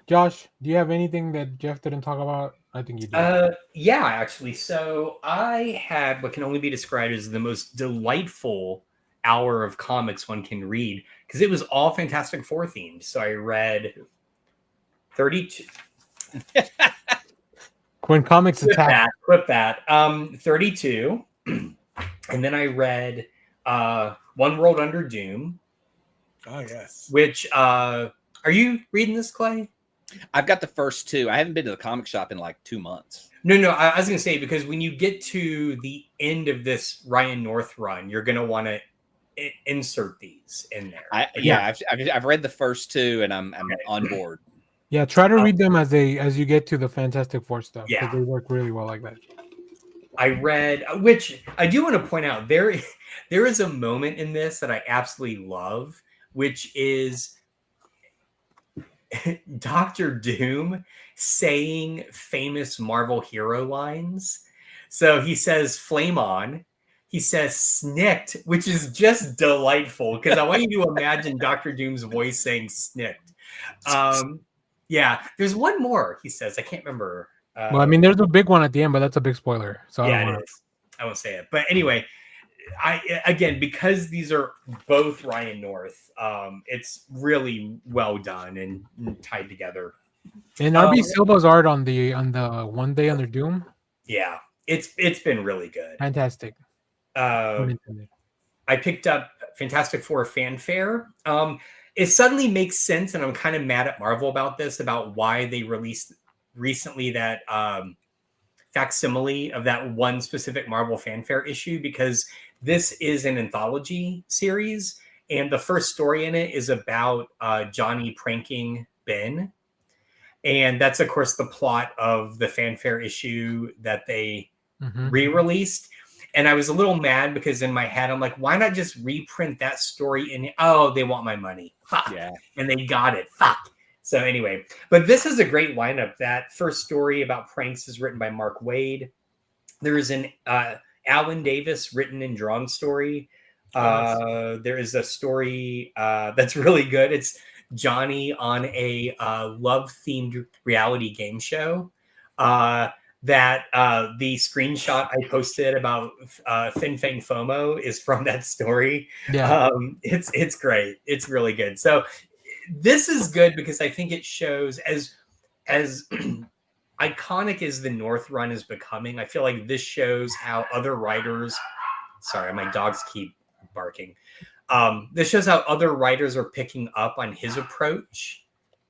Josh, do you have anything that Jeff didn't talk about? I think you do. Yeah, actually. So I had what can only be described as the most delightful hour of comics one can read because it was all Fantastic Four themed. So I read 32. When comics attack, Clip that. 32. And then I read One World Under Doom, Oh yes. which are you reading this, Clay? I've got the first 2. I haven't been to the comic shop in like 2 months. No, I was going to say, because when you get to the end of this Ryan North run, you're going to want to insert these in there. I've read the first 2, and I'm on board. yeah, try to read them as you get to the Fantastic Four stuff. Yeah. Because they work really well like that. I read, which I do want to point out, there is a moment in this that I absolutely love, which is Dr. Doom saying famous Marvel hero lines. So he says "flame on," he says "snicked," which is just delightful because I want you to imagine Dr. Doom's voice saying "snicked." Yeah, there's one more he says. I can't remember. Well, I mean, there's a big one at the end, but that's a big spoiler. So I Yeah, don't it wanna... is. I won't say it. But anyway, again, because these are both Ryan North, it's really well done and tied together. And RB Silva's art on the One Day Under Doom, Yeah, it's been really good. fantastic. I picked up Fantastic Four Fanfare. It suddenly makes sense, and I'm kind of mad at Marvel about this, about why they released recently that facsimile of that one specific Marvel Fanfare issue, because this is an anthology series, and the first story in it is about Johnny pranking Ben. And that's, of course, the plot of the Fanfare issue that they re-released. And I was a little mad because in my head, I'm like, why not just reprint that story in? Oh, they want my money. Fuck. Yeah. And they got it. Fuck. So anyway, but this is a great lineup. That first story about pranks is written by Mark Waid. There is an Alan Davis written and drawn story There is a story that's really good. It's Johnny on a love-themed reality game show. That the screenshot I posted about Fin Fang Fomo is from that story. Yeah. It's great. It's really good. So this is good because I think it shows as iconic as the North Run is becoming. I feel like this shows how other writers. Sorry, my dogs keep barking. This shows how other writers are picking up on his approach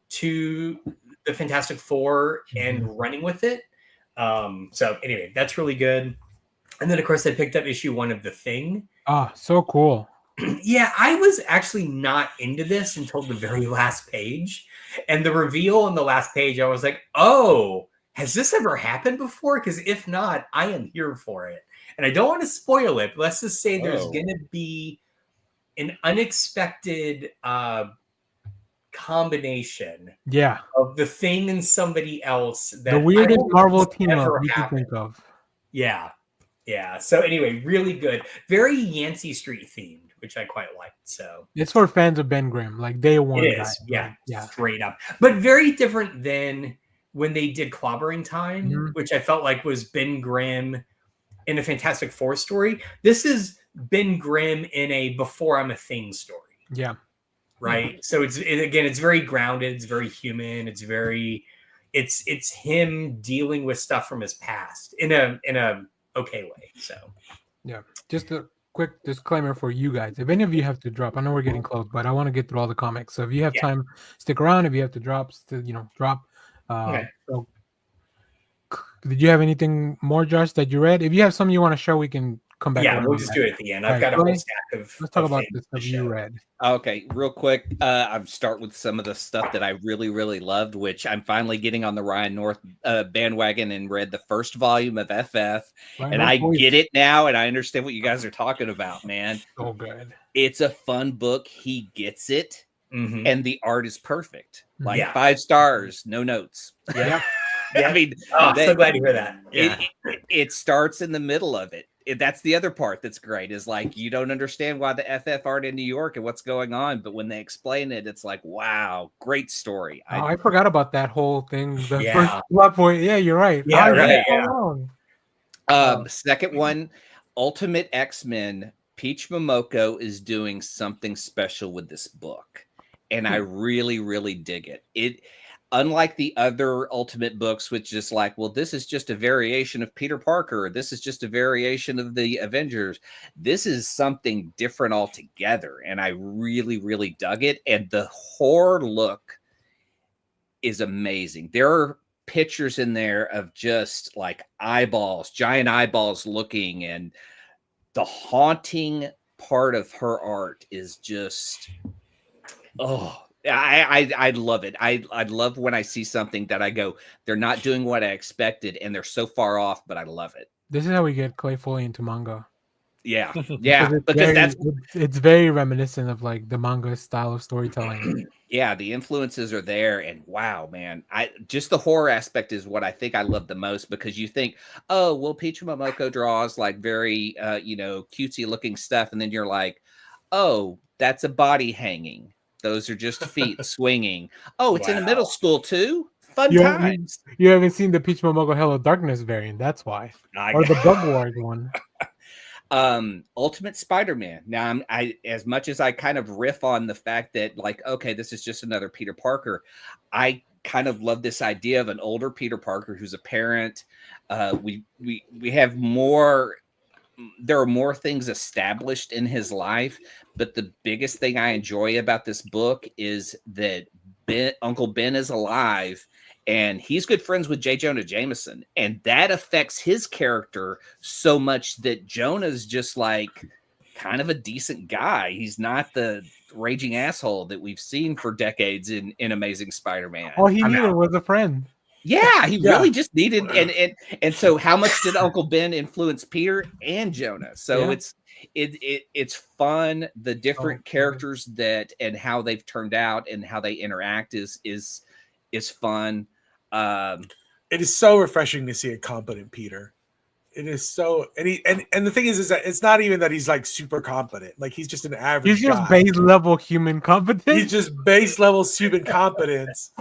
to the Fantastic Four and running with it. So anyway, that's really good. And then of course I picked up issue 1 of The Thing. Oh, so cool. Yeah, I was actually not into this until the very last page. And the reveal on the last page, I was like, oh, has this ever happened before? Because if not, I am here for it. And I don't want to spoil it, but let's just say there's going to be an unexpected combination of The Thing and somebody else. That the weirdest Marvel team up you can think of. Yeah. So anyway, really good. Very Yancey Street themed, which I quite liked. So it's for fans of Ben Grimm, like day one. It is, yeah, straight up. But very different than when they did Clobbering Time, which I felt like was Ben Grimm in a Fantastic Four story. This is Ben Grimm in a Before I'm a Thing story. Yeah. Right. So it's very grounded. It's very human. It's him dealing with stuff from his past in a okay way. So yeah. Just a quick disclaimer for you guys. If any of you have to drop, I know we're getting close, but I want to get through all the comics. So if you have time, stick around. If you have to drop, drop. Okay. So did you have anything more, Josh, that you read? If you have something you want to show, we can come back. Yeah, we'll just do it at the end. I've got a whole stack of. Let's talk about the stuff you read. Okay, real quick. I'll start with some of the stuff that I really, really loved, which I'm finally getting on the Ryan North bandwagon and read the first volume of FF. And I get it now, and I understand what you guys are talking about, man. So good. It's a fun book. He gets it, and the art is perfect. Like 5 stars, no notes. Yeah. I mean, so glad to hear that. Yeah. It starts in the middle of it. That's the other part that's great is like you don't understand why the FF aren't in New York and what's going on, but when they explain it, it's like, wow, great story. I forgot about that whole thing. The first plot point. Yeah, you're right. Yeah, right. Second one, Ultimate X-Men. Peach Momoko is doing something special with this book, and I really, really dig it. Unlike the other Ultimate books, which is like, well, this is just a variation of Peter Parker. This is just a variation of the Avengers. This is something different altogether. And I really, really dug it. And the horror look is amazing. There are pictures in there of just like eyeballs, giant eyeballs looking. And the haunting part of her art is just, I love it. I love when I see something that I go, they're not doing what I expected, and they're so far off, but I love it. This is how we get Clay Foley into manga. Yeah, it's very reminiscent of like the manga style of storytelling. Yeah, the influences are there, and wow, man, just the horror aspect is what I think I love the most because you think, oh, well, Peach Momoko draws like very cutesy looking stuff, and then you're like, oh, that's a body hanging. Those are just feet swinging. Oh, it's in a middle school too. Fun times. You haven't seen the Peach Momoko Hello Darkness variant. That's why. Or the Bug Wars one. Ultimate Spider-Man. Now, I as much as I kind of riff on the fact that, like, okay, this is just another Peter Parker. I kind of love this idea of an older Peter Parker who's a parent. We have more. There are more things established in his life, but the biggest thing I enjoy about this book is that Uncle Ben is alive and he's good friends with J. Jonah Jameson. And that affects his character so much that Jonah's just like kind of a decent guy. He's not the raging asshole that we've seen for decades in Amazing Spider-Man. All he needed was a friend. Yeah, he really just needed and so how much did Uncle Ben influence Peter and Jonah? So it's fun. The different characters that and how they've turned out and how they interact is fun. It is so refreshing to see a competent Peter. It is so, and the thing is that it's not even that he's like super competent. Like he's just an average He's just guy. base level human competence. He's just base level human competence.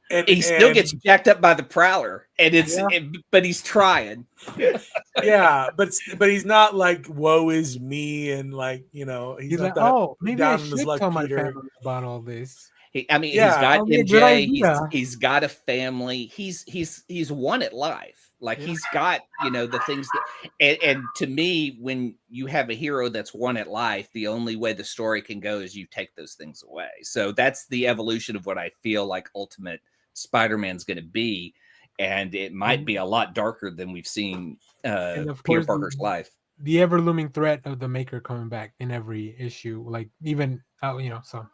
And He still gets jacked up by the Prowler, and but he's trying. Yeah, but he's not like woe is me, and like he's He's not like, that oh, maybe I down on his should luck, tell my Peter. family about all this. He's Yeah, got that'd be a good MJ. idea. He's got a family. He's won at life. Like he's got the things that, and to me, when you have a hero that's won at life, the only way the story can go is you take those things away. So that's the evolution of what I feel like Ultimate Spider-Man's going to be, and it might be a lot darker than we've seen of Peter course, Parker's life. The ever looming threat of the Maker coming back in every issue, like even so.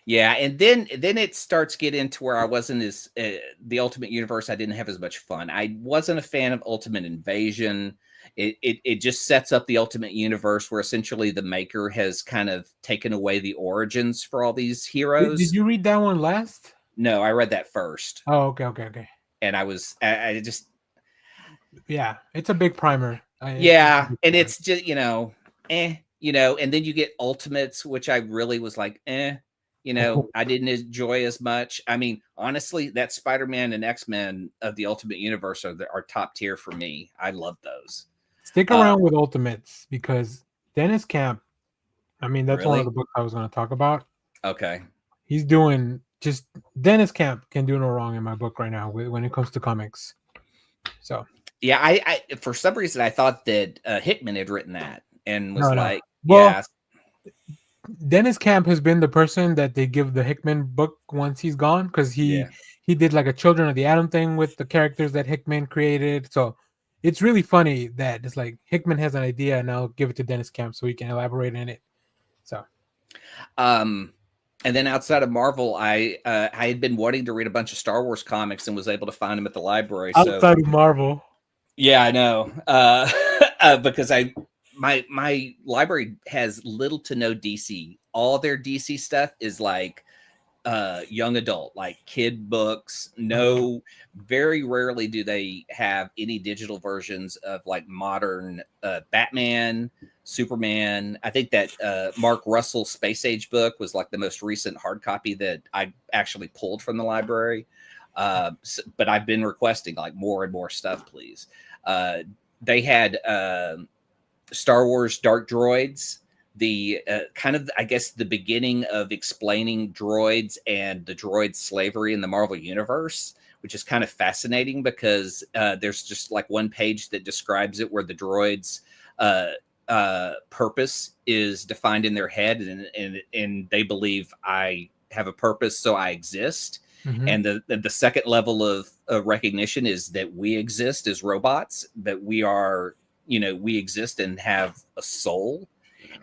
Yeah, and then it starts getting to where I wasn't as the Ultimate Universe. I didn't have as much fun. I wasn't a fan of Ultimate Invasion. It just sets up the Ultimate Universe where essentially the Maker has kind of taken away the origins for all these heroes. Did you read that one last? No, I read that first. Oh, okay. And I just yeah, it's a big primer. and it's just and then you get Ultimates, which I really was like I didn't enjoy as much. I mean, honestly, that Spider-Man and X-Men of the Ultimate Universe are top tier for me. I love those. Stick around with Ultimates because Dennis Camp. I mean, that's one of the books I was going to talk about. Okay, he's doing just Dennis Camp can do no wrong in my book right now when it comes to comics. So yeah, I for some reason I thought that Hickman had written that and was Dennis Camp has been the person that they give the Hickman book once he's gone because he did like a Children of the Atom thing with the characters that Hickman created. So it's really funny that it's like Hickman has an idea and I'll give it to Dennis Camp so he can elaborate in it. So, and then outside of Marvel, I had been wanting to read a bunch of Star Wars comics and was able to find them at the library. Outside of Marvel, yeah, I know, because my library has little to no DC. All their DC stuff is like young adult, like kid books. No, very rarely do they have any digital versions of like modern Batman, Superman. I think that Mark Russell Space Age book was like the most recent hard copy that I actually pulled from the library. But I've been requesting like more and more stuff, please. They had Star Wars Dark Droids, the kind of, I guess, the beginning of explaining droids and the droid slavery in the Marvel Universe, which is kind of fascinating because there's just like one page that describes it where the droids purpose is defined in their head and they believe I have a purpose, so I exist. Mm-hmm. And the second level of recognition is that we exist as robots, that we are, we exist and have a soul.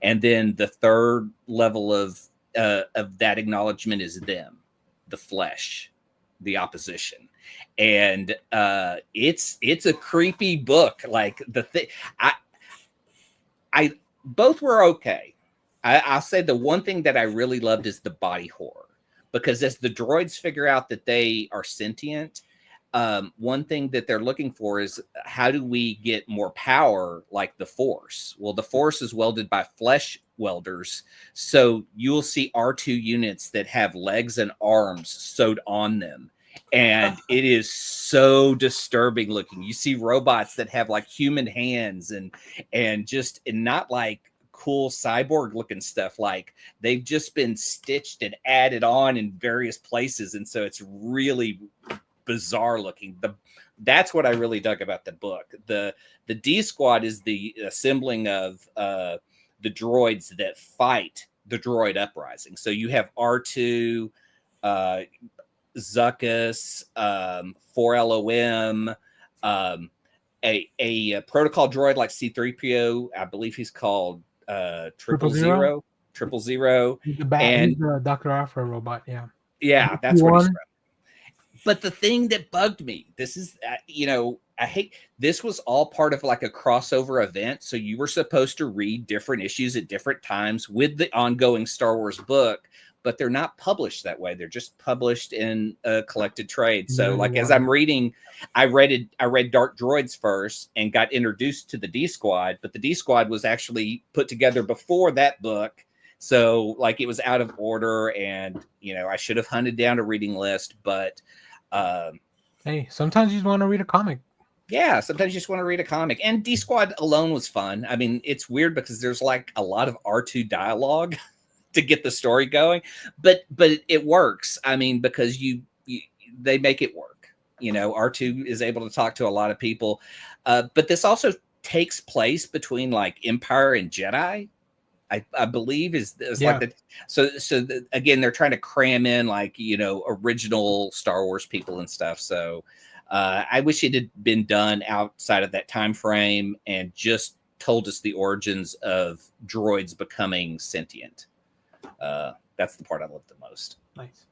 And then the third level of that acknowledgement is them, the flesh, the opposition. And it's a creepy book. Like the thing, I both were okay. I'll say the one thing that I really loved is the body horror. Because as the droids figure out that they are sentient, one thing that they're looking for is how do we get more power like the Force? Well, the Force is welded by flesh welders. So you'll see R2 units that have legs and arms sewed on them. And it is so disturbing looking. You see robots that have like human hands and not like cool cyborg looking stuff, like they've just been stitched and added on in various places, and so it's really bizarre looking. That's what I really dug about the book. The D Squad is the assembling of the droids that fight the droid uprising. So you have R2, Zuckuss, 4LOM, a protocol droid like C-3PO. I believe he's called Triple Zero, and the Dr. Afra robot. Yeah, that's what he's from. But the thing that bugged me, this is, I hate, this was all part of like a crossover event. So you were supposed to read different issues at different times with the ongoing Star Wars book. but they're not published that way. They're just published in a collected trade. So like as I'm reading, I read Dark Droids first and got introduced to the D Squad, but the D Squad was actually put together before that book. So like it was out of order, and I should have hunted down a reading list, but hey, sometimes you just want to read a comic. Yeah, sometimes you just want to read a comic. And D Squad alone was fun. I mean, it's weird because there's like a lot of R2 dialogue to get the story going, but it works. I mean, because they make it work. R2 is able to talk to a lot of people, but this also takes place between like Empire and Jedi. I believe is like that. So again, they're trying to cram in like original Star Wars people and stuff. So I wish it had been done outside of that time frame and just told us the origins of droids becoming sentient. That's the part I love the most. Nice.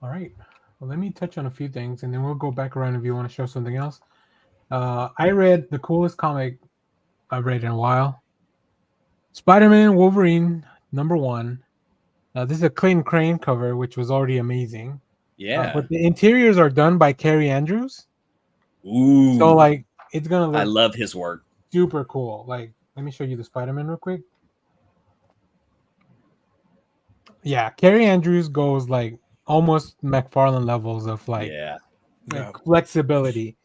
All right. Well, let me touch on a few things, and then we'll go back around if you want to show something else. I read the coolest comic I've read in a while. Spider-Man Wolverine #1. This is a Clayton Crane cover, which was already amazing. Yeah. But the interiors are done by Carrie Andrews. Ooh. So like it's gonna look I love his work. super cool. Like, let me show you the Spider-Man real quick. Yeah, Carrie Andrews goes like almost McFarlane levels of like flexibility.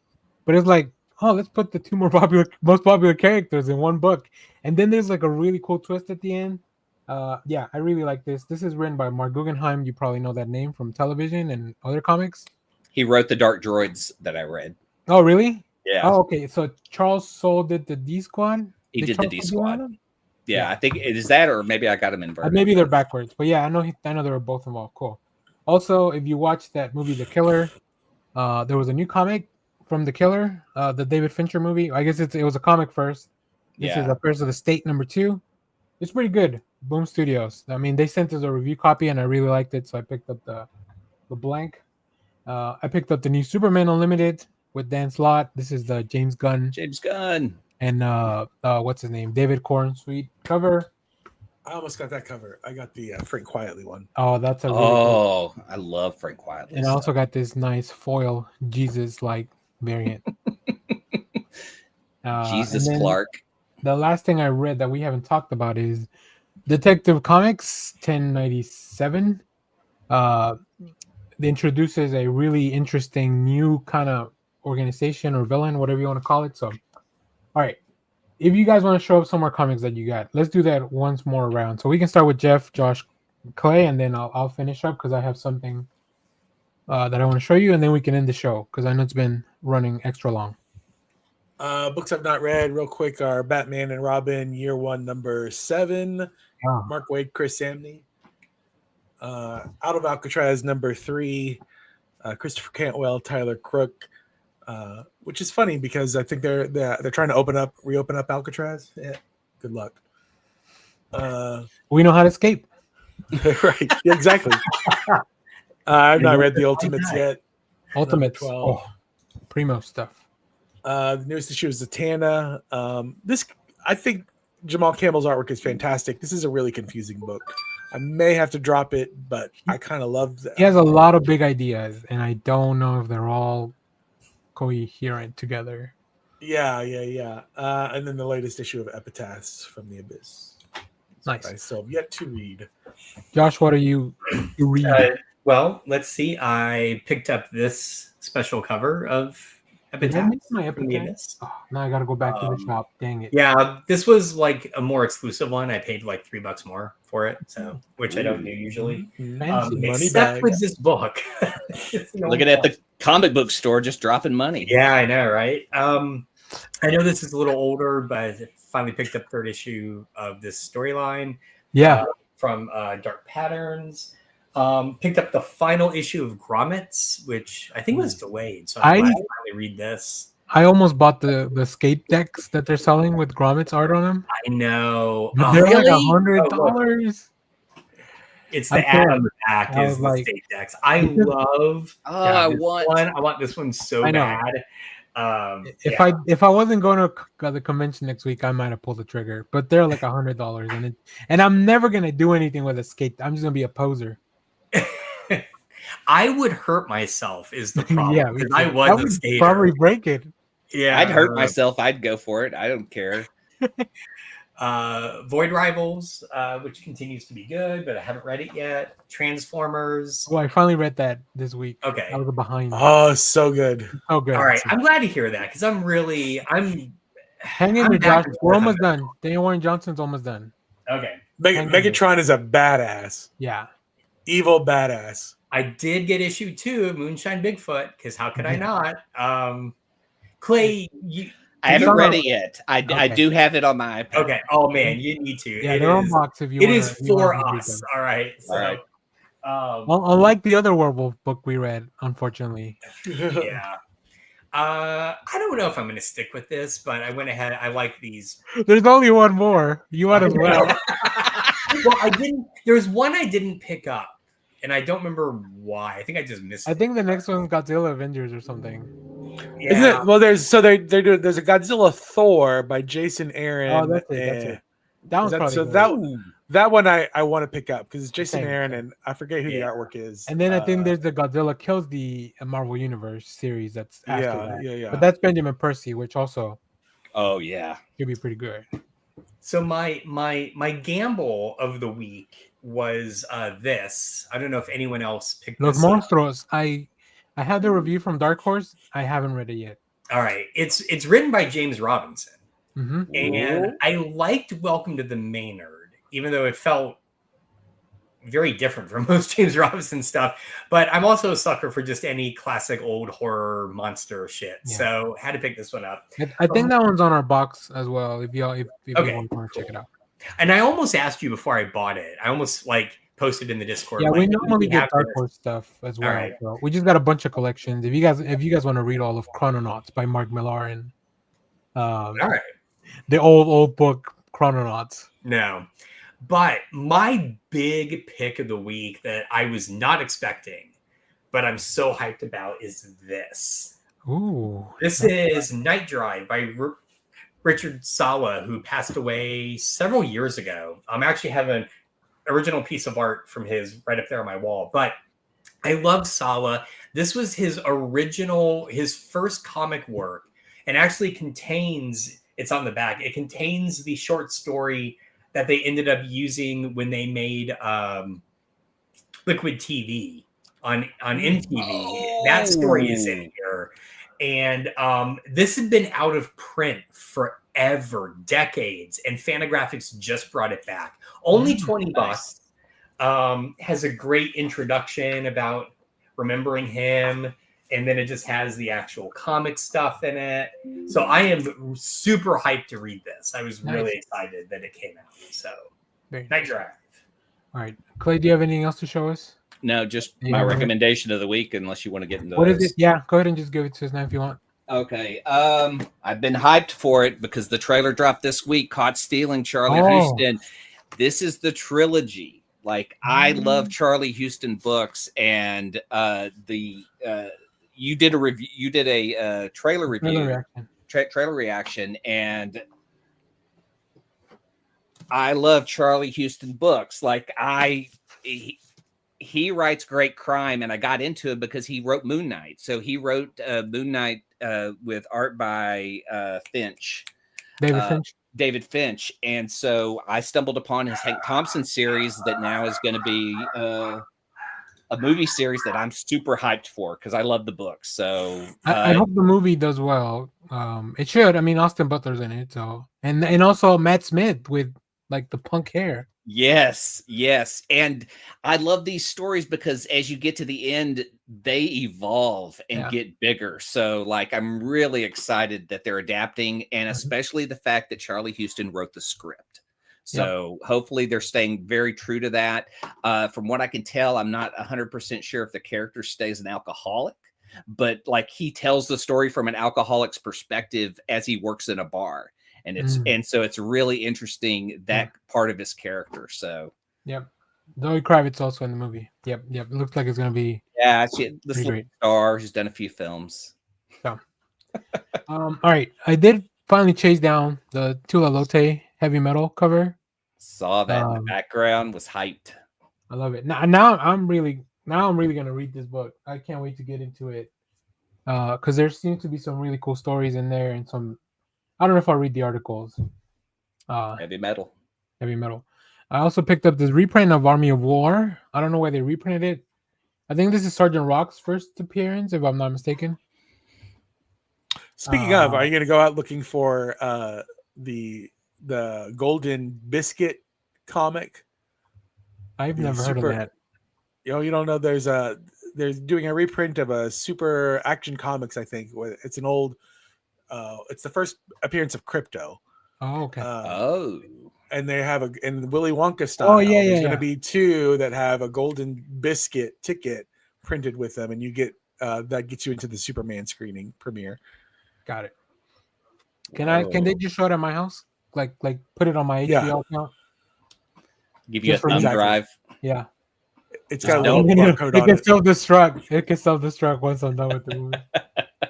But it's like, oh, let's put the two most popular characters in one book. And then there's like a really cool twist at the end. Yeah, I really like this. This is written by Mark Guggenheim. You probably know that name from television and other comics. He wrote the Dark Droids that I read. Oh, really? Yeah. Oh, okay. So Charles Soule did the D Squad. He did the D Squad. Yeah, I think it is that, or maybe I got them inverted. Maybe they're backwards, but yeah, I know they were both involved. Cool. Also, if you watch that movie, The Killer, there was a new comic from The Killer, the David Fincher movie. I guess it was a comic first. This is Affairs of the State #2. It's pretty good. Boom Studios. I mean, they sent us a review copy, and I really liked it, so I picked up the blank. I picked up the new Superman Unlimited with Dan Slott. This is the James Gunn. And what's his name? David Cornsweet cover. I almost got that cover. I got the Frank Quietly one. Oh, that's a really cool. I love Frank Quietly. And I also got this nice foil Jesus-like variant. Jesus Clark. The last thing I read that we haven't talked about is Detective Comics 1097. It introduces a really interesting new kind of organization or villain, whatever you want to call it. So, all right. If you guys want to show up some more comics that you got, let's do that once more around. So we can start with Jeff, Josh, Clay, and then I'll finish up because I have something that I want to show you, and then we can end the show because I know it's been running extra long. Books I've not read real quick are Batman and Robin Year 1 #7. Mark Waid, Chris Samney. Out of Alcatraz #3. Christopher Cantwell, Tyler Crook. Which is funny because I think they're trying to reopen up Alcatraz. Yeah, good luck. We know how to escape. Right. Yeah, exactly. I've not read the Ultimates yet. Ultimates. 12. Primo stuff. The newest issue is Zatanna. I think Jamal Campbell's artwork is fantastic. This is a really confusing book. I may have to drop it, but I kind of love that. He has a lot of big ideas, and I don't know if they're all coherent together. Yeah. And then the latest issue of Epitaphs from the Abyss. Nice. I still have yet to read. Josh, what are you reading? Well, let's see. I picked up this special cover of Epitaphs from the Abyss. Oh, now I got to go back to the shop. Dang it. Yeah, this was like a more exclusive one. I paid like $3 more for it, so which I don't do usually. Except with this book. Looking at the comic book store, just dropping money. Yeah, I know, right? I know this is a little older, but I finally picked up third issue of this storyline. Yeah, from Dark Patterns. Picked up the final issue of Grommets, which I think was delayed. So I'm glad to finally read this. I almost bought the skate decks that they're selling with Grommets art on them. I know. They're like $100. It's the ad on the back is the skate decks. I love. I want this one so bad. If I wasn't going to the convention next week, I might have pulled the trigger. But they're like $100, and I'm never gonna do anything with a skate. I'm just gonna be a poser. I would hurt myself is the problem. Yeah, because me I too. was That a would skater. probably break it. Yeah, I'd hurt myself. I'd go for it. I don't care. Void Rivals, which continues to be good, but I haven't read it yet. Transformers. Well, I finally read that this week. Okay. I was behind. Oh, so good. Oh, good. All right. I'm glad to hear that because Hang in there, Josh. We're almost done. Daniel Warren Johnson's almost done. Okay. Megatron is a badass. Yeah. Evil badass. I did get issue 2 of Moonshine Bigfoot because how could I not? Clay, I haven't read it yet. I do have it on my iPad. Okay. Oh man, you need to. Yeah, they're on box if you. It is for us. All right. So, all right. Unlike the other werewolf book we read, unfortunately. Yeah. I don't know if I'm going to stick with this, but I went ahead. I like these. There's only one more. You might as well. Well, I didn't. There's one I didn't pick up, and I don't remember why. I think I just missed. I think the next one's Godzilla Avengers or something. Yeah. Isn't it? Well, there's a Godzilla Thor by Jason Aaron. Oh, that's it. That's it. That one's probably good. That one I want to pick up because it's Jason Same. Aaron and I forget who the artwork is. And then I think there's the Godzilla Kills the Marvel Universe series that's after that. Yeah. But that's Benjamin Percy, which also yeah, should be pretty good. So my gamble of the week was this. I don't know if anyone else picked Los this up. Monstruos. I have the review from Dark Horse. I haven't read it yet. All right. It's written by James Robinson. Mm-hmm. And I liked Welcome to the Maynard, even though it felt very different from most James Robinson stuff. But I'm also a sucker for just any classic old horror monster shit. Yeah. So had to pick this one up. I think that one's on our box as well. If you want to check it out. And I almost asked you before I bought it. I almost posted in the Discord. Yeah, like, we normally get Dark this? Horse stuff as well. Right. So we just got a bunch of collections. If you guys want to read all of Chrononauts by Mark Millar and All right. the old book Chrononauts. No. But my big pick of the week that I was not expecting, but I'm so hyped about is this. Ooh. This is Night Drive by Richard Sawa, who passed away several years ago. I'm actually have an original piece of art from his right up there on my wall. But I love Sawa. This was his first comic work, and actually contains, it's on the back, it contains the short story that they ended up using when they made Liquid TV on MTV. That story is in here. And this had been out of print forever, decades, and Fantagraphics just brought it back. Only $20. Has a great introduction about remembering him, and then it just has the actual comic stuff in it. So I am super hyped to read this. I was really excited that it came out. So Night Drive. All right, Clay, do you have anything else to show us? No, just my recommendation of the week, unless you want to get into what is it? Yeah, go ahead and just give it to us now if you want. Okay. I've been hyped for it because the trailer dropped this week. Caught Stealing, Charlie Houston. This is the trilogy. Like, I love Charlie Houston books, and you did a review. You did a trailer review, trailer reaction, and I love Charlie Houston books. Like, he writes great crime, and I got into it because he wrote Moon Knight. So he wrote Moon Knight with art by David Finch. And so I stumbled upon his Hank Thompson series that now is going to be a movie series that I'm super hyped for because I love the book. So I hope the movie does well. It should. I mean, Austin Butler's in it, so and also Matt Smith with like the punk hair. Yes. And I love these stories because as you get to the end, they evolve and get bigger. So like, I'm really excited that they're adapting, and especially the fact that Charlie Houston wrote the script. So hopefully they're staying very true to that. From what I can tell, I'm not 100% sure if the character stays an alcoholic, but like, he tells the story from an alcoholic's perspective as he works in a bar. And so it's really interesting, that part of his character. So Zoe Kravitz also in the movie. Yep. It looks like it's gonna be this great star. She's done a few films. So All right, I did finally chase down the Tula Lote heavy metal cover. Saw that in the background. Was hyped. I love it. Now I'm really gonna read this book. I can't wait to get into it. Because there seems to be some really cool stories in there, and some. I don't know if I'll read the articles. Heavy metal. Heavy metal. I also picked up this reprint of Army of War. I don't know why they reprinted it. I think this is Sergeant Rock's first appearance, if I'm not mistaken. Speaking of, are you going to go out looking for the Golden Biscuit comic? I've never heard of that. You don't know? They're doing a reprint of a Super Action Comics. I think it's an old. It's the first appearance of Crypto. Oh, okay. And they have in Willy Wonka style. Oh, yeah, There's going to be 2 that have a Golden Biscuit ticket printed with them, and you get that gets you into the Superman screening premiere. Got it. Can they just show it at my house? Like put it on my HBO account? Give you Just a thumb exactly. drive. Yeah. It's got a little it barcode on can it. self-destruct. It can self-destruct once I'm done with the movie.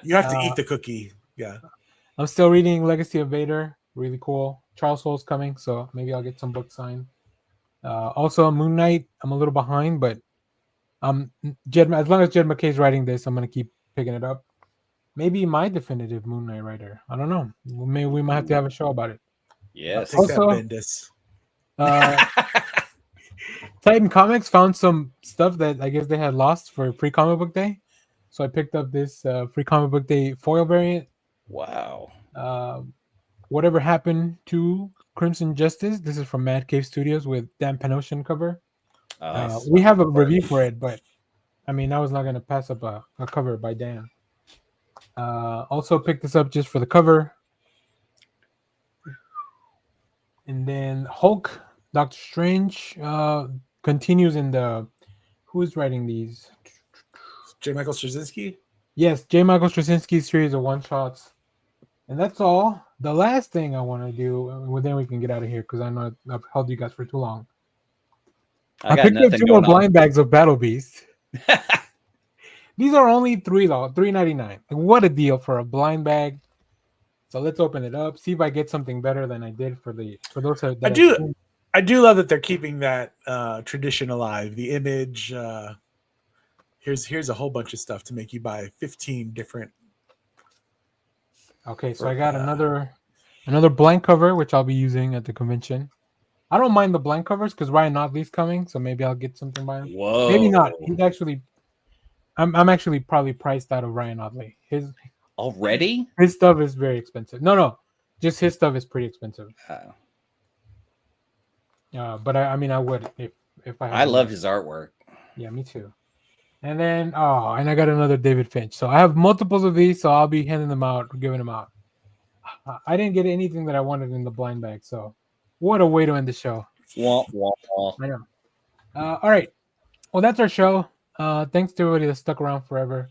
You have to eat the cookie. Yeah. I'm still reading Legacy of Vader. Really cool. Charles Soule's coming, so maybe I'll get some books signed. Also, Moon Knight. I'm a little behind, but as long as Jed McKay's writing this, I'm gonna keep picking it up. Maybe my definitive Moon Knight writer. I don't know. Maybe we might have to have a show about it. Yes. Take that, Bendis. Titan Comics found some stuff that I guess they had lost for Free Comic Book Day, so I picked up this Free Comic Book Day foil variant. Wow. Whatever Happened to Crimson Justice. This is from Mad Cave Studios with Dan Panosian cover. We have a review for it, but I mean, I was not going to pass up a cover by Dan. Also picked this up just for the cover. And then Hulk, Doctor Strange continues in the... Who's writing these? J. Michael Straczynski? Yes, J. Michael Straczynski's series of one-shots. And that's all. The last thing I want to do, well, then we can get out of here because I know I've held you guys for too long. I picked up 2 more blind bags of Battle Beast. These are only $3.99. Like, what a deal for a blind bag. So let's open it up, see if I get something better than I did for those that I do love that they're keeping that tradition alive. The image. Here's a whole bunch of stuff to make you buy 15 different. Okay, so I got another blank cover, which I'll be using at the convention. I don't mind the blank covers because Ryan Notley's coming, so maybe I'll get something by him. Whoa. Maybe not. He's actually, I'm actually probably priced out of Ryan Notley. His stuff is very expensive. No, just his stuff is pretty expensive. But I mean, I would if I. I love his artwork. Yeah, me too. And then, and I got another David Finch. So I have multiples of these, so I'll be handing them out, giving them out. I didn't get anything that I wanted in the blind bag, so what a way to end the show. Wah, wah, wah. I know. All right. Well, that's our show. Thanks to everybody that stuck around forever.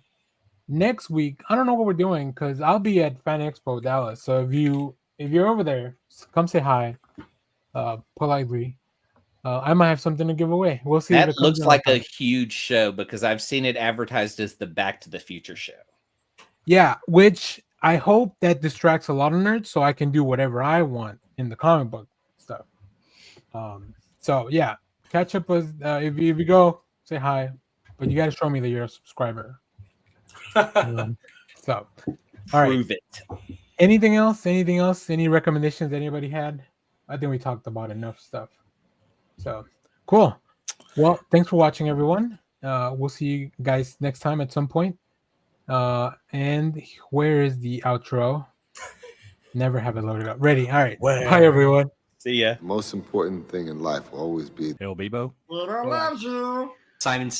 Next week, I don't know what we're doing because I'll be at Fan Expo Dallas. So if you're over there, come say hi politely. I might have something to give away. We'll see. That looks like a huge show because I've seen it advertised as the Back to the Future show. Yeah, which I hope that distracts a lot of nerds so I can do whatever I want in the comic book stuff. So yeah, catch up with if you go, say hi, but you got to show me that you're a subscriber. So, all right. Prove it. Anything else? Any recommendations anybody had? I think we talked about enough stuff. So cool. Well, thanks for watching, everyone. We'll see you guys next time at some point. And where is the outro? Never have it loaded up. Ready? All right. Bye, everyone. See ya. The most important thing in life will always be El Bebo. Simon